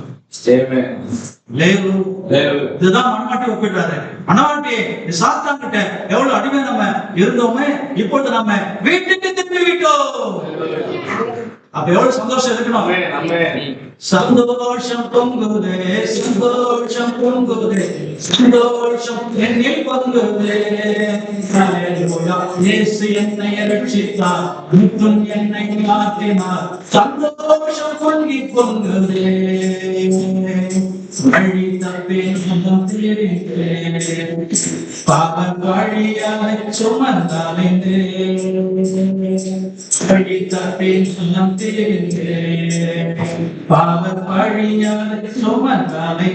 இதுதான் மணவாட்டி ஒப்பிடுறாரு. மணவாட்டி சாத்தான் கிட்ட எவ்வளவு அடிமை நம்ம இருந்தோமே, இப்பொழுது நம்ம வீட்டுக்கு திரும்பி விட்டோம். அப்ப எவ்வளவு சந்தோஷம் இருக்கணும். சந்தோஷம் பொங்குதே, சந்தோஷம் பொங்குதே, சந்தோஷம் என்னில் பொங்குதே. இயேசு என்னை ரட்சித்தார், முற்றும் என்னை மாற்றினார், சந்தோஷம் பொங்கி பொங்குதே. வழி தப்பேன் பாவம் வழியாக சுமந்தாலே, வழி தப்பேன் பாவம் வழியாக சுமந்தாலே.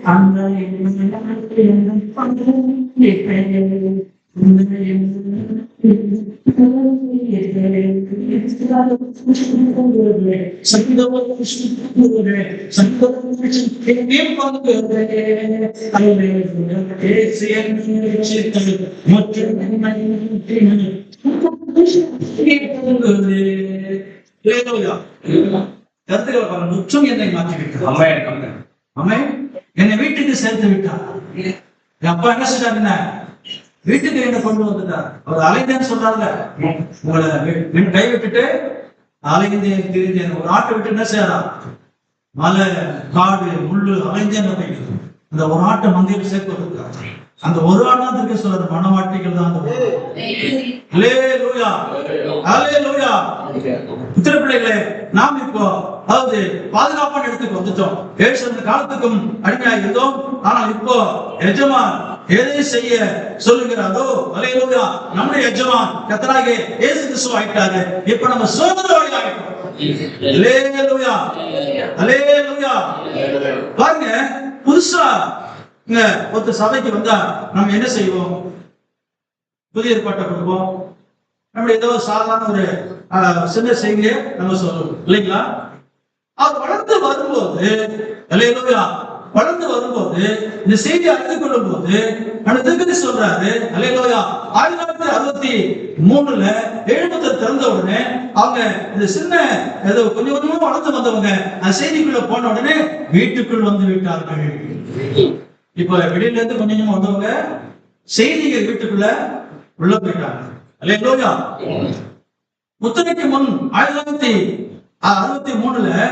அந்த முற்றும் என்னை மாற்றிவிட்டார். அம்மே என்னை வீட்டுக்கு சேர்த்து விட்டார். என் அப்பா என்ன செஞ்சாருன்னா வீட்டுக்கு என்ன கொண்டு வந்துட்டார். அவர் அலைந்தேன்னு சொல்றாருல, உங்களை கைவிட்டுட்டு அலைந்தேன் திரிந்தேன். ஒரு ஆட்டை விட்டு என்ன செய்யலாம், மலை காடு முள்ளு அலைந்தேன் போயிட்டு அந்த ஒரு ஆட்டை மந்தையில் சேர்த்து வந்துருக்காரு. அந்த ஒரு ஆண்டாத்திற்கு சொல்ற மனவாட்டிகள் தான் பிள்ளைகளே. நாம் இப்போ அதாவது பாதுகாப்பான இடத்துக்கு வந்துட்டோம். ஏழு காலத்துக்கும் அடிமையா இருந்தோம். ஆனால் இப்போ எஜமான் எதை செய்ய சொல்லுகிறாரோ அல்லேலூயா, நம்முடைய எஜமான் கர்த்தராகிய இயேசு கிறிஸ்து ஆயிட்டாரு. இப்ப நம்ம சுதந்திரவாளி ஆயிட்டோம். அல்லேலூயா அல்லேலூயா. பாருங்க, புதுசா ஒருத்த சபைக்கு வந்தா நம்ம என்ன செய்வோம்? புதிய ஏற்பாட்டை கொடுப்போம். நம்ம ஏதோ சாதாரண ஒரு சின்ன செய்தியை நம்ம சொல்லுவோம் இல்லைங்களா? அது வளர்ந்து வரும்போது அல்லேலூயா, வளர்ந்து வரும்போது இந்த செய்தியை அறிந்து கொள்ளும் போது அந்த சொல்றாரு அல்லேலூயா, 1963 எழுபத்தர் திறந்த உடனே அவங்க இந்த சின்ன ஏதோ கொஞ்சம் கொஞ்சமா வளர்ந்து வந்தவங்க அந்த செய்திக்குள்ள போன உடனே வீட்டுக்குள் வந்து விட்டார்கள். இப்ப வெளியில இருந்து கொஞ்சம் கொஞ்சமா வந்தவங்க செய்திகள் வீட்டுக்குள்ள உள்ள போயிட்டாங்க. அல்லேலூயா. முத்திரைக்கு முன் 1963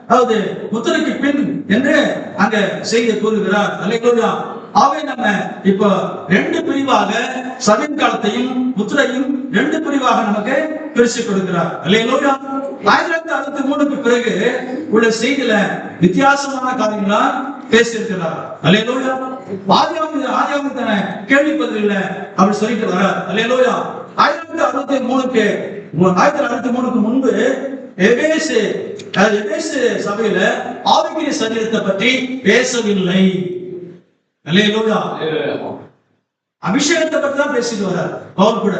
அதாவது முத்திரைக்கு பின் என்று அங்க செய்தி கூறுகிறார். அல்லேலூயா. அவை நம்ம இப்ப ரெண்டு பிரிவாக சபையின் காலத்தையும் முத்திரையும் ரெண்டு பிரிவாக நமக்கு பிரிச்சு கொடுக்கிறார். அல்லேலூயா. 1963க்கு பிறகு உள்ள செய்தியில வித்தியாசமான காரியங்களா பேசியிருக்கிறார். அல்லேலூயா. ஆதியாகமத்தின கேள்வி பதில் அப்படி சொல்லிட்டு வர்றார். அல்லேலூயா. 1963க்கு முன்பு எபேசு சபையில ஆவிக்குரிய சரீரத்தை பற்றி பேசவில்லை. அல்லேலூயா. அபிஷேகத்தை பற்றி தான் பேசிட்டு வர்றார் பவுல் கூட.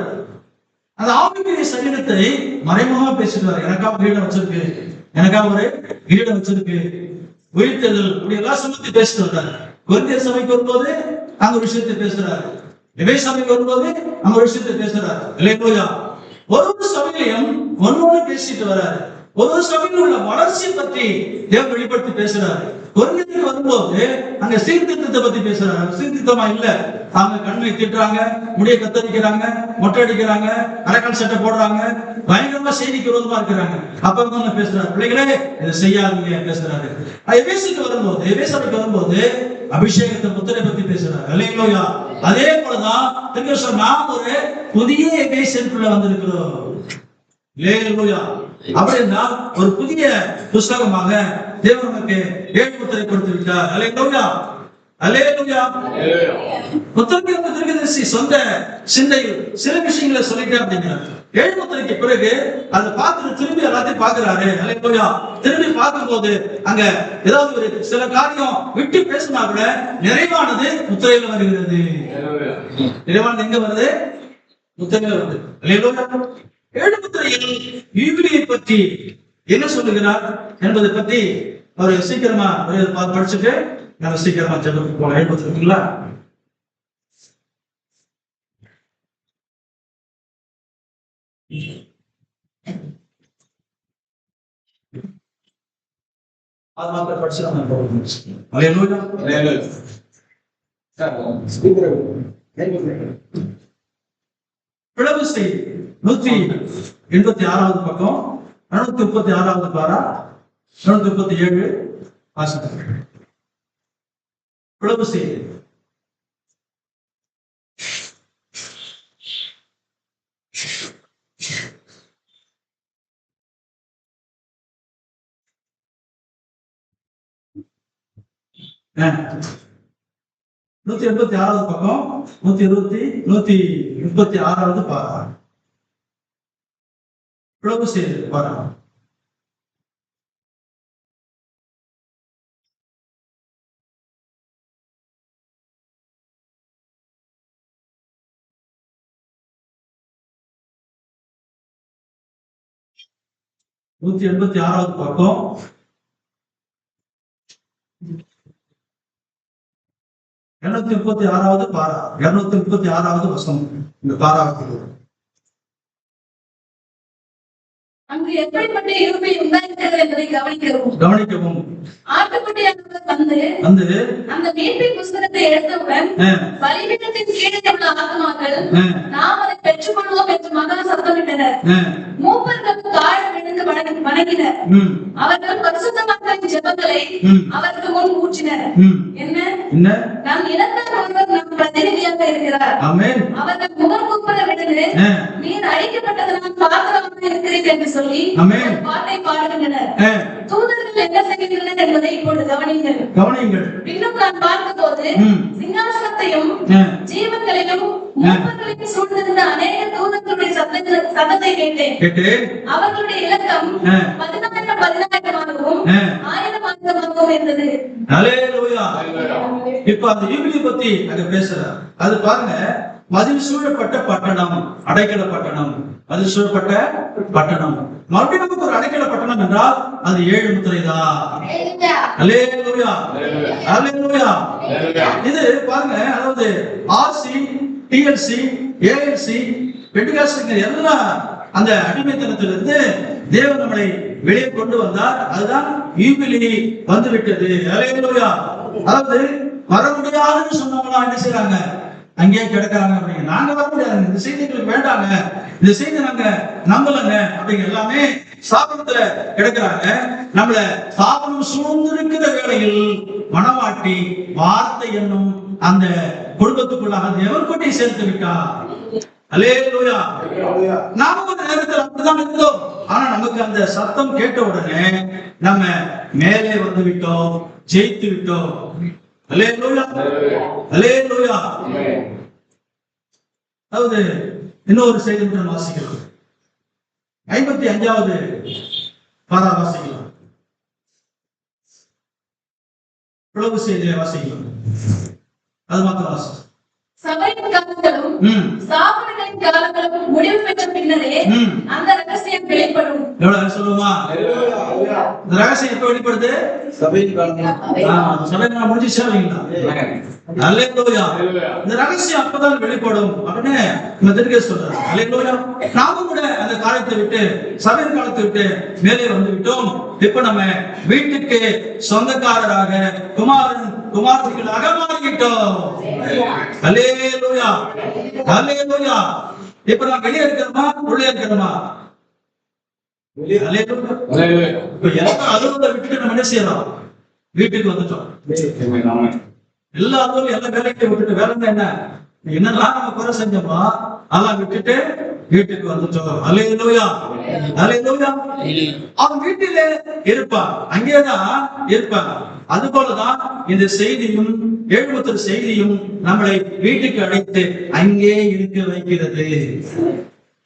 அந்த ஆவிக்குரிய சரீரத்தை மறைமுகமா பேசிட்டு வர்றார். எனக்கா கிரீடம் வச்சிருக்கு, எனக்கா ஒரு கிரீடம் வச்சிருக்கு, உயிர்த்தெழுதல் இப்படி எல்லாம் சுமத்தி பேசிட்டு வர்றாரு. கொரிந்தியர் சபைக்கு வரும்போது அங்க ஒரு விஷயத்தை பேசுறாரு. எபேசு சபைக்கு வரும்போது அங்க ஒரு விஷயத்தை பேசுறாரு. அல்லேலூயா. ஒரு சபையிலையும் ஒன்னொன்னு பேசிட்டு வர்றாரு. ஒரு சபையில் உள்ள வளர்ச்சி பற்றி தேவன் வெளிப்படுத்தி பேசுறாரு. கொரிந்தியருக்கு வரும்போது அங்க சீர்திருத்தத்தை பத்தி பேசுறாரு. சீர்திருத்தமா இல்ல, அவங்க கண்ணை திட்டுறாங்க, முடிய கத்தரிக்கிறாங்க, மொட்டை அடிக்கிறாங்க, அரக்கால் சட்டை போடுறாங்க, பயங்கரமா செய்திக்கு விரோதமா இருக்கிறாங்க. அப்ப பேசுறாரு, பிள்ளைகளே இதை செய்யாதீங்க பேசுறாரு. எபேசுக்கு வரும்போது எபேசுக்கு வரும்போது அபிஷேகத்தை முத்திரை பத்தி பேசுறாரு. அல்லேலூயா. அதே போலதான் நாம் ஒரு புதிய எபேசுக்குள்ள வந்திருக்கிறோம். அல்லேலூயா. அப்படின்னா ஒரு புதிய புஸ்தகமாக தேவன் நமக்கு 7 முத்திரை கொடுத்து விட்டார். அல்லேலூயா அல்லேலூயா. முத்திரைக்கு சொந்த சிந்தையில் சில விஷயங்களை சொல்லிட்டே அப்படிங்கிறார். 7 முத்திரைக்கு பிறகு அதை பார்த்துட்டு திரும்பி எல்லாத்தையும் பாக்குறாரு. அல்லேலூயா. திரும்பி பார்க்கும்போது அங்க ஏதாவது ஒரு சில காரியம் விட்டு பேசினா கூட நிறைவானது முத்திரையில வருகிறது. நிறைவானது எங்க வருது? முத்திரையில வருது. அல்லேலூயா. 7 முத்திரையில் யூபிலியை பற்றி என்ன சொல்லுகிறார் என்பதை பத்தி அவர் சீக்கிரமா படிச்சுட்டு நம்ம சீக்கிரமா ஜெபத்துக்கு போலாம். 7 முத்திரைங்களா? அது மாத்திரம் படிச்சு நம்ம போகணும். அல்லேலூயா. பிளவு செய்தி 186வது பக்கம், 236வது பாரா, 237 வாசிக்கிறேன். பிளவு செய்தி நூத்தி 86வது பக்கம், 136வது பாரா. பிளவு செய்தி பாரா. 186வது பக்கம் 236வது பாரா 236வது வசனம். இந்த பாராவுக்கு அங்கு எப்படிப்பட்ட இருப்பை உண்டாயிருக்கிறது என்பதை கவனிக்கவும். ஆட்டுக்குட்டியானவர் வந்து அந்த மீட்பின் புஸ்தகத்தை எடுத்தவுடன் பலிபீடத்தின் கீழே உள்ள ஆத்மாக்கள் நாம் அதை பெற்றுக் கொள்வோம் என்று மகா சத்தமிட்டனர். மூப்பர்கள் கால் விழுந்து வணங்கினர். அவர்கள் பரிசுத்தமாக்களின் ஜெபங்களை அவருக்கு முன் ஊற்றினர். என்ன நம் இனத்தார் ஒருவர் நம் பிரதிநிதியாக இருக்கிறார். அவர்கள் முகம் கூப்பிட விடுது, நீர் அழிக்கப்பட்டதனால் பாத்திரமாக இருக்கிறீர் என்று சொல்லி பாட்டை பாடுகின்றனர். தூதர்கள் என்ன செய்கின்றனர் என்பதை இப்பொழுது கவனியுங்கள். இன்னும் நான் பார்த்தபோது சிங்காசனத்தையும் ஜீவன்களையும் மூப்பர்களையும் சூழ்ந்திருந்த அநேக தூதர்களுடைய சத்தத்தை கேட்டேன். அவர்களுடைய இலக்கம் 10,000 10,000 இருந்தது. இப்ப அந்த யூபிலி பத்தி அங்க பேசுறார். அது பாருங்க, மதில் சூழப்பட்ட பட்டணம், அடைக்கல பட்டணம், மதில் சூழப்பட்ட பட்டணம். மறுபடியும் நமக்கு ஒரு அடைக்கல பட்டணம் என்றால் அது 7 முத்திரை தான். அல்லேலூயா, அல்லேலூயா. இது பாருங்க, அதாவது ஆர்சி, டிஎல்சி, ஏஎல்சி, பெண்டிகாஸ்ட் எல்லாம் அந்த அடிமைத்தனத்திலிருந்து தேவன் நம்மளை வெளியே கொண்டு வந்தார். அதுதான் யூபிலி வந்து விட்டது. அல்லேலூயா. அதாவது வர முடியாதுன்னு சொன்னவங்களா என்ன செய்யறாங்க, அங்கேயே கிடக்குறாங்க. அப்படிங்க நாங்க வர முடியாது, இந்த செய்திகளுக்கு வேண்டாங்க, இந்த செய்தி நாங்க நம்பலங்க அப்படிங்க எல்லாமே சாபத்துல கிடக்குறாங்க. நம்மள சாபனம் சூழ்ந்திருக்கிற வேளையில் மனவாட்டி வார்த்தை என்னும் அந்த குடும்பத்துக்குள்ளாக தேவன் கொட்டி சேர்த்து விட்டா. அல்லேலூயா. நாம ஒரு நேரத்தில் அப்படிதான் இருந்தோம். ஆனா நமக்கு அந்த சத்தம் கேட்ட உடனே நம்ம மேலே வந்து விட்டோம், ஜெயித்து விட்டோம். அல்லேலூயா, அல்லேலூயா. அதாவது இன்னொரு செய்தி வாசிக்கலாம். 55வது பாரா வாசிக்கலாம். உலக செய்தியை வாசிக்கலாம். அது மாத்திரம் வாசி. சபையின் காலங்களும் ஸ்தாபனங்களின் காலங்களும் முடிவு பெற்ற பின்னரே அந்த ரகசியம் வெளிப்படும். எவ்வளவு சொல்லுமா? இந்த ரகசியம் எப்ப வெளிப்படுது? சபையின் காலம். சபை முடிஞ்சிச்சா இல்லைங்களா? அல்லேலூயா. இந்த ரகசியம் அப்பதான் வெளிப்படும் அப்படின்னு நம்ம திருக்க சொல்றாரு. அல்லேலூயா. நாமும் கூட அந்த காலத்தை விட்டு, சபையின் காலத்தை விட்டு மேலே வந்து விட்டோம். இப்ப நம்ம வீட்டுக்கு சொந்தக்காரராக குமாரர்களாக மாறிவிட்டோம். அல்லேலூயா, அல்லேலூயா. இப்ப நான் வெளியே இருக்கிறோமா, உள்ளே இருக்கிறோமா? இப்ப எல்லாரும் அலுவலகத்தை விட்டுட்டு நம்ம என்ன செய்யலாம்? வீட்டுக்கு வந்துட்டோம். எல்லா அலுவலும் எல்லா வேலைக்கு விட்டுட்டு, வேலை என்ன என்னெல்லாம் நம்ம குறை செஞ்சோமோ அதெல்லாம் விட்டுட்டு வீட்டுக்கு வந்துட்டோம். அல்லேலூயா, அல்லேலூயா. அவன் வீட்டிலே இருப்பான், அங்கேதான் இருப்பான். அது போலதான் இந்த செய்தியும் 7 செய்தியும் நம்மளை வீட்டுக்கு அழைத்து அங்கே இருக்க வைக்கிறது.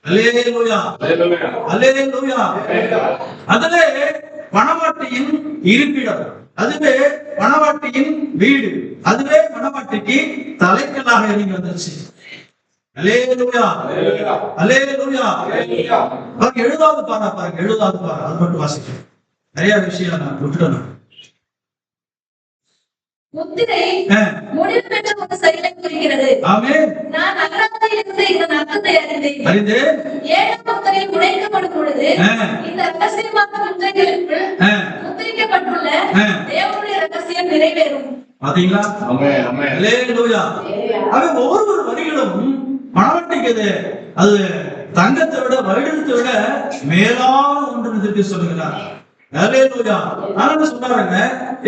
அல்லேலூயா, அல்லேலூயா. அதிலே மணவாட்டியின் இருப்பிடம், அதுவே மணவாட்டியின் வீடு, அதுவே மணவாட்டிக்கு தலைக்கல்லாக இறங்கி வந்துருச்சு. அல்லேலூயா, அல்லேலூயா. பாருங்க 70வது பாரா பாருங்க, 70வது பாரா. அது மட்டும் வாசிக்கிறேன், நிறைய விஷயம் நான் விட்டுட்டேன். முத்திரை முடிவு பெற்ற ஒரு செயலை குறிக்கிறது. ஆமென். நான் அகராதியில் இருந்து இதன் அர்த்தத்தை அறிந்தேன். 7ஆம் முத்திரை உடைக்கப்படும் பொழுது இந்த ரகசியமான முத்திரைகளுக்குள் முத்திரிக்கப்பட்டுள்ள தேவனுடைய ரகசியம் நிறைவேறும். பாத்தீங்களா? ஆமென், ஆமென். அல்லேலூயா. அவன் ஒவ்வொரு வரிகளும் மணவாட்டிக்கு அது தங்கத்தை விட, வைடத்தை விட மேலான ஒன்று சொல்லுகிறார். அல்லேலூயா. ஆனா சொல்றாங்க,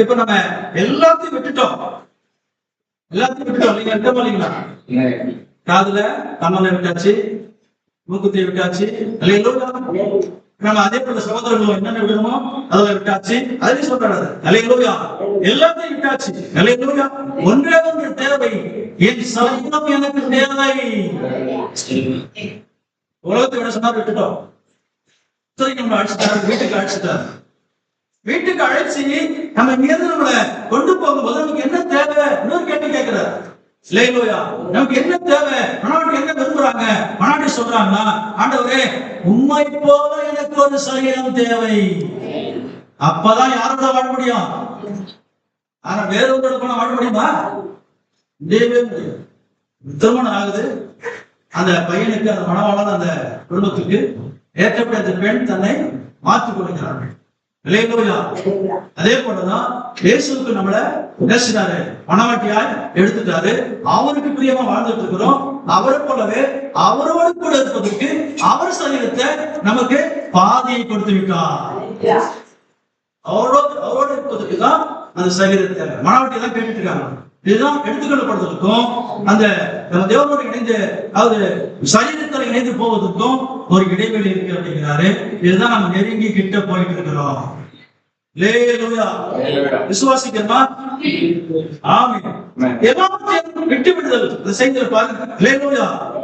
இப்ப நம்ம எல்லாத்தையும் விட்டுட்டோம், எல்லாத்தையும் விட்டுட்டோம். நீங்க இருக்க மாட்டீங்களா? காதுல கம்மலை விட்டாச்சு, மூக்குத்தி விட்டாச்சு. அல்லேலூயா. நம்ம அதே போல சகோதரர்களும் என்னென்ன விடணுமோ அதெல்லாம் விட்டாச்சு. அதுலயும் சொல்றாரு அல்லேலூயா, எல்லாத்தையும் விட்டாச்சு. அல்லேலூயா. ஒன்றே ஒன்று தேவை, என் சரீரம் எனக்கு தேவை. உலகத்தை விட சொன்னார், விட்டுட்டோம். நம்ம அழைச்சிட்டாரு, வீட்டுக்கு அழைச்சிட்டாரு. வீட்டுக்கு அழைச்சி நம்ம இங்கிருந்து நம்மளை கொண்டு போகும்போது நமக்கு என்ன தேவை? இன்னொரு கேள்வி கேட்கிறார். அல்லேலூயா. நமக்கு என்ன தேவை? மணவாட்டி என்ன விரும்புறாங்க? மணவாட்டி சொல்ற சொல்றாங்களா, ஆண்டவரே உம்மை போல எனக்கு ஒரு சரீரம் தேவை. அப்பதான் யாரோட வாழ முடியும்? ஆனா வேற ஒருத்தரோட போனா வாழ முடியுமா? திருமணம் ஆகுது, அந்த பையனுக்கு, அந்த மணவாளன், அந்த குடும்பத்துக்கு ஏற்றப்பட்ட அந்த பெண் தன்னை மாற்றிக் கொள்கிறார்கள். அதே போலதான் இயேசுவுக்கு நம்மள பேசினாரு, மணவாட்டியாய் எடுத்துட்டாரு, அவருக்கு பிரியமா வாழ்ந்துட்டு இருக்கிறோம். அவரை போலவே அவரோடு கூட இருப்பதற்கு அவர் சரீரத்தை நமக்கு பாதியை கொடுத்து விட்டார். அவரோடு இருப்பதற்கு தான் அந்த சரீரத்தை மணவாட்டி தான் கேட்டுட்டு இருக்காங்க. இதுதான் எடுத்துக்கொள்ளப்படுவதற்கும் அந்த தேவனோடு இணைந்து, அதாவது சரீரத்தில் இணைந்து போவதற்கும் ஒரு இடைவெளி இருக்கு அப்படிங்கிறாரு. இதுதான் நம்ம நெருங்கி கிட்ட போயிட்டு இருக்கிறோம். விசுவாசிக்கிறமா? ஆமென். எல்லாவற்றையும் விட்டு விடுதல் செய்து பாருங்க.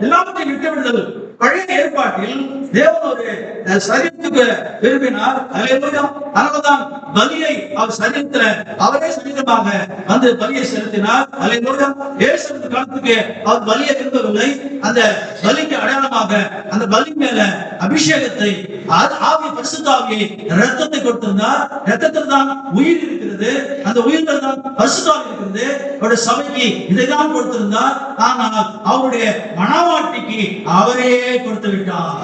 எல்லாவற்றையும் விட்டு விடுதல். பழைய ஏற்பாட்டில் தேவன் ஒரு சரீரத்துக்கு விரும்பினார். அதனால்தான் பலியை அவர் சரீரத்துல அவரே சரீரமாக வந்து பலியை செலுத்தினார். இயேசு காலத்துக்கு அவர் பலியை விரும்பவில்லை. அந்த பலிக்கு அடையாளமாக அந்த பலி மேல அபிஷேகத்தை, ஆவியை, பரிசுத்த ஆவியை, ரத்தத்தை கொடுத்திருந்தார். ரத்தத்தில் தான் உயிர் இருக்கிறது, அந்த உயிர்கள் தான் பரிசுத்த ஆவி இருக்கிறது. அவருடைய சபைக்கு இதைதான் கொடுத்திருந்தார். ஆனால் அவருடைய மணவாட்டிக்கு அவரே கொடுத்து விட்டார்.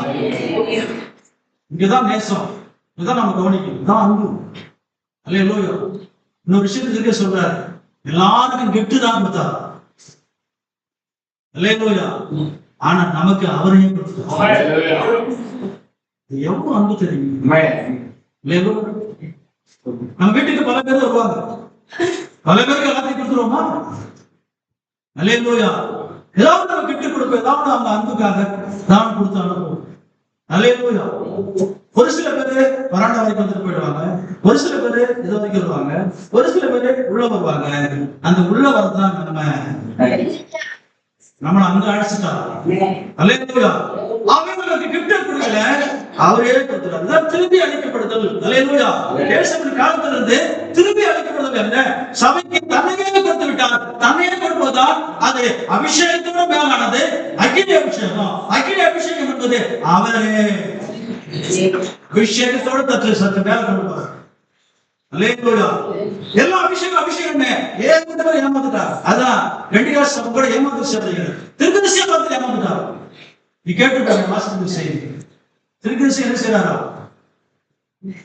இங்கதான் நேசம், இதுதான் நம்ம கவனிக்கணும், இதுதான் அன்பு. அல்லேலூயா. இன்னொரு விஷயத்துக்கு சொல்றாரு, எல்லாருக்கும் கிஃப்ட் தான் கொடுத்தார். அல்லேலூயா. ஆனா நமக்கு அவரையே கொடுத்தார். எவ்வளவு அன்பு தெரியும். நம்ம வீட்டுக்கு பல பேர் வருவாங்க, பல பேருக்கு எல்லாத்தையும் கொடுத்துருவோமா? அல்லேலூயா. ஏதாவது நம்ம கிட்ட கொடுப்போம், ஏதாவது அவங்க அன்புக்காக தான் கொடுத்தாலும். அல்லேலூயா. ஒரு சில பேரு வராண்டா வரைக்கும் வந்துட்டு போயிடுவாங்க, ஒரு சில பேரு இது வரைக்கும் வருவாங்க, ஒரு சில பேரு உள்ள வருவாங்க. அந்த உள்ள வரதான் நம்மள அங்க அழைச்சிட்டாங்க. அல்லேலூயா. அவங்களுக்கு கிஃப்ட் கொடுக்கல, அவரே கொடுத்தார். திருப்பி அளிக்கப்படுதல். அல்லேலூயா. இயேசுவின் காலத்துல இருந்து திருப்பி அளிக்கப்படுதல் என்ன? சபைக்கு தன்னையே கொடுத்து விட்டார். தன்னையே கொடுப்பதால் அது அபிஷேகத்தோட மேலானது. அக்கினி அபிஷேகம். அக்கினி அபிஷேகம் என்பது அவரே அபிஷேகத்தோட சற்று மேல கொடுப்பார். அல்லேலூயா. எல்லா அபிஷேகம் ஏமாந்துட்டார். அதான் பெண்டிகாஸ்ட் சபை கூட ஏமாந்து சேர்ந்தீர்கள். திருக்கதரிசி பார்த்து ஏமாந்துட்டார். நீ கேட்டுப்பாங்க வாசகத்தில் செய்தி. திருக்கதரிசி என்ன செய்யறாரா?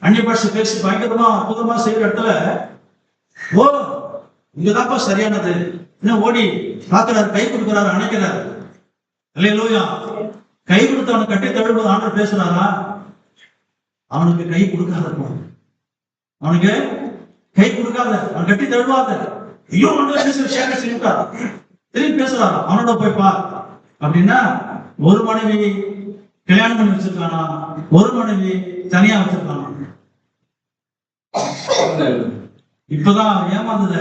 அந்நிய பாஷை பேசி பயங்கரமா அற்புதமா செய்யற இடத்துல, ஓ இங்கதான்ப்பா சரியானது, இன்னும் ஓடி பாக்குறாரு, கை கொடுக்கிறாரு, அணைக்கிறாரு. அல்லேலூயா. கை கொடுத்து அவனை கட்டி தழுவது ஆண்டவர் பேசுறாரா? அவனுக்கு கை கொடுக்காத, அவனுக்கு கை கொடுக்காத, அவன் கட்டி தழுவாத. ஐயோ திரும்பி பேசுறாரா? அவனோட போய் பார் அப்படின்னா, ஒரு மனைவி கல்யாணம் பண்ணி வச்சிருக்கானா, ஒரு மனைவி தனியா வச்சிருக்கானா. இப்பதான் ஏமாந்தத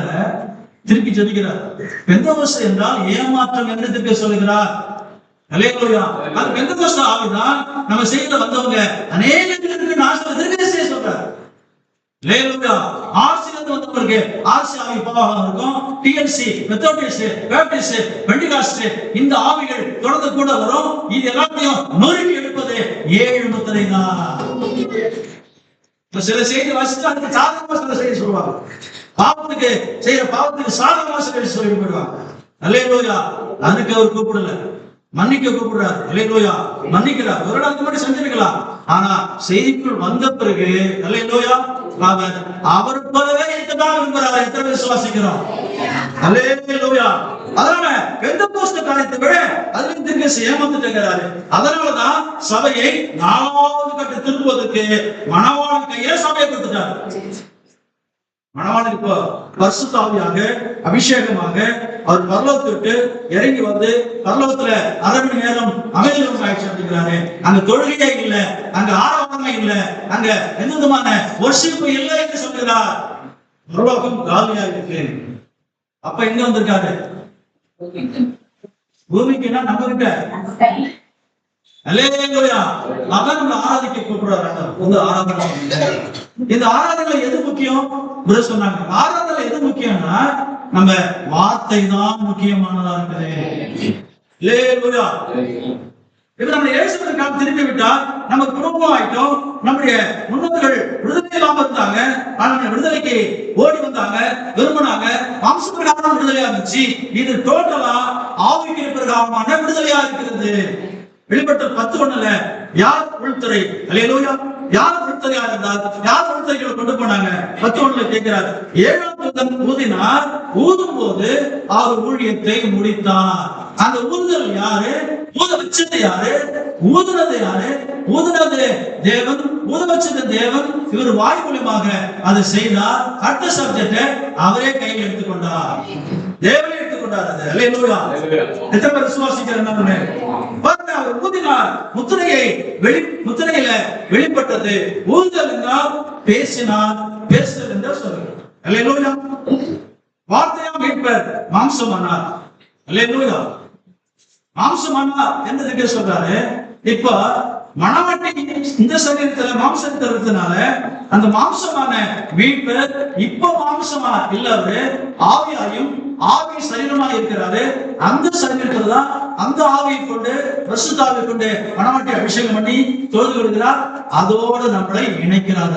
திருப்பி சொல்லுகிறார். பெந்தகோஸ்து என்றால் ஏமாற்றம் என்று திருப்பி சொல்லுகிறார். அல்லேலூயா. அது பெந்தகோஸ்து ஆவிதான் நம்ம செய்யல வந்தவங்க அநேகருக்கு நாசம் சொல்றார். அல்லேலூயா. ஆர்சிலிருந்து வந்தவங்களுக்கு ஆர்சி ஆவி பாவம் இருக்கும். டிஎன்சி, மெத்தோடிஸ்ட், பேப்டிஸ்ட், பெண்டிகாஸ்ட், இந்த ஆவிகள் தொடர்ந்து கூட வரும். இது எல்லாத்தையும் நொறுக்கி எடுப்பது 7 முத்திரை தான். சில செய்தி வாசித்து அதுக்கு சாதகமா சில செய்தி சொல்லுவாங்க. பாவத்துக்கு செய்யற பாவத்துக்கு சாதகமா சில சொல்லி போயிடுவாங்க. அல்லேலூயா. அதுக்கு அவர் கூப்பிடல, மன்னிக்க கூப்பிடுறாரு. அல்லேலூயா. மன்னிக்கிறார். ஒரு நாளுக்கு மட்டும் செஞ்சிருக்கலாம். ஆனா செய்திக்குள் வந்த பிறகு அல்லேலூயா அவர் போலவே இருக்கதான் விரும்புகிறார். எத்தனை விசுவாசிக்கிறோம்? அல்லேலூயா. அதனால பெந்தகோஸ்து காலத்தை விட அதுல திருக்கதரிசி ஏமாந்துட்டாரு. அதனாலதான் சபையை 4வது கட்ட திருப்புவதற்கு மணவாளன் கையில சபையை கொடுத்துட்டார். மணவாளன் இப்போ பரிசுத்த ஆவியாக அபிஷேகமாக அவர் பரலோகத்தை விட்டு இறங்கி வந்து பரலோகத்துல 1/2 மணி நேரம் அமைதியாக ஆயிடுச்சு அப்படிங்கிறாரு. அங்க தொழுகையே இல்லை, அங்க ஆராதனை இல்லை, அங்க எந்த விதமான வொர்ஷிப் இல்லை என்று சொல்லுகிறார். பரலோகம் காலியா இருக்கு. அப்ப எங்க வந்திருக்காரு? பூமிக்குன்னா நம்ம கிட்ட. அல்லேலூயா. அதான் நம்ம ஆராதிக்க கூப்பிடுறாங்க. ஆராதனை. இந்த ஆராதனை எது முக்கியம் சொன்னாங்க? ஆராதனை எது முக்கியம்னா நம்ம வார்த்தை தான் முக்கியமானதா இருக்குது. அல்லேலூயா. இப்ப நம்ம இயேசுவிற்காக திரும்பி விட்டால் நம்ம குடும்பம் ஆயிட்டோம். நம்முடைய முன்னோர்கள் விடுதலை இல்லாம இருந்தாங்க, ஆனா விடுதலைக்கு ஓடி வந்தாங்க, விரும்பினாங்க. மாம்சப்பிரகாரம் விடுதலையா இருந்துச்சு. இது டோட்டலா ஆவிக்குரிய பிரகாரமான விடுதலையா இருக்கிறது. வெளிப்பட்ட 10:1 யார் உள்துறை? அல்லேலூயா. யார் உள்துறையா இருந்தார்? யார் உள்துறைகளை கொண்டு போனாங்க? 10:1 கேட்கிறார். 7ஆம் தூதன் ஊதினார். ஊதும் போது அவர் ஊழியத்தை முடித்தார். அந்த ஊதுதல் யாரு? ஊத வச்சது யாரு? ஊதுனது யாரு? ஊதுனது தேவன், ஊத வச்சது தேவன். இவர் வாய் மூலமாக அதை செய்தார். அடுத்த சப்ஜெக்ட் அவரே கையில் எடுத்துக்கொண்டார். தேவனே எடுத்துக்கொண்டார். அது அல்லேலூயா. எத்தனை பேர் விசுவாசிக்கிறாங்க? பாருங்க, அவர் ஊதினார். முத்திரையில வெளிப்பட்டது. ஊதுதல் என்றால் பேசினார், பேசுதல் என்றால் சொல்லுங்கள். அல்லேலூயா. வார்த்தையா மீட்பர் மாம்சமானார். அல்லேலூயா. மாம்சமானார் என்று சொல்றாரு. இப்ப மணவாட்டி இந்த சரீரத்துல மாம்சம் தருவதனால அந்த மாம்சமான மீட்பர் இப்ப மாம்சமா இல்ல, அவரு ஆவியாயும் ஆவி சரீரமா இருக்கிறாரு. அந்த சரீரத்துல தான் அந்த ஆவியை கொண்டு பரிசுத்தாவியை கொண்டு மணவாட்டி அபிஷேகம் பண்ணி தொழுது கொள்கிறார். அதோடு நம்மளை இணைக்கிறார்.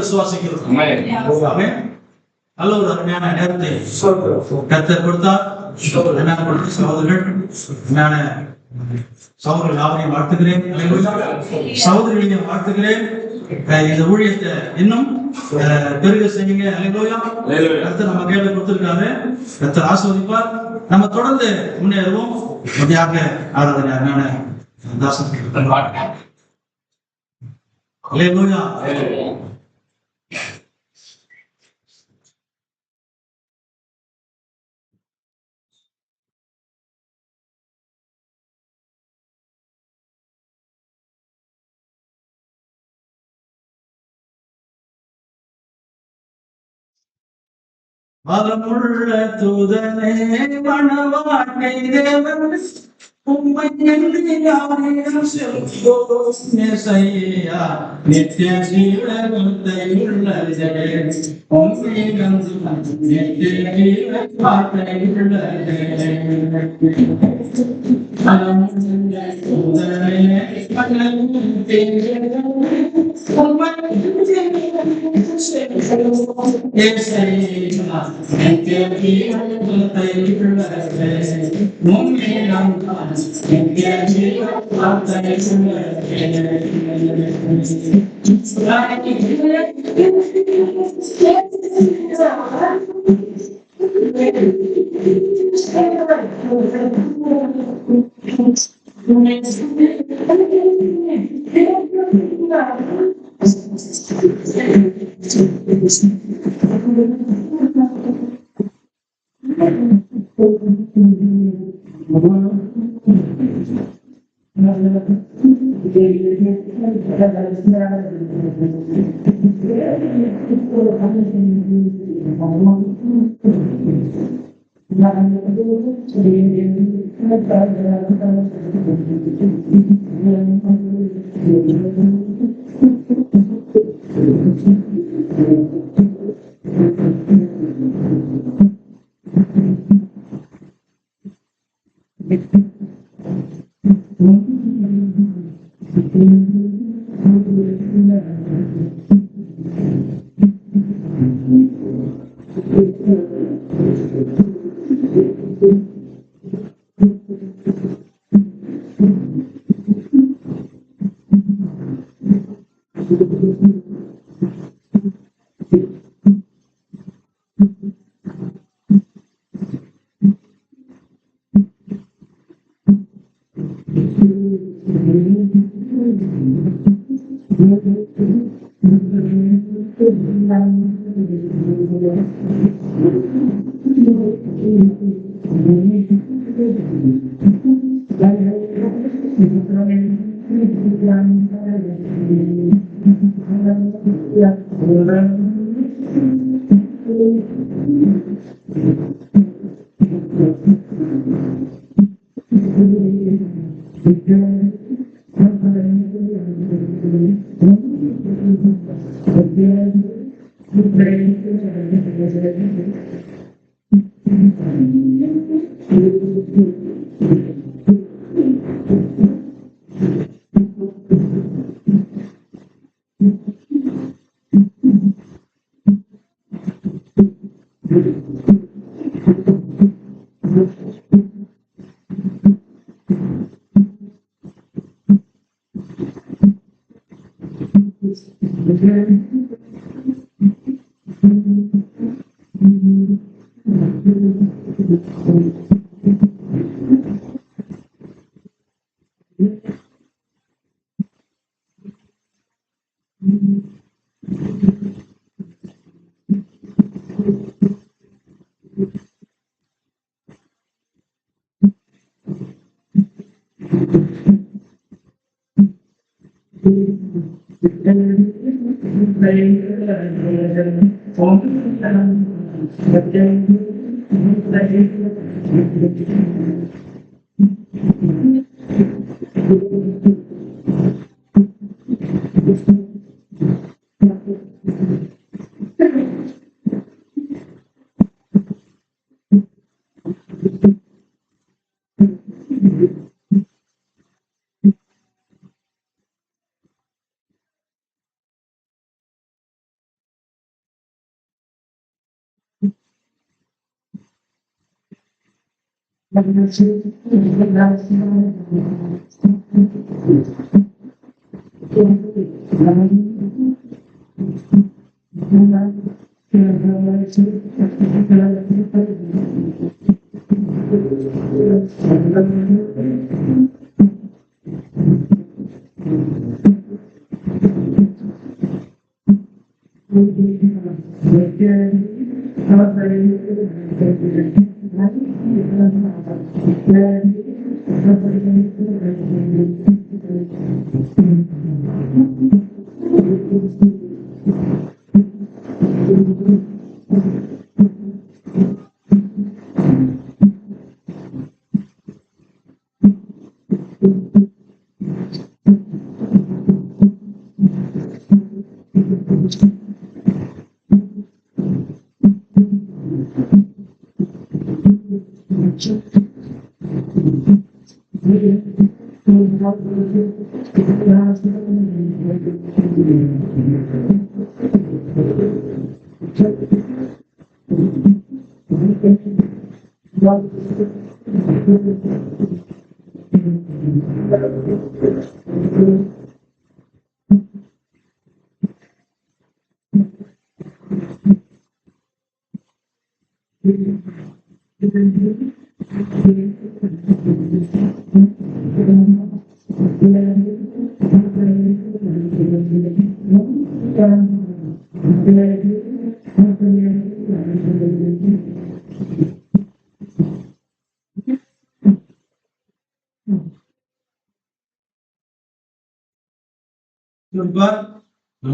விசுவாசிக்கிறோம். நல்ல ஒரு அருமையான நேரத்தை கர்த்தர் கொடுத்தார். சகோதரர்கள் சகோதரர்கள் யாவரையும் வாழ்த்துகிறேன். சகோதரிகளையும் வாழ்த்துகிறேன். இந்த ஊழியத்தை இன்னும் பெருக செய்யுங்க. அல்லேலூயா. கர்த்தர் நம்ம கையில கொடுத்திருக்காரு. கர்த்தர் ஆசீர்வதிப்பார். நம்ம தொடர்ந்து முன்னேறுவோம். மதியாக ஆராதனை அருமையான தாசன். அல்லேலூயா. வளமுள்ள தூதனே மணவாட்டி தேவன் உம்மை என்று யாரையும் செல்வோசையா நித்திய ஜீவத்தை உள்ளதே உம்மை நம்பி நித்திய ஜீவத்தை உள்ளதே. வளமுள்ள தூதனே மணவாட்டி தேவன் உம்மை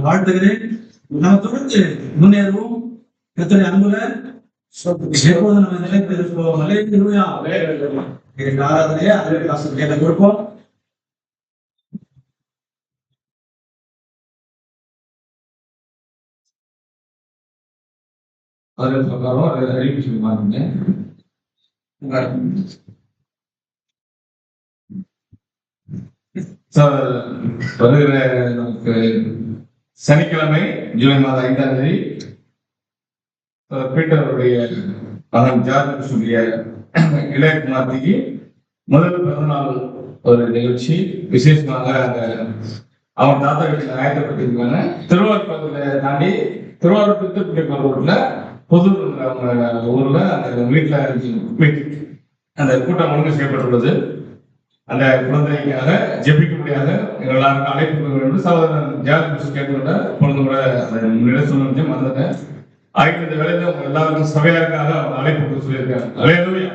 வாழ்த்துகிறேன். நாம் தொடர்ந்து முன்னேறுவோம். கர்த்தருடைய அன்புல எப்போது நம்ம நிலைத்து இருப்போம். அல்லேலூயா. ஆராதனையை அதற்கு ஆசிரியர்களை கொடுப்போம். அதன் பிரகாரம் அதை அறிவிச்சு மாறுங்க. வருகிற நமக்கு சனிக்கிழமை ஜூலை மாதம் 5ஆம் தேதி பீட்டருடைய மகன் ஜார்ஜுடைய இளையகுமார்த்திக்கு முதல் பிறந்தநாள் ஒரு நிகழ்ச்சி. விசேஷமாக அந்த அவன் தாத்தா வீட்டில் ஆயத்தப்பட்டிருக்காங்க. திருவாரூர் தாண்டி திருவாரூர் திருத்துப்பட்டி ரோட்ல புதூர் அவங்க ஊர்ல அந்த வீட்டில் அந்த கூட்டம் ஒழுங்கு செய்யப்பட்டுள்ளது. அந்த குழந்தைக்காக ஜெபிக்கும்படியாக எல்லாருக்கும் அழைப்பு வேண்டும். சகோதரன் ஜார்ஜ் கேட்டுவிட்ட பொழுது கூட அதை முன்னிலை சொல்லி வந்தது. ஆகிய இந்த வேலையில உங்க எல்லாருக்கும் சபையாருக்காக அழைப்பு சொல்லியிருக்காங்க. அல்லேலூயா.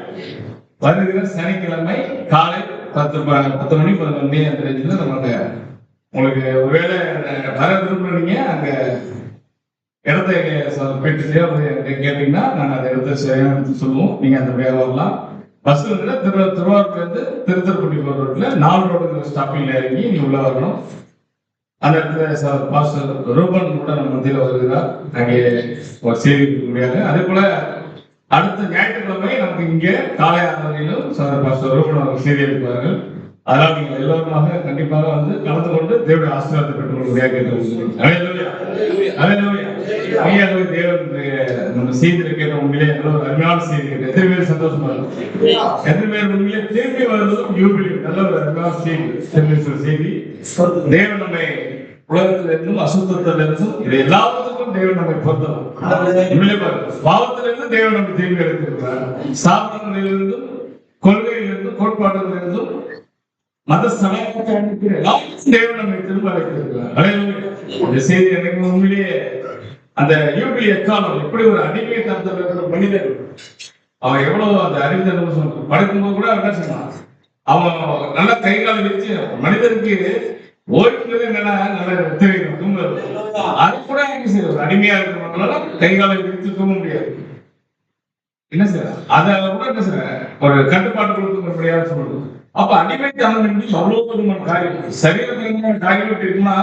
வருகிற சனிக்கிழமை காலை 10 மணி 11 மணி அந்த ரேஞ்சில் நமக்கு உங்களுக்கு ஒருவேளை வர விரும்புறீங்க அங்க இடத்த கேட்டீங்கன்னா நாங்கள் அந்த இடத்த சரியான எடுத்து சொல்லுவோம். நீங்க அந்த வேலை வரலாம். பஸ் வந்து திருவாரூர்ல இருந்து திருத்தரப்பட்டி போற ரோட்ல 4 ரோடு ஸ்டாப்பிங்ல இறங்கி நீ உள்ள வரணும். அந்த இடத்துல பாஸ்டர் ரூபன் கூட நம்ம மத்தியில் வருகிறார். அங்கே ஒரு செய்தி முடியாது. அதே போல அடுத்த ஞாயிற்றுக்கிழமை நமக்கு இங்கே காலை ஆராதனையிலும் பாஸ்டர் ரூபன் அவர்கள் செய்தி எடுப்பார்கள். அதனால் நீங்கள் எல்லோருமாக கண்டிப்பாக வந்து கலந்து கொண்டு தேவனுடைய ஆசீர்வாதத்தை பெற்றுக்கொள்வதாக கேட்டுக்கொள்கிறேன். தேவன் நம்ம செய்தியில கேட்ட உண்மையிலே நல்ல ஒரு அருமையான செய்தி. எத்தனை பேர் சந்தோஷமா இருக்கும்? எத்தனை பேர் உண்மையிலே திரும்பி வருவதும் யூபிலி நல்ல ஒரு அருமையான செய்தி. செய்தி தேவன் நம்மை உலகத்துல இருந்தும் அசுத்தத்துல இருந்தும் இது எல்லாத்துக்கும் தேவன் நம்மை பொறுத்தவர். பாவத்திலிருந்து தேவன் நம்மை தீர்வு எடுத்திருக்கிறார். சாதனங்களிலிருந்தும் கொள்கையிலிருந்தும் கோட்பாடுகளிலிருந்தும் மத சமயத்திற்கு தேவன் நம்மை திரும்ப அழைத்திருக்கிறார். இந்த செய்தி எனக்கு உண்மையிலேயே அந்த யூபிலி எக்காலம் எப்படி ஒரு அடிமை தரத்தில் இருக்கிற மனிதன் அவன் எவ்வளவு அந்த அறிஞர் சொல்ற படுக்கும்போது கூட என்ன சொன்னான், அவன் நல்ல கை கால் வச்சு மனிதனுக்கு ஓய்வுங்கிறது என்னன்னா நல்ல தூங்க அது கூட ஒரு அடிமையா இருக்கிறவங்களால கை காலை விரித்து தூங்க முடியாது. என்ன சார் அதை கூட என்ன சார் ஒரு கட்டுப்பாடு கொடுக்க முடியாது சொல்றது. அப்ப அடிமைத்தனம் என்பது அவ்வளவு பெருமான காரியம். சரீரத்துல காரியம் இருக்குன்னா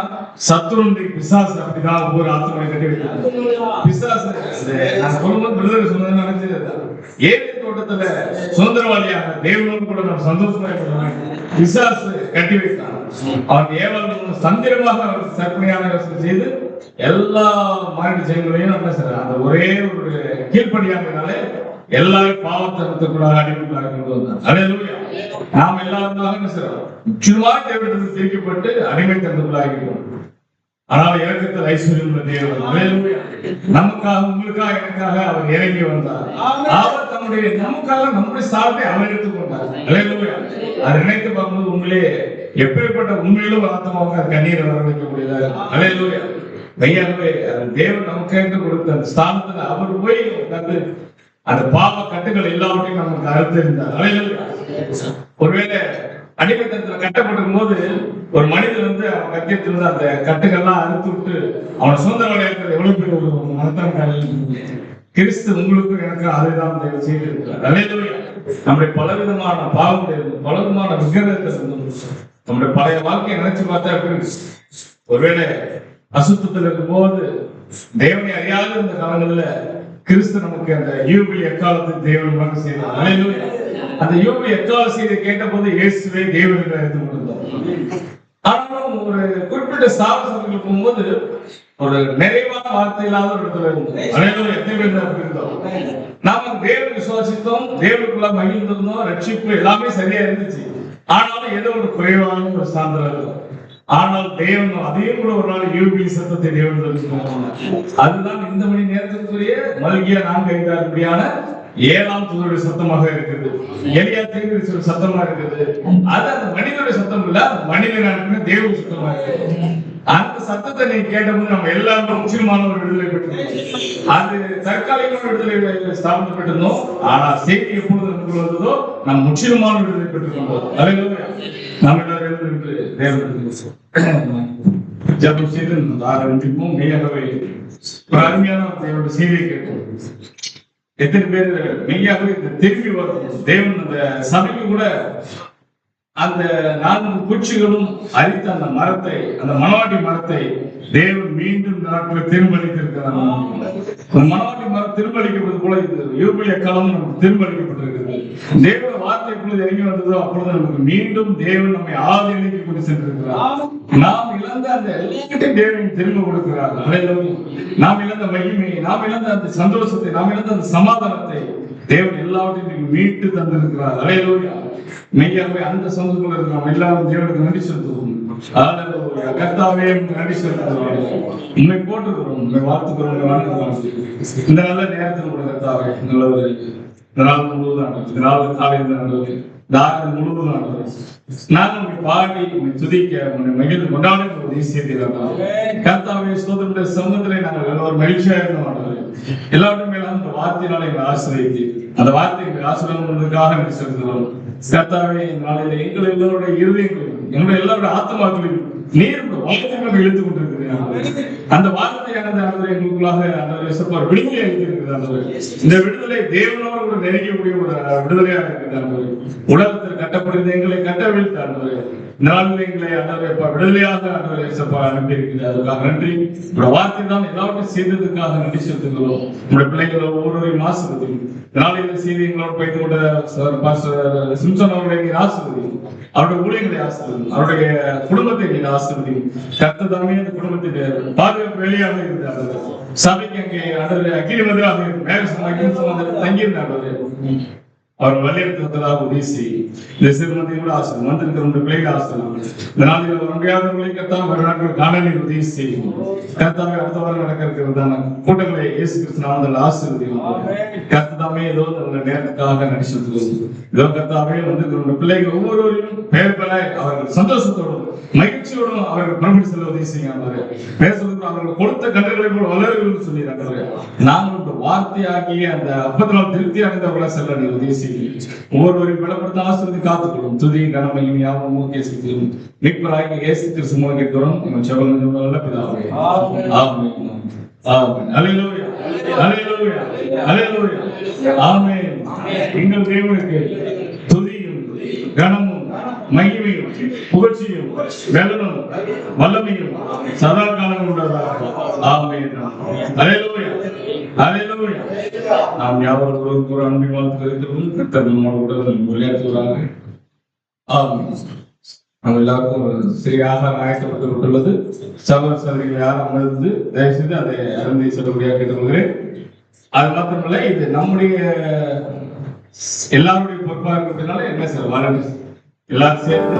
சத்துருடைய பிசாசு அப்படிதான் ஒவ்வொரு ஆத்மாவை கட்டி வைக்கிறாங்க. பிசாசு நான் சொல்லும்போது பிரதர் சொன்னது நினைச்சது ஏழை தோட்டத்துல சுதந்திரவாளியாக தேவனோடு கூட நம்ம சந்தோஷமா இருக்கிறோம். பிசாசு கட்டி வைத்தான். அவன் ஏவல் சந்திரமாக அவர் கற்பனையான யோசனை செய்து எல்லா மாநில செயல்களையும் என்ன சார் அந்த ஒரே ஒரு கீழ்ப்படியாமையினாலே எல்லாரும் பாவத்தனத்துக்குள்ளாக அடிமைக்குள்ளாக கொண்டு வந்தார். அல்லேலூயா. நாம் எல்லாரும் முற்றிலுமாக தேவனிடத்தில் பிரிக்கப்பட்டு அடிமைத்தனத்துக்குள்ளாகிறோம். ஆனால் இறக்கத்தில் ஐஸ்வர்யம் உள்ள தேவன். அல்லேலூயா. நமக்காக உங்களுக்காக எனக்காக அவர் இறங்கி வந்தார். அவர் தன்னுடைய நமக்காக நம்முடைய சார்பை அவர் எடுத்துக்கொண்டார். அல்லேலூயா. அதை நினைத்து பார்க்கும்போது உண்மையிலே எப்பேற்பட்ட உண்மையிலும் ஆத்மாவாக கண்ணீரை வர வைக்க முடியல. அல்லேலூயா. மெய்யாகவே தேவன் நமக்கு கொடுத்த அந்த ஸ்தானத்துல அவர் போய் உட்கார்ந்து அந்த பாவ கட்டுகள் எல்லாவற்றையும் நமக்கு அறுத்திருந்தார். ஒருவேளை அடிமைத்தனத்துல கட்டப்பட்டிருக்கும் போது ஒரு மனிதன் அவன் கட்டியத்திலிருந்து அந்த கட்டுகள்லாம் அறுத்து விட்டு அவனை சுதந்திர எவ்வளவு பேர் ஒரு மனத்தான் கிறிஸ்து உங்களுக்கு எனக்கு அதைதான் தேவை செய்திருக்கிறார். நம்முடைய பலவிதமான பாவங்கள் இருந்தும் பலவிதமான விக்கிரகத்தில் இருந்தும் நம்முடைய பழைய வாழ்க்கையை நினைச்சு பார்த்தா எப்படி ஒருவேளை அசுத்தத்தில் இருக்கும் போது தேவனை அறியாத இந்த காலங்கள்ல கிறிஸ்து நமக்கு அந்த யூபிலி எக்காலத்துக்கு தேவன் வாக்கு செய்தார். அந்த யூபிலி எக்கால செய்தியை கேட்ட போது இயேசுவே தேவன் என்று அறிந்து கொண்டிருந்தார். ஆனாலும் ஒரு குறிப்பிட்ட ஸ்தாபனத்துக்கு போகும்போது ஒரு நிறைவான வார்த்தை இல்லாத ஒரு இடத்துல இருந்தோம். எத்தனை பேர் இருந்தோம். நாம தேவன் விசுவாசித்தோம், தேவனுக்குள்ள மகிழ்ந்திருந்தோம், ரட்சிப்பு எல்லாமே சரியா இருந்துச்சு. ஆனாலும் ஏதோ ஒரு குறைவான ஒரு சாந்திரம் இருக்கும். ஆனால் தேவன் அதையும் கூட ஒரு நாள் யூபிலி சத்தத்தை தேவன் அதுதான் இந்த மணி நேரத்திற்குரிய மல்கியா 4:5 7ஆம் தூதருடைய சத்தமாக இருக்குது. எலியா தீர்க்கதரிசியுடைய சத்தமா இருக்குது. அது அந்த மனிதனுடைய சத்தம் இல்ல, மனிதனான தேவனுடைய சத்தமா இருக்குது. அந்த சத்தத்தை நீங்க கேட்டபோது நம்ம எல்லாரும் முற்றிலுமான ஒரு விடுதலை பெற்றிருந்தோம். அது தற்காலிகமான விடுதலை ஸ்தாபிக்கப்பட்டிருந்தோம். ஆனா செய்தி எப்பொழுது நமக்கு வந்ததோ நம்ம முற்றிலுமான விடுதலை பெற்றுக்கொண்டோம். நாம் எல்லாரும் ஜபம் செய்து ஆரம்பிப்போம். மெய்யாகவே ஒரு அருமையான தேவனுடைய செய்தியை கேட்போம். எத்தனை பேர் மெய்யாகவே திரும்பி வரும் தேவன் அந்த சபைக்கு கூட அந்த 4 பூச்சிகளும் அரித்த அந்த மரத்தை, அந்த மணவாட்டி மரத்தை தேவன் மீண்டும் நாட்கள் திரும்பளித்திருக்கிறார். மணவாட்டி மரம் திரும்பளிக்கப்பட்டது போல இது யூபிலி எக்காலம் நமக்கு திரும்பளிக்கப்பட்டிருக்கிறது. தேவ வார்த்தை எப்பொழுது இறங்கி வந்ததோ அப்பொழுது நமக்கு மீண்டும் தேவன் நம்மை ஆதி நிலைக்கு கொண்டு சென்றிருக்கிறார். நாம் இழந்த அந்த எல்லாத்தையும் தேவன் திரும்ப கொடுக்கிறார். நாம் இழந்த மகிமையை, நாம் இழந்த அந்த சந்தோஷத்தை, நாம் இழந்த அந்த சமாதானத்தை தேவன் எல்லாவற்றையும் மீட்டு தந்திருக்கிறார். அல்லேலூயா. மெய்யாகவே அந்த சொந்தக்குள்ள நாம் எல்லாரும் தேவனுக்கு நன்றி செலுத்துவோம். கர்த்தாவே நன்றி செலுத்துகிறோம். உண்மை போட்டுக்கிறோம், உண்மை வாழ்த்துக்கிறோம். இந்த நல்ல நேரத்தில் கூட கர்த்தாவே நல்லவர் இந்த நாள் முழுவதும் இந்த நாள் காலையில் தாரம் முழுவதும் நாங்கள் பாடி துதிக்க மகிழ்ந்து கொண்டாட ஒரு தேசியத்தை கர்த்தாவே சோதனுடைய சமூகத்திலே நாங்கள் எல்லோரும் மகிழ்ச்சியா இருந்தோம். எல்லாருக்கும் மேலான அந்த வார்த்தையினால எங்களை ஆசிரியத்து அந்த வார்த்தை எங்களை ஆசிரியர்களுக்காக நன்றி செலுத்துகிறோம். கர்த்தாவே நாளையில எங்கள் எல்லோருடைய இருதயங்களையும் என்னுடைய எல்லாருடைய ஆத்மாக்களையும் நீர் வார்த்தைகள் இழுத்து கொண்டிருக்கிறது. அந்த வார்த்தையானது எங்களுக்குள்ளாக விடுதலை அளித்திருக்கிறது. இந்த விடுதலை தேவனோடு கூட நெருங்கக்கூடிய ஒரு விடுதலையாக இருக்கிறது. உலகத்தில் கட்டப்படுகிறது எங்களை கட்டவிழ்த்து நாளில் எங்களை விடுதலையாக அனுப்பி இருக்கிறது. அதுக்காக நன்றி. வார்த்தை தான் எல்லாருக்கும் செய்ததுக்காக நன்றி செலுத்துகிறோம். நம்முடைய பிள்ளைகளை ஒவ்வொருவரையும் ஆசிரியர் நாளையில செய்தி எங்களோடு பயிற்று கொண்ட சிம்சன் அவர்களை ஆசிரியர், அவருடைய ஊழியர்களை ஆசிரியர், அவருடைய குடும்பத்தை நீங்க ஆசிரியர். கர்த்தர் தாமே அந்த குடும்பத்தை பாதுகாப்பு வெளியாக இருக்கிறார்கள். சபைக்கு அங்கே அகில எதிராக தங்கியிருந்தார்கள். அவர் வலியுறுத்துவதாக உதவி செய்யும். இந்த சிறுமந்தை கூட ஆசிரியர் வந்திருக்கிற உங்க பிள்ளைகள் ஆசிரியர் இந்த நாளில் முடியாதவர்களை கர்த்தாவே ஒரு நாட்கள் காணொலி உதவி செய்யும். கர்த்தாவே அடுத்த வாரம் நடக்க இருக்கிறதான கூட்டங்களை இயேசு கிறிஸ்து நாமத்தில் ஆசீர்வதியும். கர்த்தாவே ஏதோ உங்க நேரத்துக்காக நடிச்சிருக்கிறோம். இதோ கர்த்தாவே வந்து உங்க பிள்ளைகள் ஒவ்வொருவரையும் பெயர் பெற அவர்கள் சந்தோஷத்தோடும் மகிழ்ச்சியோடும் அவர்கள் புறப்பட்டு செல்ல உதவி செய்யாமல் பேசுவதற்கு அவர்கள் கொடுத்த கண்டுகளை போல் வளர்கள் சொல்லியிருக்கிறார்கள். நாங்கள் இந்த வார்த்தையாகிய அந்த அப்பத்தினால் திருப்தி அடைந்தவர்களா செல்ல நீ உதவி செய்யும். ஒவ்வொருவரையும் பலப்படுத்த ஆசிரியத்தை காத்துக்கொள்ளும். துதி கனமையும் யாவும் மூக்கிய செய்யும் மீட்பராகிய இயேசு கிறிஸ்து மூலம் கேட்கிறோம். எங்கள் செபங்கள் நல்ல பிதாவே. ஆமென். ஆமென். அல்லேலூயா. அல்லேலூயா. அல்லேலூயா. ஆமென். எங்கள் தேவனுக்கு துதியும் கனமும் மகிமையும் புகழ்ச்சியும் வெள்ளனும் வல்லமையும் சதா காலம் உண்டதாக. ஆமென். அல்லேலூயா. அல்லேலூயா. நாம் யாவரும் ஒரு அன்பை வாழ்த்துகிறோம். கர்த்தர் நம்மோடு விளையாடுகிறாங்க. ஆமென். நம்ம எல்லாருக்கும் ஒரு சரியாக ஆயத்தப்பட்டுள்ளது. சகோதர சகோதரிகள் யாரும் அமர்ந்து தயவுசெய்து அதை அருந்தி செல்லக்கூடிய கேட்டுக்கொள்கிறேன். அது மாத்திரமல்ல, இது நம்முடைய எல்லாருடைய பொறுப்பாக இருக்கிறதுனால என்ன சார் வரணும் எல்லாரும் சேர்ந்து